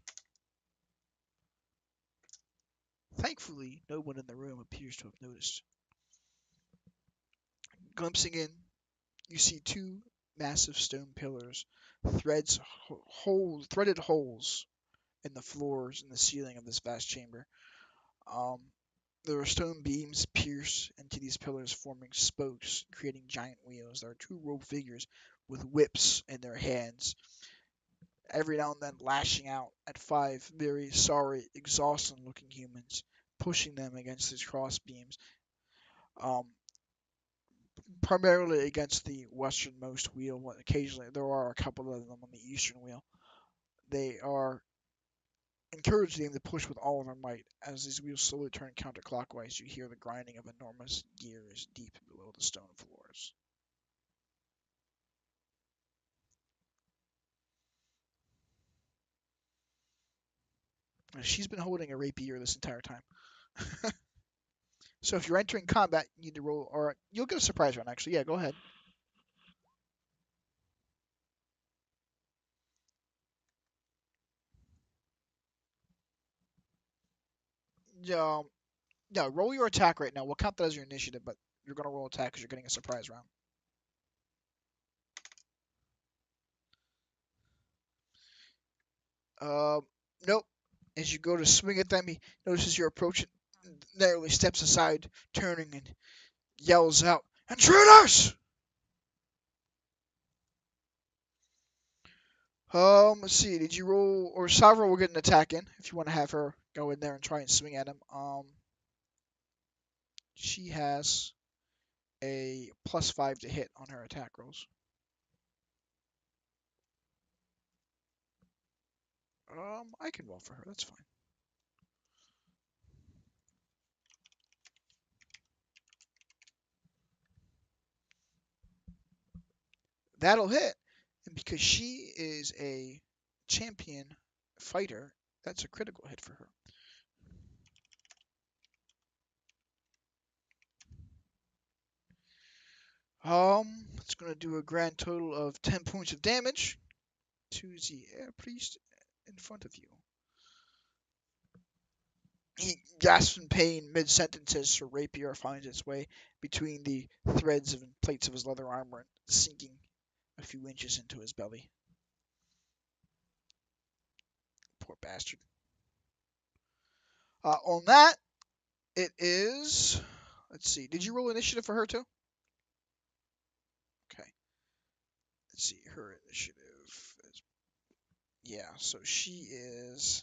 Thankfully, no one in the room appears to have noticed. Glimpsing in, you see two massive stone pillars, threaded holes in the floors and the ceiling of this vast chamber. Um, There are stone beams pierce into these pillars, forming spokes, creating giant wheels. There are two robed figures with whips in their hands, every now and then lashing out at five very sorry, exhausted-looking humans, pushing them against these cross beams, um, primarily against the westernmost wheel. Occasionally, there are a couple of them on the eastern wheel. They are encouraging them to push with all of their might. As these wheels slowly turn counterclockwise, you hear the grinding of enormous gears deep below the stone floors. She's been holding a rapier this entire time. So if you're entering combat, you need to roll, or you'll get a surprise round, actually. Yeah, go ahead. Um, yeah, roll your attack right now. We'll count that as your initiative, but you're going to roll attack because you're getting a surprise round. Um, nope. As you go to swing at them, he notices you're approaching, narrowly steps aside, turning and yells out, "Intruders!" Let's see. Did you roll, or Salva will get an attack in if you want to have her go in there and try and swing at him. She has a +5 to hit on her attack rolls. I can roll for her. That's fine. That'll hit, and because she is a champion fighter, that's a critical hit for her. It's gonna do a grand total of 10 points of damage to the air priest in front of you. He gasps in pain mid-sentence as her rapier finds its way between the threads and plates of his leather armor, sinking a few inches into his belly. Poor bastard. On that, it is. Let's see. Did you roll initiative for her too? Okay. Let's see. Her initiative is. Yeah, so she is.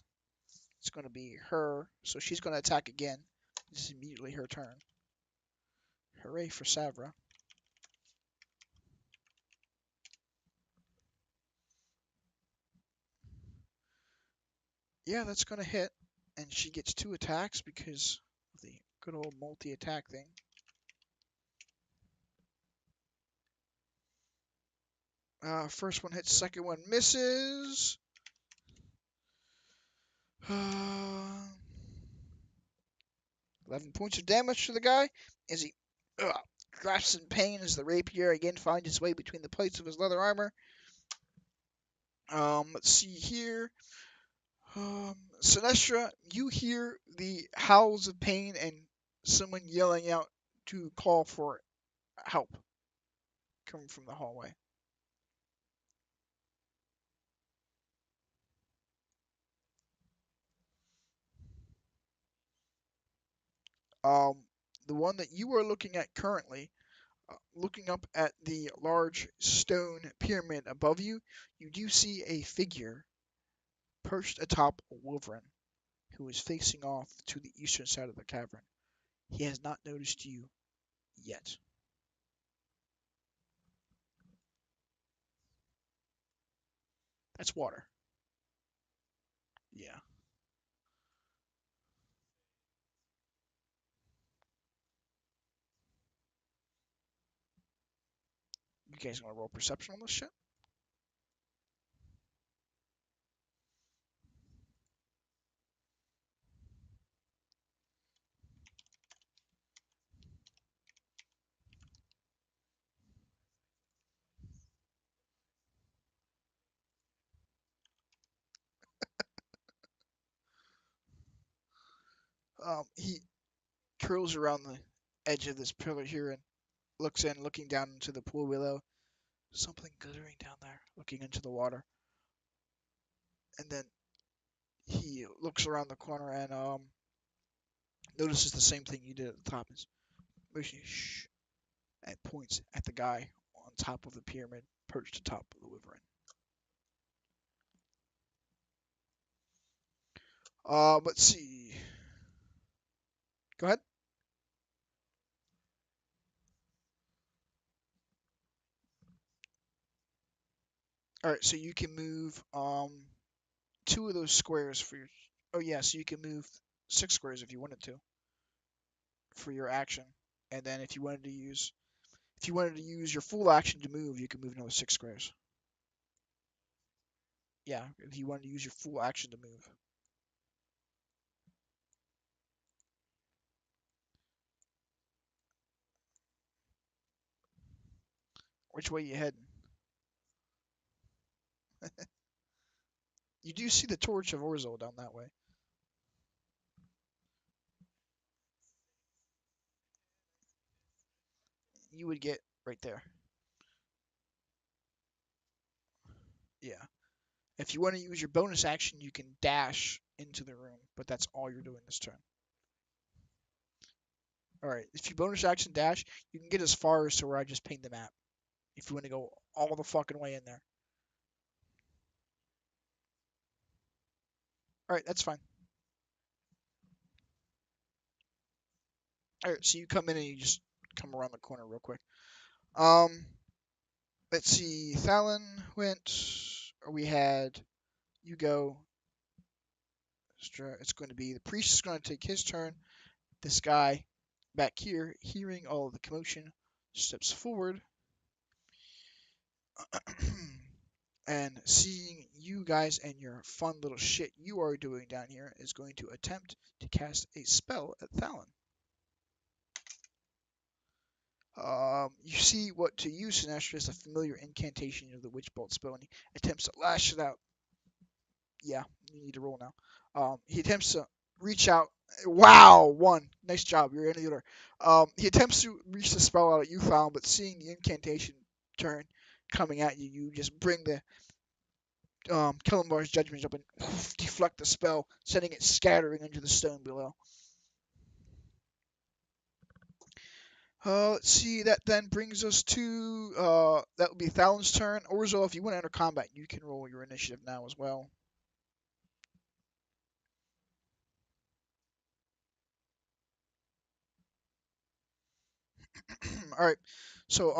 It's going to be her. So she's going to attack again. This is immediately her turn. Hooray for Savra. Yeah, that's going to hit. And she gets 2 attacks because of the good old multi-attack thing. First one hits, second one misses. 11 points of damage to the guy as he grasps in pain as the rapier again finds its way between the plates of his leather armor. Let's see here. Sinestra, you hear the howls of pain and someone yelling out to call for help coming from the hallway. The one that you are looking at currently, looking up at the large stone pyramid above you, you do see a figure perched atop a wyvern who is facing off to the eastern side of the cavern. He has not noticed you yet. That's water. Yeah. You guys gonna roll perception on this shit? He curls around the edge of this pillar here and looks in, looking down into the pool below. Something glittering down there, looking into the water. And then he looks around the corner and notices the same thing you did at the top. Is motioning shh and points at the guy on top of the pyramid, perched atop of the wyvern. Let's see. Go ahead. All right, so you can move two of those squares for your. Oh yeah, so you can move 6 squares if you wanted to for your action, and then if you wanted to use your full action to move, you can move another 6 squares. Yeah, if you wanted to use your full action to move. Which way you heading? You do see the torch of Orzhal down that way. You would get right there. Yeah. If you want to use your bonus action, you can dash into the room, but that's all you're doing this turn. All right. If you bonus action dash, you can get as far as to where I just paint the map. If you want to go all the fucking way in there. All right, that's fine. All right, so you come in and you just come around the corner real quick. Um, let's see. Thallan went, or we had you go. It's going to be the priest is going to take his turn. This guy back here, hearing all of the commotion, steps forward and seeing you guys and your fun little shit you are doing down here, is going to attempt to cast a spell at Thallan. You see what to you, Sinestra, is a familiar incantation of the Witch Bolt spell, and he attempts to lash it out. Yeah, you need to roll now. He attempts to reach out. Wow, one. Nice job. You're in the order. He attempts to reach the spell out at you, Fallon, but seeing the incantation turn coming at you, you just bring the Kelemvar's judgment up and deflect the spell, sending it scattering into the stone below. Let's see. That then brings us to that would be Thallan's turn. Orzhal, if you want to enter combat, you can roll your initiative now as well. All right. So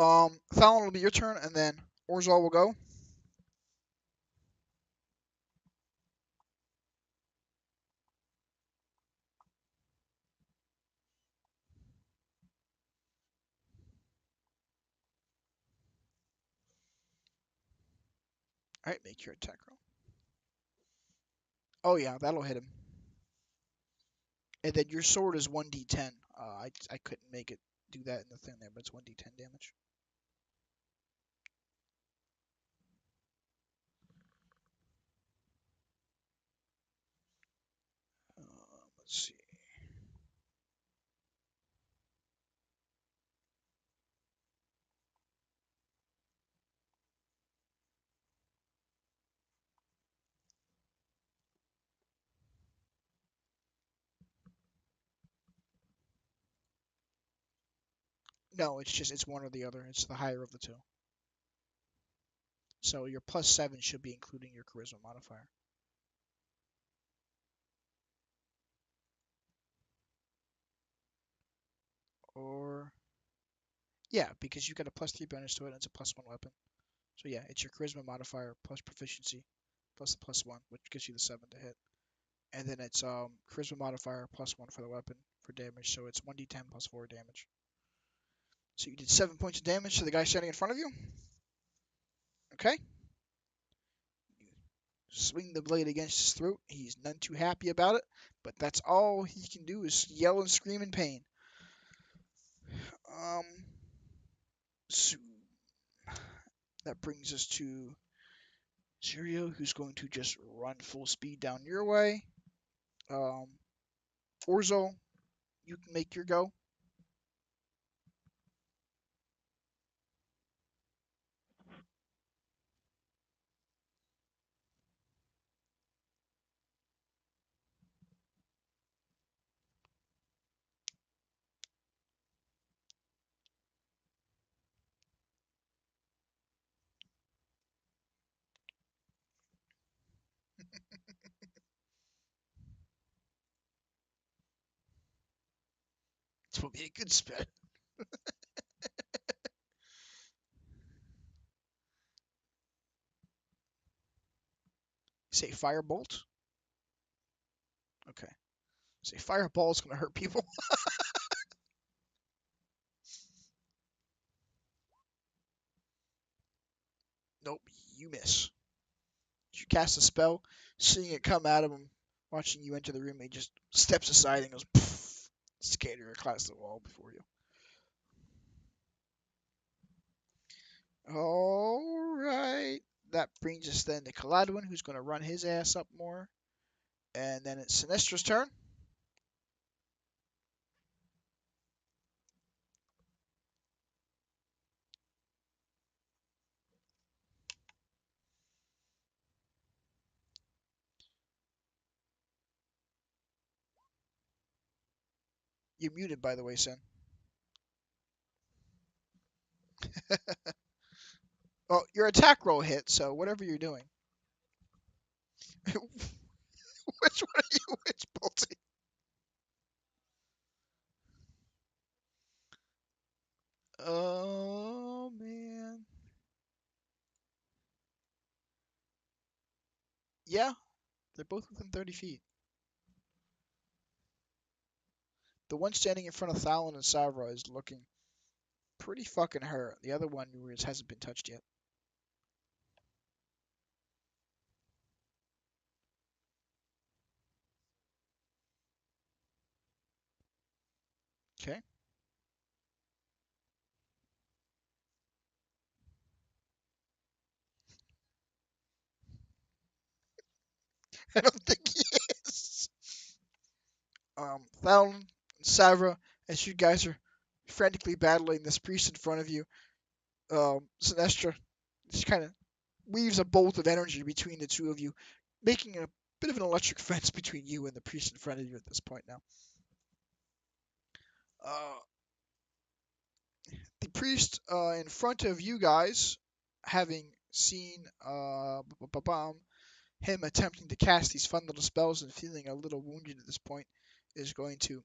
Thallan will be your turn, and then Orzhal will go. All right, make your attack roll. Oh yeah, that'll hit him. And then your sword is 1d10. I couldn't make it do that in the thing there, but it's 1d10 damage. Let's see. No, it's one or the other. It's the higher of the two. So your +7 should be including your charisma modifier. Or yeah, because you got a +3 bonus to it, and it's a +1 weapon. So yeah, it's your charisma modifier plus proficiency plus the +1, which gives you the 7 to hit. And then it's charisma modifier +1 for the weapon for damage, so it's 1d10 plus 4 damage. So you did 7 points of damage to the guy standing in front of you. Okay. Swing the blade against his throat. He's none too happy about it, but that's all he can do is yell and scream in pain. Um, so that brings us to Sirio, who's going to just run full speed down your way. Um, Orzhal, you can make your go. This will be a good spell. Say firebolt. Okay. Say fireball is gonna hurt people. Nope, you miss. You cast a spell, seeing it come at him, watching you enter the room, he just steps aside and goes poof, scatter across the wall before you. Alright. That brings us then to Kaladwin, who's going to run his ass up more. And then it's Sinestra's turn. You're muted, by the way, Sin. Well, your attack roll hit, so whatever you're doing. Which one are you witch bolting? Oh, man. Yeah, they're both within 30 feet. The one standing in front of Thallan and Savra is looking pretty fucking hurt. The other one hasn't been touched yet. Okay. I don't think he is. Thallan and Savra, as you guys are frantically battling this priest in front of you, Sinestra just kind of weaves a bolt of energy between the two of you, making a bit of an electric fence between you and the priest in front of you at this point now. Uh, the priest in front of you guys, having seen him attempting to cast these fun little spells and feeling a little wounded at this point, is going to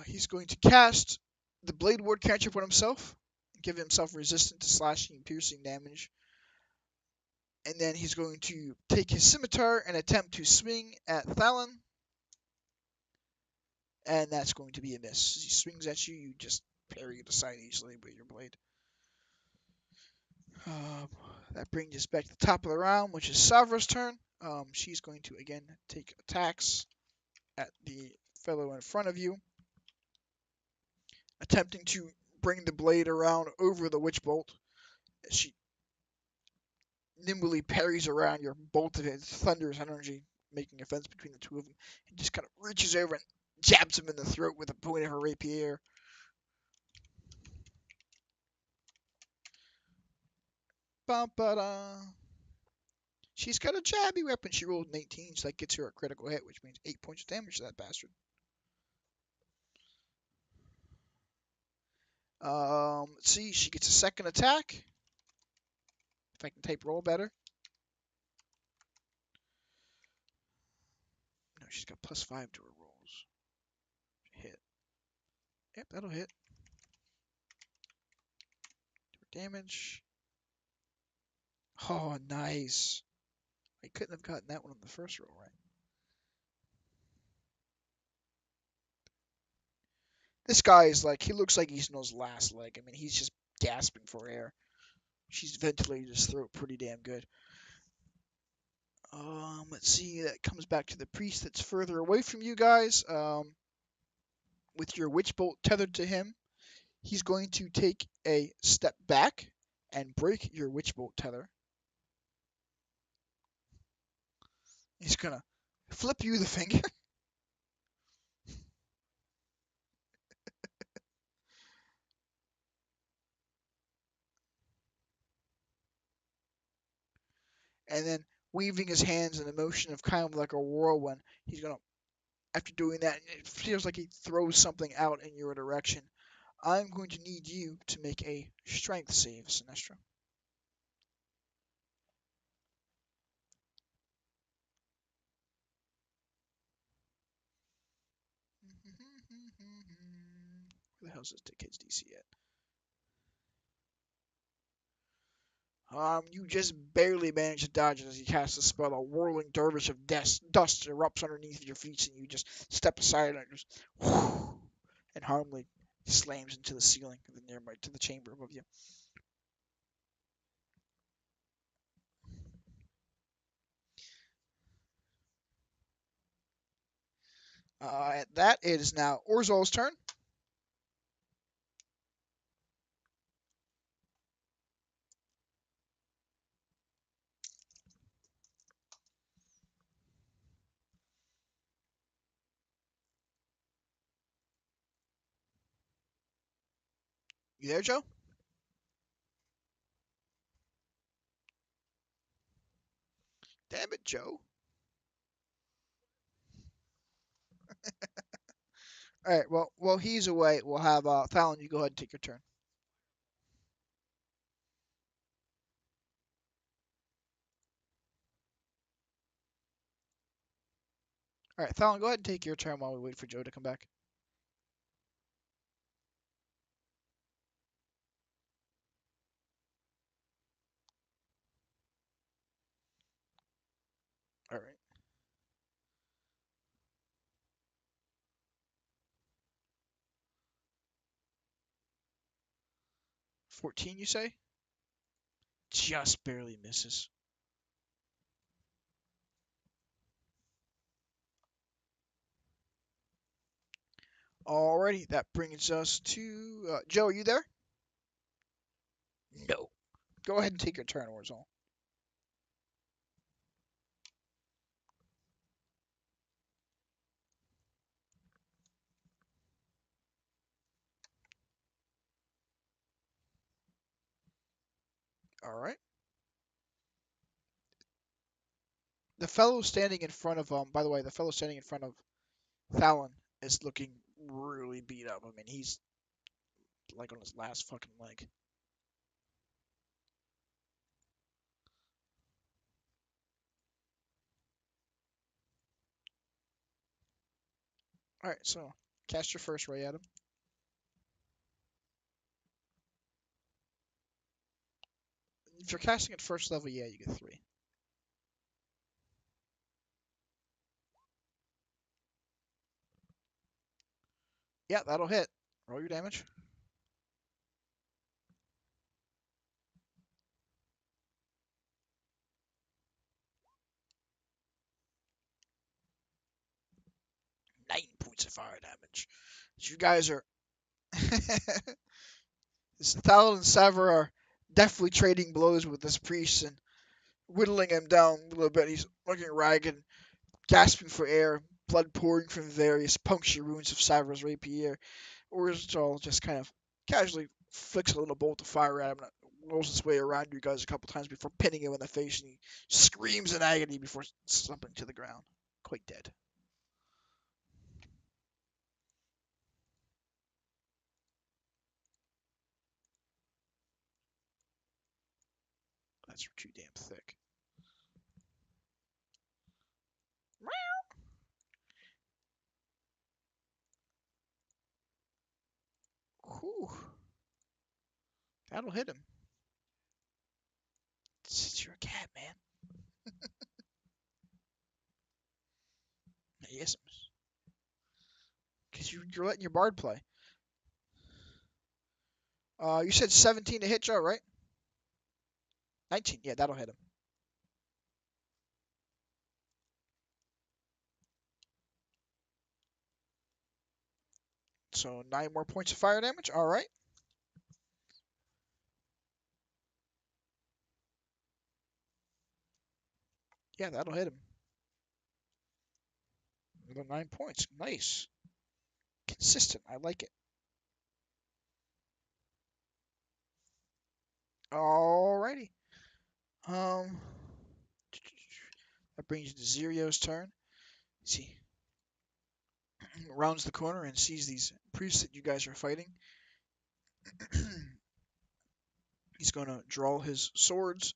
he's going to cast the Blade Ward cantrip on himself, give himself resistance to slashing and piercing damage, and then he's going to take his scimitar and attempt to swing at Thallan, and that's going to be a miss. As he swings at you, you just parry it aside easily with your blade. That brings us back to the top of the round, which is Savra's turn. She's going to again take attacks at the fellow in front of you, attempting to bring the blade around over the witch bolt. She nimbly parries around your bolt of his thunderous energy, making a fence between the two of them, and just kind of reaches over and jabs him in the throat with the point of her rapier. Ba-ba-da. She's got a jabby weapon. She rolled an 18, so that gets her a critical hit, which means 8 points of damage to that bastard. Let's see. She gets a second attack. If I can type roll better. No, she's got +5 to her rolls. Hit. Yep, that'll hit. Damage. Oh, nice. I couldn't have gotten that one on the first roll, right? This guy is like, he looks like he's on his last leg. I mean, he's just gasping for air. She's ventilated his throat pretty damn good. Let's see, that comes back to the priest that's further away from you guys. With your witch bolt tethered to him, he's going to take a step back and break your witch bolt tether. He's gonna flip you the finger. And then weaving his hands in a motion of kind of like a whirlwind, he's gonna, after doing that, it feels like he throws something out in your direction. I'm going to need you to make a strength save, Sinestra. Where the hell's this kid's DC at? You just barely manage to dodge it as he casts a spell. A whirling dervish of dust erupts underneath your feet, and you just step aside and just whoosh, and harmlessly slams into the ceiling of the nearby to the chamber above you. At that, it is now Orzhal's turn. You there, Joe? Damn it, Joe. All right. Well, while he's away, we'll have Thallan. You go ahead and take your turn. All right, Thallan, go ahead and take your turn while we wait for Joe to come back. All right. 14, you say? Just barely misses. Alrighty, that brings us to Joe. Are you there? No. Go ahead and take your turn, Orzhal. All right. The fellow standing in front of by the way, the fellow standing in front of Thallan is looking really beat up. I mean, he's like on his last fucking leg. All right, so cast your first ray at him. If you're casting at first level, yeah, you get 3. Yeah, that'll hit. Roll your damage. 9 points of fire damage. You guys are Thallan and Saver are definitely trading blows with this priest and whittling him down a little bit. He's looking ragged, gasping for air, blood pouring from various puncture wounds of Saver's rapier. Orzhal just kind of casually flicks a little bolt of fire at him and rolls his way around you guys a couple times before pinning him in the face, and he screams in agony before slumping to the ground, quite dead. That's too damn thick. Whew. That'll hit him. You're a cat, man. Yes, because you're letting your bard play. You said 17 to hit Joe, right? 19. Yeah, that'll hit him. So 9 more points of fire damage. All right. Yeah, that'll hit him. Another 9 points. Nice. Consistent. I like it. Alrighty. Um, that brings you to Zirio's turn. See, rounds the corner and sees these priests that you guys are fighting. He's going to draw his swords,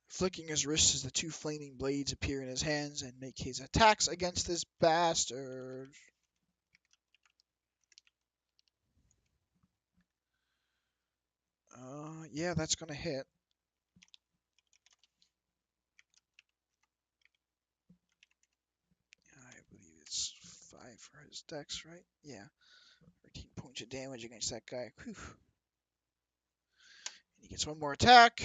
flicking his wrists as the two flaming blades appear in his hands and make his attacks against this bastard. Yeah, that's going to hit. I believe it's 5 for his dex, right? Yeah. 13 points of damage against that guy. Whew. And he gets one more attack.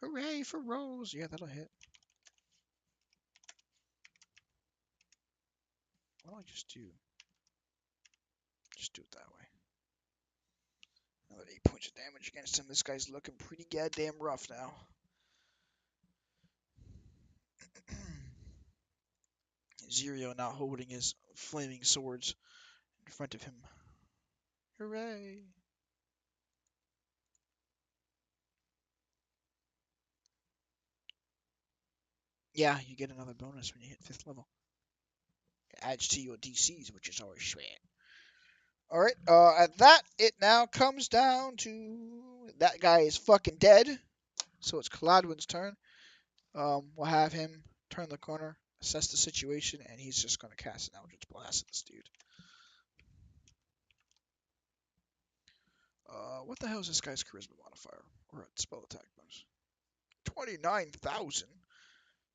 Hooray for rolls. Yeah, that'll hit. Why don't I just do it that way. Another 8 points of damage against him. This guy's looking pretty goddamn rough now. Zirio now holding his flaming swords in front of him. Hooray! Yeah, you get another bonus when you hit 5th level. It adds to your DCs, which is always sweet. Alright, at that, it now comes down to... That guy is fucking dead. So it's Caladwin's turn. We'll have him turn the corner, assess the situation, and he's just going to cast an Eldritch Blast at this dude. What the hell is this guy's charisma modifier? Or a spell attack bonus? 29,000?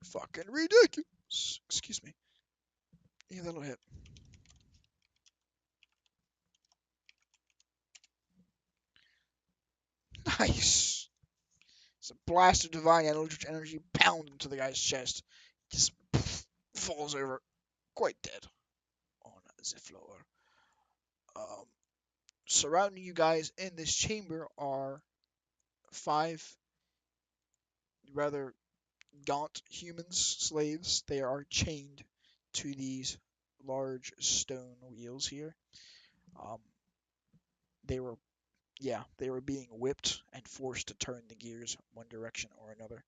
Fucking ridiculous. Excuse me. Yeah, that'll hit. Nice. It's a blast of divine eldritch energy pound into the guy's chest. Just falls over, quite dead, on the floor. Surrounding you guys in this chamber are 5 rather gaunt humans, slaves. They are chained to these large stone wheels here. Um, they were being whipped and forced to turn the gears one direction or another.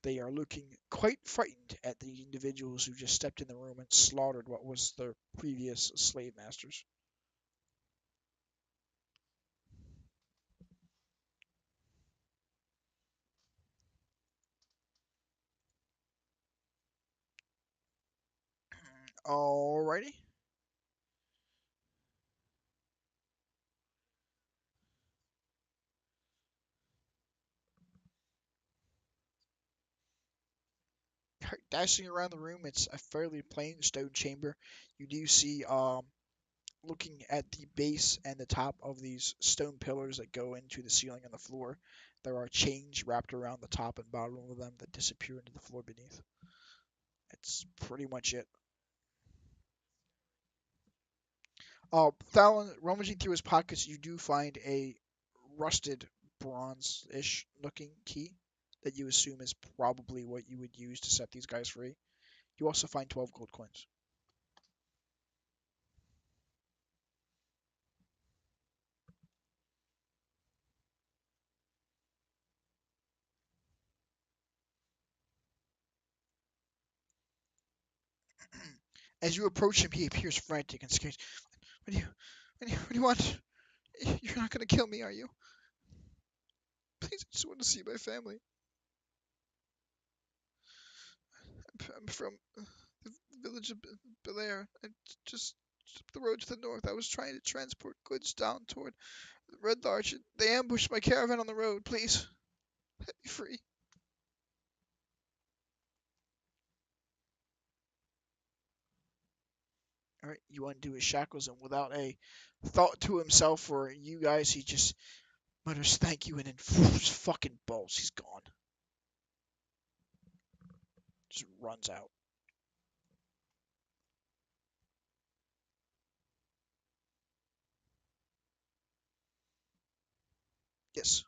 They are looking quite frightened at the individuals who just stepped in the room and slaughtered what was their previous slave masters. Alrighty. Dashing around the room, it's a fairly plain stone chamber. You do see, looking at the base and the top of these stone pillars that go into the ceiling and the floor, there are chains wrapped around the top and bottom of them that disappear into the floor beneath. That's pretty much it. Thallan, rummaging through his pockets, you do find a rusted bronze-ish looking key that you assume is probably what you would use to set these guys free. You also find 12 gold coins. As you approach him, he appears frantic and scared. What do you, what do you want? You're not going to kill me, are you? Please, I just want to see my family. I'm from the village of Belair. I just up the road to the north. I was trying to transport goods down toward the Red Larch. They ambushed my caravan on the road. Please, let me free. All right, you undo his shackles, and without a thought to himself or you guys, he just mutters thank you, and then fucking bolts. He's gone. Just runs out. Yes.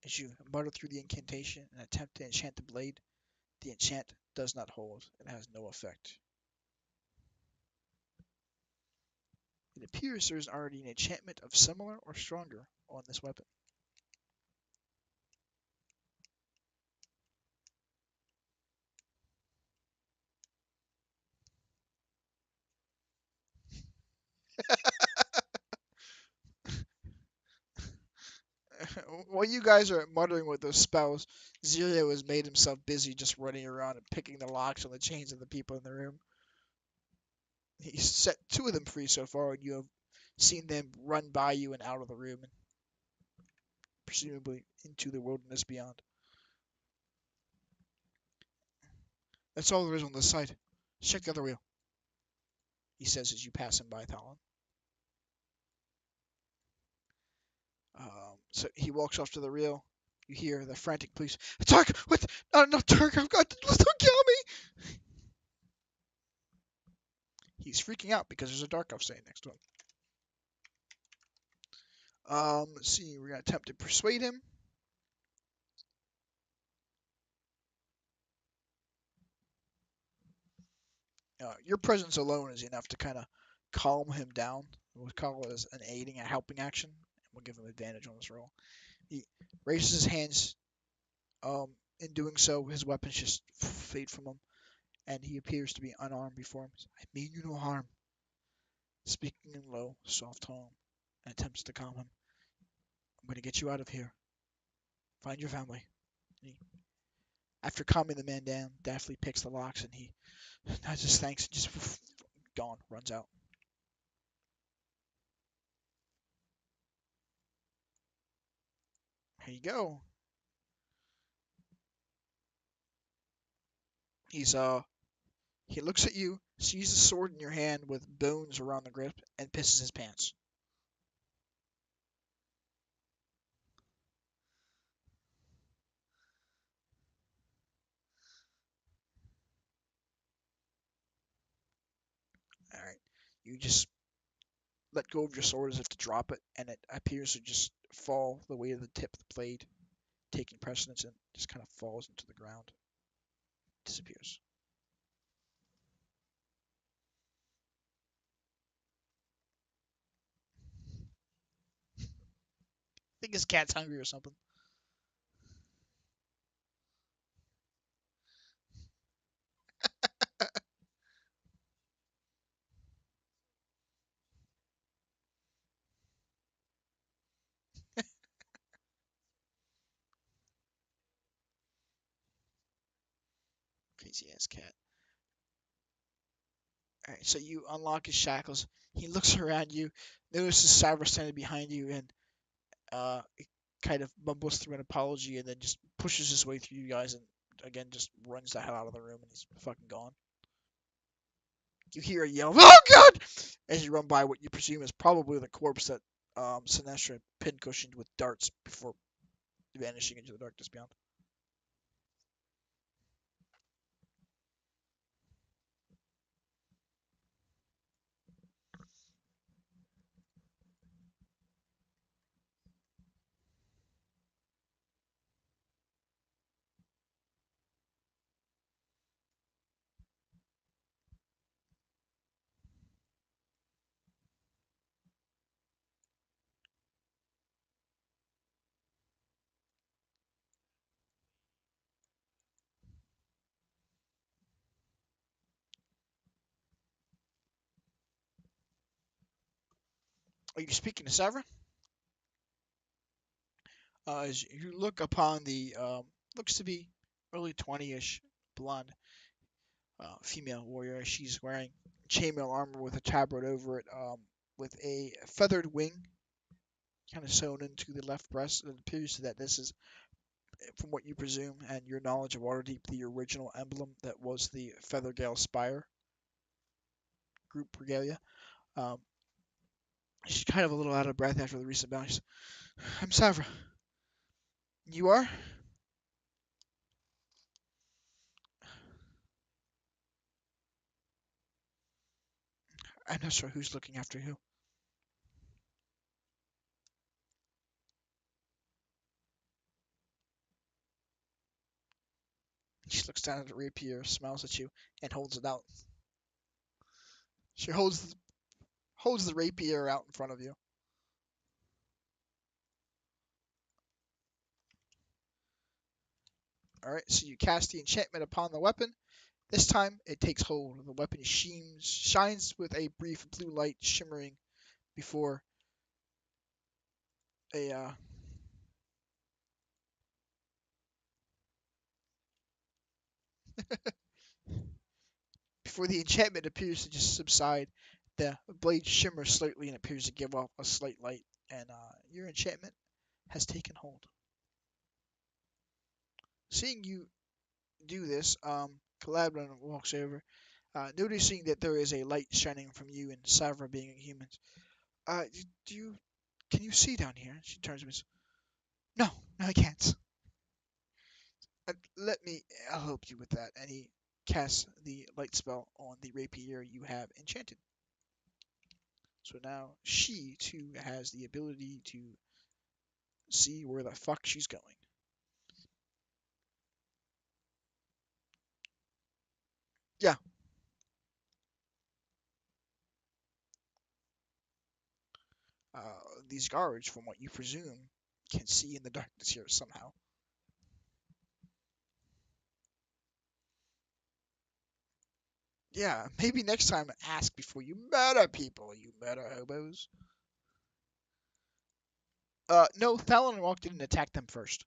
As you mutter through the incantation and attempt to enchant the blade, the enchant does not hold and has no effect. It appears there is already an enchantment of similar or stronger on this weapon. While you guys are muttering with those spells, Zilio has made himself busy just running around and picking the locks on the chains of the people in the room. He's set 2 of them free so far, and you have seen them run by you and out of the room, and presumably into the wilderness beyond. That's all there is on this side. Check the other wheel, he says as you pass him by, Thallan. So he walks off to the reel. You hear the frantic police. Dark! What? Not dark! I've got. Don't kill me! He's freaking out because there's a dark elf standing next to him. Let's see. We're gonna attempt to persuade him. Your presence alone is enough to kind of calm him down. We'll call it as an aiding, a helping action, and we'll give him advantage on this roll. He raises his hands. In doing so, his weapons just fade from him, and he appears to be unarmed before him. I mean you no harm. Speaking in low, soft tone, and attempts to calm him. I'm going to get you out of here. Find your family. After calming the man down, Daphne picks the locks, and he not just thanks and just gone, runs out. Here you go. He looks at you, sees the sword in your hand with bones around the grip, and pisses his pants. All right, you just let go of your sword as if to drop it, and it appears to just fall the way of the tip of the blade, taking precedence, and just kind of falls into the ground, disappears. I think his cat's hungry or something. Crazy ass cat. All right, so you unlock his shackles. He looks around you, notices Cyrus standing behind you, and uh, kind of mumbles through an apology, and then just pushes his way through you guys, and again just runs the hell out of the room, and he's fucking gone. You hear a yell, "Oh God!" as you run by what you presume is probably the corpse that Sinestra pincushioned with darts before vanishing into the darkness beyond. Are you speaking to Savra? As you look upon the looks to be early 20-ish blonde female warrior, she's wearing chainmail armor with a tabard over it, with a feathered wing kind of sewn into the left breast. It appears that this is, from what you presume and your knowledge of Waterdeep, the original emblem that was the Feathergale Spire group regalia. Um, she's kind of a little out of breath after the recent battle. She's, I'm Savra. You are? I'm not sure who's looking after who. She looks down at the rapier, smiles at you, and holds it out. She holds the rapier out in front of you. Alright, so you cast the enchantment upon the weapon. This time, it takes hold. The weapon shines with a brief blue light shimmering before a before the enchantment appears to just subside. The blade shimmers slightly and appears to give off a slight light, and your enchantment has taken hold. Seeing you do this, Calabran walks over, noticing that there is a light shining from you and Savra being humans. Do you can you see down here? She turns to me. No, no, I can't. Let me. I'll help you with that. And he casts the light spell on the rapier you have enchanted. So now she too has the ability to see where the fuck she's going. Yeah. These guards, from what you presume, can see in the darkness here somehow. Yeah, maybe next time ask before you murder people, you murder hobos. No, Thallan walked in and attacked them first.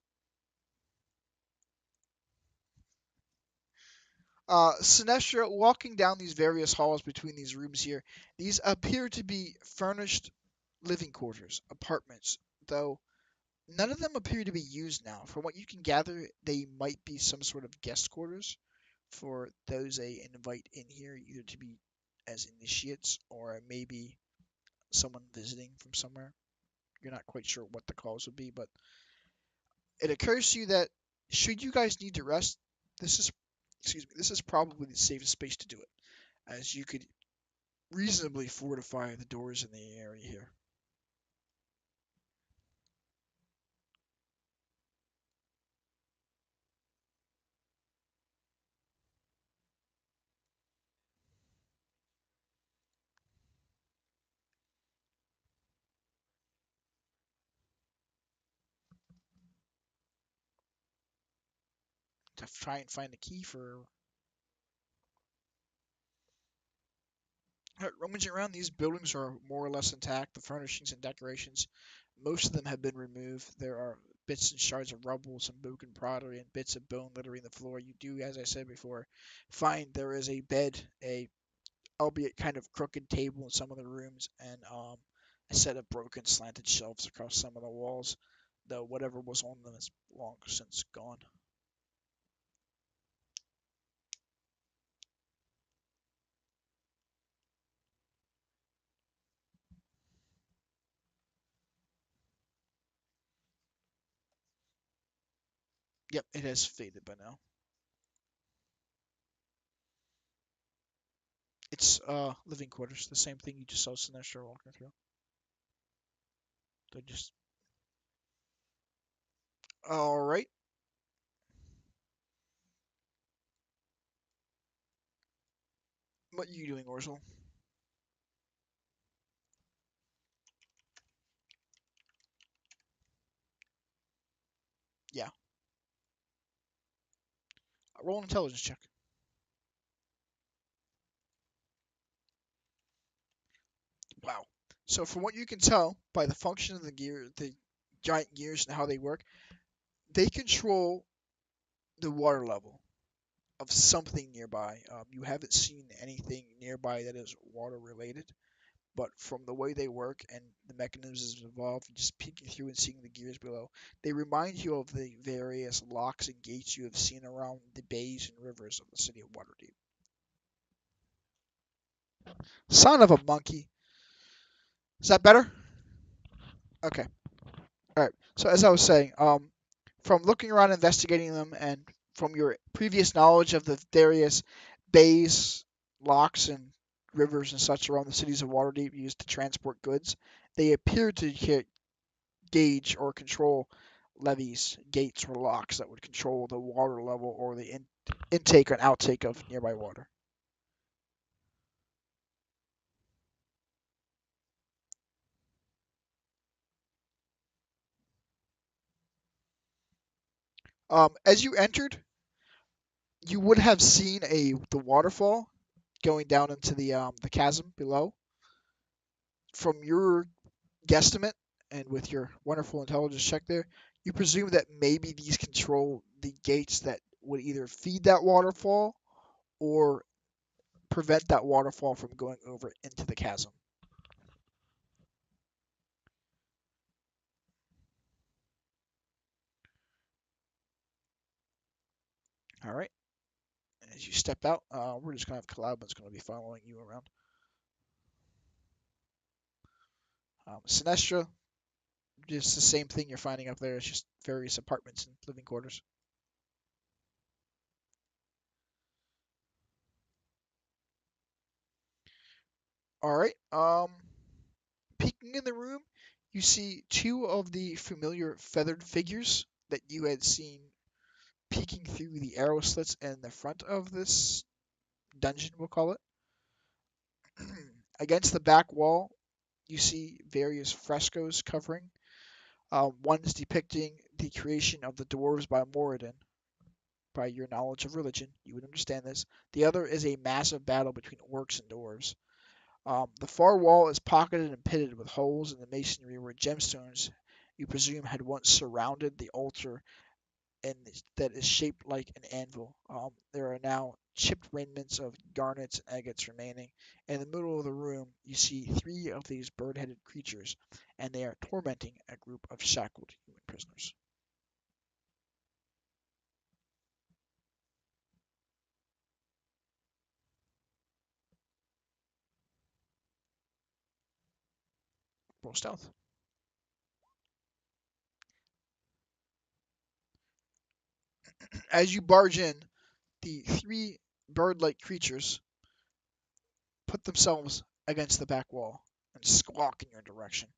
Sinestra, walking down these various halls between these rooms here, these appear to be furnished living quarters, apartments, though none of them appear to be used now. From what you can gather, they might be some sort of guest quarters for those they invite in here, either to be as initiates or maybe someone visiting from somewhere. You're not quite sure what the cause would be, but it occurs to you that should you guys need to rest, this is this is probably the safest space to do it, as you could reasonably fortify the doors in the area here. To try and find a key for rummaging around. These buildings are more or less intact. The furnishings and decorations, most of them have been removed. There are bits and shards of rubble, some broken pottery, and bits of bone littering the floor. You do, as I said before, find there is a bed, a albeit kind of crooked table in some of the rooms, and a set of broken slanted shelves across some of the walls, though whatever was on them is long since gone. Yep, it has faded by now. It's living quarters, the same thing you just saw Sinestra walking through. They just all right. What are you doing, Orzhal? Yeah. Roll an intelligence check. Wow. So from what you can tell by the function of the gear, the giant gears and how they work, they control the water level of something nearby. You haven't seen anything nearby that is water related, but from the way they work and the mechanisms involved, just peeking through and seeing the gears below, they remind you of the various locks and gates you have seen around the bays and rivers of the city of Waterdeep. Son of a monkey. Is that better? Okay. All right. So as I was saying, from looking around, investigating them, and from your previous knowledge of the various bays, locks, and rivers and such around the cities of Waterdeep used to transport goods, they appear to gauge or control levees, gates, or locks that would control the water level or the intake or an outtake of nearby water. As you entered, you would have seen the waterfall going down into the chasm below. From your guesstimate and with your wonderful intelligence check there, you presume that maybe these control the gates that would either feed that waterfall or prevent that waterfall from going over into the chasm. All right. As you step out, we're just going to have Calabin's going to be following you around. Sinestra, just the same thing you're finding up there. It's just various apartments and living quarters. All right. Peeking in the room, you see two of the familiar feathered figures that you had seen peeking through the arrow slits in the front of this dungeon, we'll call it. Against the back wall, you see various frescoes covering. One is depicting the creation of the dwarves by Moradin. By your knowledge of religion, you would understand this. The other is a massive battle between orcs and dwarves. The far wall is pocketed and pitted with holes in the masonry where gemstones, you presume, had once surrounded the altar and that is shaped like an anvil. There are now chipped remnants of garnets and agates remaining. In the middle of the room, you see three of these bird-headed creatures, and they are tormenting a group of shackled human prisoners. Roll stealth. As you barge in, the three bird-like creatures put themselves against the back wall and squawk in your direction.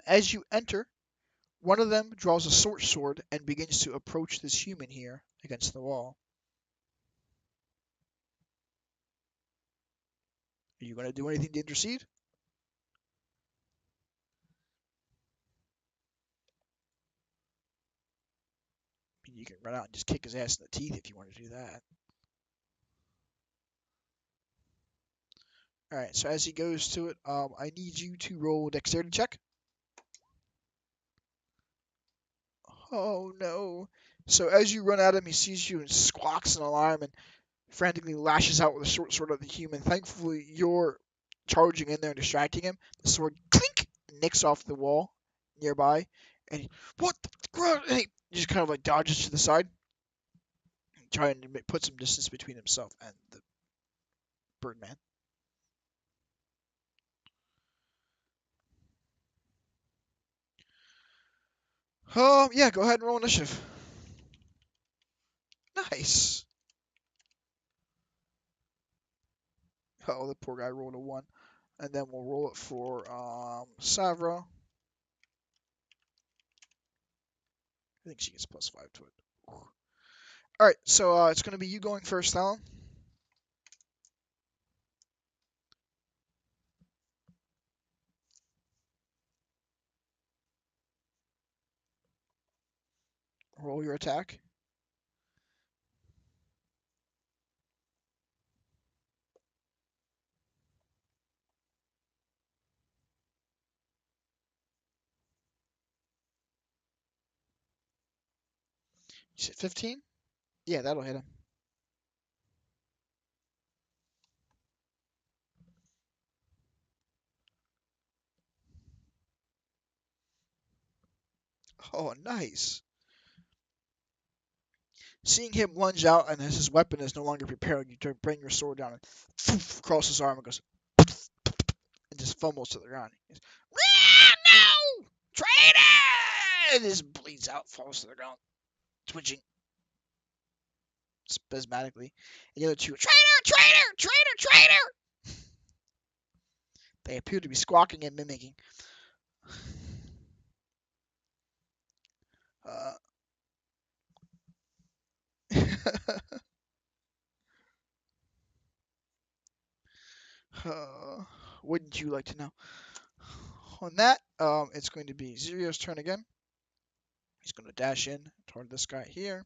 As you enter, one of them draws a short sword and begins to approach this human here against the wall. Are you going to do anything to intercede? I mean, you can run out and just kick his ass in the teeth if you want to do that. Alright, so as he goes to it, I need you to roll a dexterity check. Oh no. So as you run at him, he sees you and squawks in alarm and frantically lashes out with a short sword at the human. Thankfully, you're charging in there and distracting him. The sword clink nicks off the wall nearby, and he, what the crap? And he just kind of like dodges to the side, trying to put some distance between himself and the Birdman. Yeah, go ahead and roll initiative. Nice. Oh, the poor guy rolled a 1. And then we'll roll it for Savra. I think she gets +5 to it. Alright, so it's going to be you going first, Thallan. Roll your attack. You said 15? Yeah, that'll hit him. Oh, nice. Seeing him lunge out and as his weapon is no longer prepared, you bring your sword down and across his arm and goes and just fumbles to the ground. Goes, no! Traitor! And just bleeds out, falls to the ground, twitching spasmodically. And the other two, traitor, traitor, traitor, traitor! They appear to be squawking and mimicking. Uh, wouldn't you like to know? On that, it's going to be Zirio's turn again. He's going to dash in toward this guy here,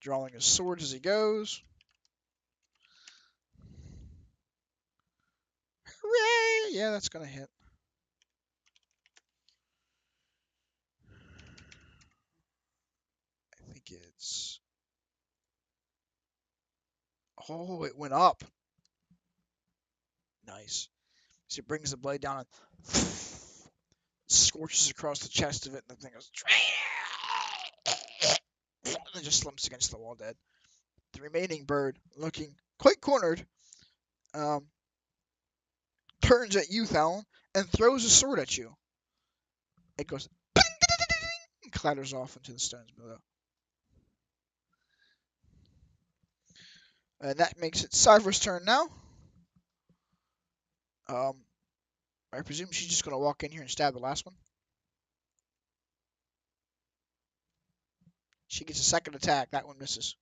drawing his sword as he goes. Hooray! Yeah, that's going to hit. I think it's... Oh, it went up. Nice. So he brings the blade down and scorches across the chest of it, and the thing goes... and it just slumps against the wall dead. The remaining bird, looking quite cornered, turns at you, Thallan, and throws a sword at you. It goes... and clatters off into the stones below. And that makes it Cypher's turn now. I presume she's just going to walk in here and stab the last one. She gets a second attack. That one misses.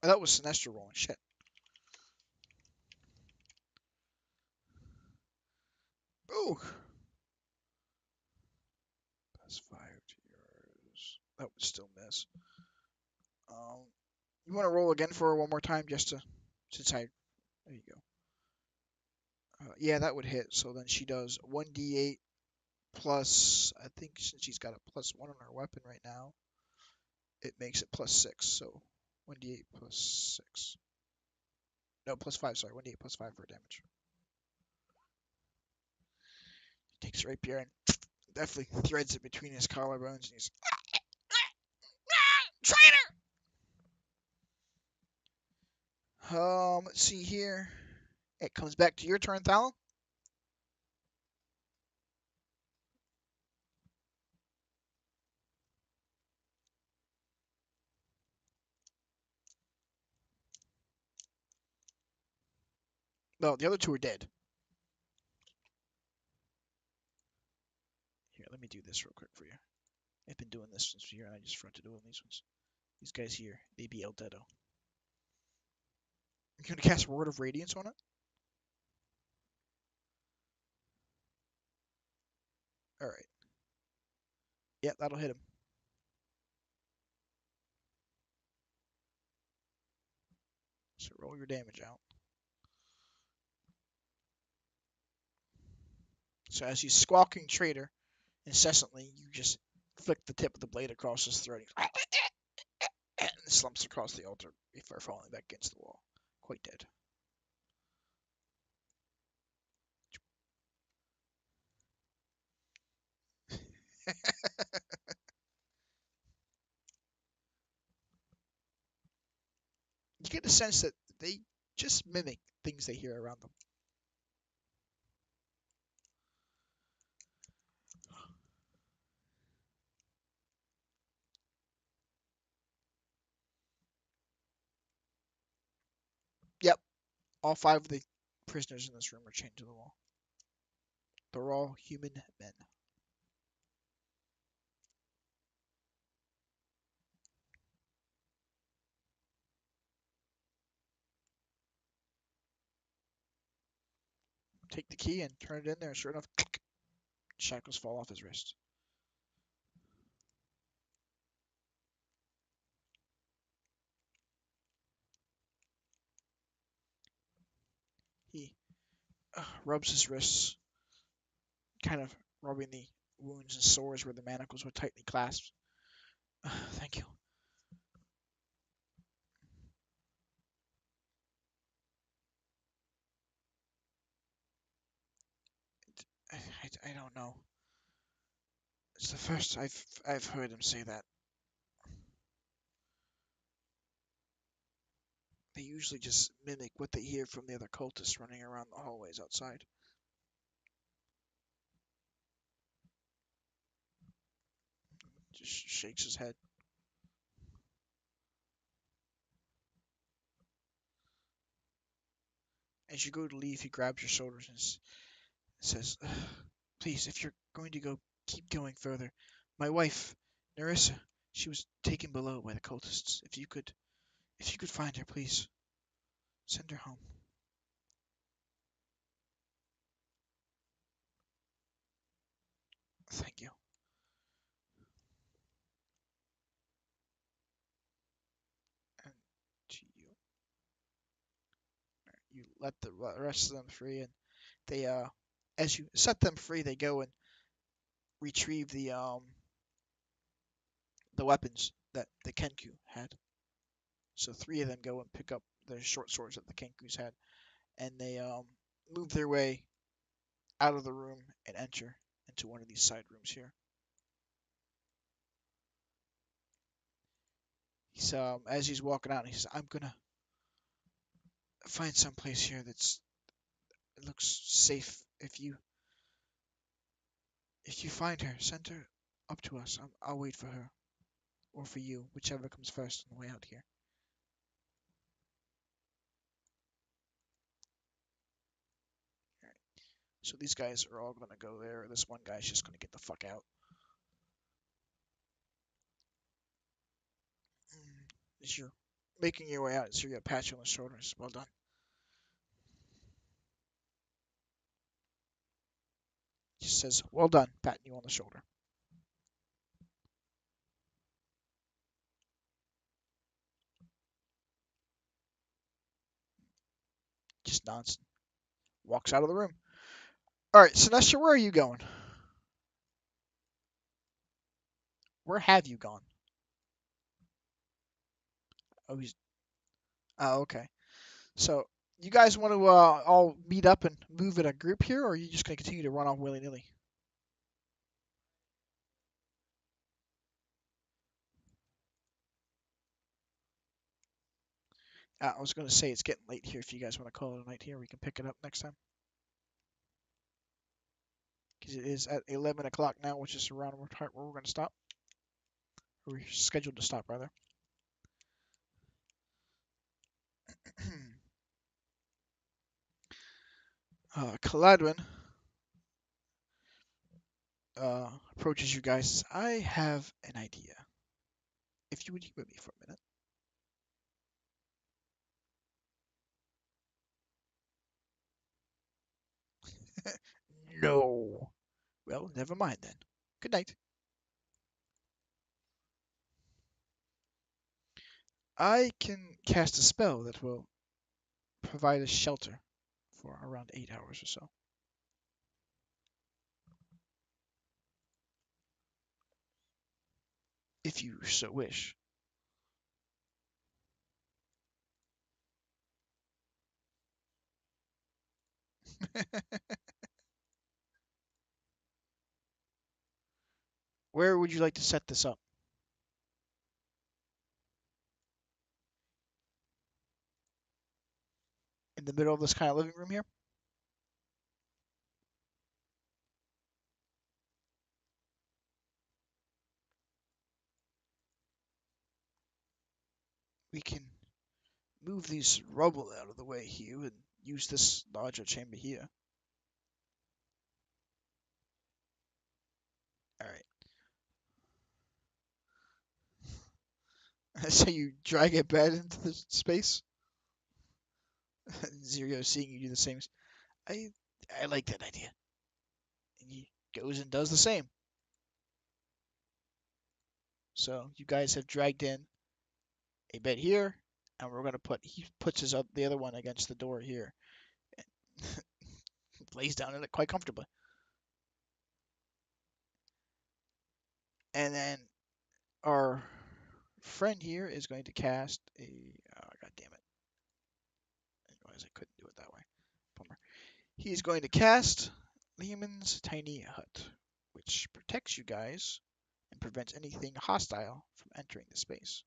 Oh, that was Sinestra rolling. Shit. Ooh. That's 5 to yours. That would still miss. You want to roll again for her one more time just to... Since I... There you go. Yeah, that would hit. So then she does 1d8 plus... I think since she's got a +1 on her weapon right now, it makes it +6. So 1d8 plus 6. No, +5. Sorry, 1d8 plus 5 for damage. Takes her rapier and definitely threads it between his collarbones, and he's... Traitor! Let's see here. It comes back to your turn, Thallan. No, the other two are dead. Here, let me do this real quick for you. I've been doing this since here, and I just forgot to do these ones. These guys here, they be El Dedo. You're gonna cast Word of Radiance on it? Alright. Yeah, that'll hit him. So roll your damage out. So as he's squawking traitor incessantly, you just flick the tip of the blade across his throat. And slumps across the altar before falling back against the wall. Quite dead. You get the sense that they just mimic things they hear around them. Yep, all 5 of the prisoners in this room are chained to the wall. They're all human men. Take the key and turn it in there, and sure enough, shackles fall off his wrist. He rubs his wrists, kind of rubbing the wounds and sores where the manacles were tightly clasped. Thank you. I don't know. It's the first I've heard him say that. They usually just mimic what they hear from the other cultists running around the hallways outside. Just shakes his head. As you go to leave, he grabs your shoulders and says, "Please, if you're going to go, keep going further. My wife, Nerissa, she was taken below by the cultists. If you could find her, please, send her home." "Thank you." And to you, you let the rest of them free, and they, as you set them free, they go and retrieve the weapons that the Kenku had. So three of them go and pick up the short swords that the Kenkus had, and they move their way out of the room and enter into one of these side rooms here. He's as he's walking out, he says, "I'm gonna find some place here that's it looks safe. If you find her, send her up to us. I'll wait for her or for you, whichever comes first on the way out here." All right. So these guys are all gonna go there. This one guy's just gonna get the fuck out. As you're making your way out, so you get a patch on the shoulders. "Well done." He just says, "Well done," patting you on the shoulder. Just nods. Walks out of the room. All right, Sinestra, where are you going? Where have you gone? Oh, he's. Oh, okay. So, you guys want to all meet up and move in a group here, or are you just going to continue to run off willy nilly? I was going to say it's getting late here. If you guys want to call it a night here, we can pick it up next time. Because it is at 11 o'clock now, which is around where we're going to stop. Or we're scheduled to stop, rather. Caladwin approaches you guys. "I have an idea. If you would hear me for a minute." "No." "Well, never mind then. Good night." "I can cast a spell that will provide us shelter for around 8 hours or so." "If you so wish." "Where would you like to set this up?" "In the middle of this kind of living room here?" "We can move these rubble out of the way here and use this larger chamber here." "All right." So you drag a bed into the space? Zero seeing you do the same. I I like that idea. And he goes and does the same. So you guys have dragged in a bed here, and we're gonna he puts the other one against the door here, and lays down in it quite comfortably. And then our friend here is going to cast a. God damn it! I realized I couldn't do it that way. Bummer. He's going to cast Lehman's Tiny Hut, which protects you guys and prevents anything hostile from entering the space.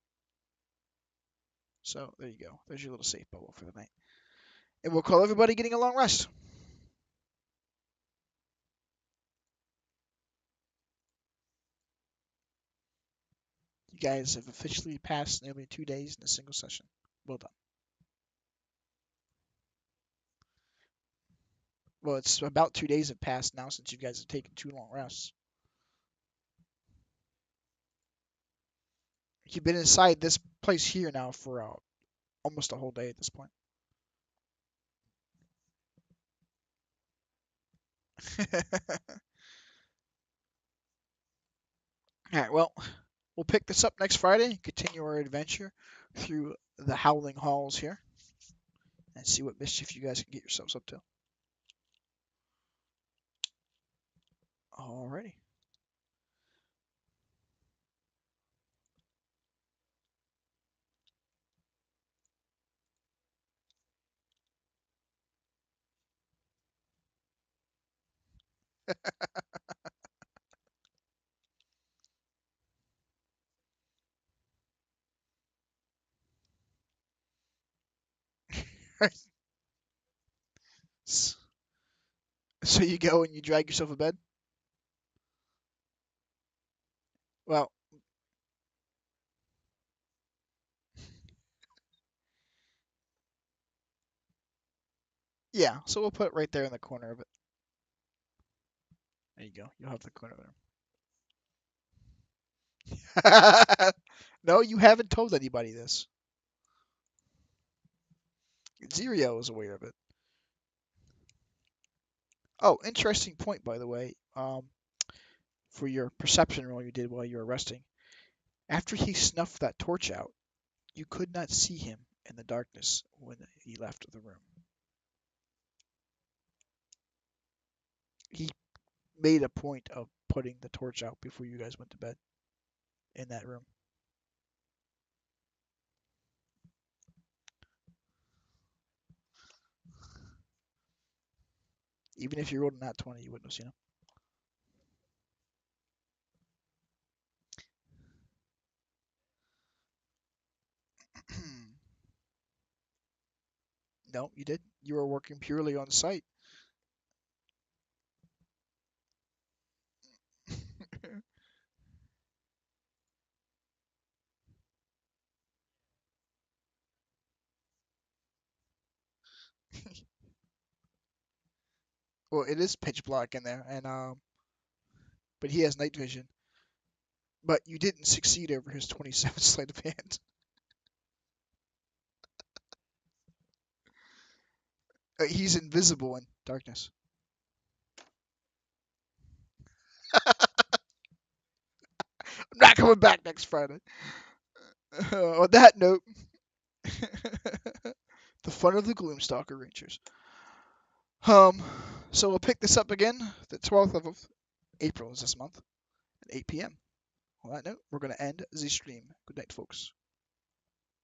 So there you go. There's your little safe bubble for the night. And we'll call everybody getting a long rest. You guys have officially passed nearly 2 days in a single session. Well done. Well, it's about 2 days have passed now since you guys have taken 2 long rests. You've been inside this place here now for almost a whole day at this point. All right, well, we'll pick this up next Friday and continue our adventure through the Howling Halls here and see what mischief you guys can get yourselves up to. Alrighty. So you go and you drag yourself a bed? Well, yeah, so we'll put it right there in the corner of it. There you go. You'll have the corner there. No, you haven't told anybody this. Zirio is aware of it. Oh, interesting point, by the way. For your perception roll you did while you were resting. After he snuffed that torch out, you could not see him in the darkness when he left the room. He made a point of putting the torch out before you guys went to bed in that room. Even if you rolled a nat 20, you wouldn't have seen him. No, you didn't. You were working purely on sight. Well, it is pitch black in there, and but he has night vision. But you didn't succeed over his 27 sleight of hand. He's invisible in darkness. I'm not coming back next Friday. On that note, the fun of the Gloomstalker Rangers. Um, so we'll pick this up again. The 12th of April is this month at 8 p.m. On that note, we're going to end the stream. Good night, folks.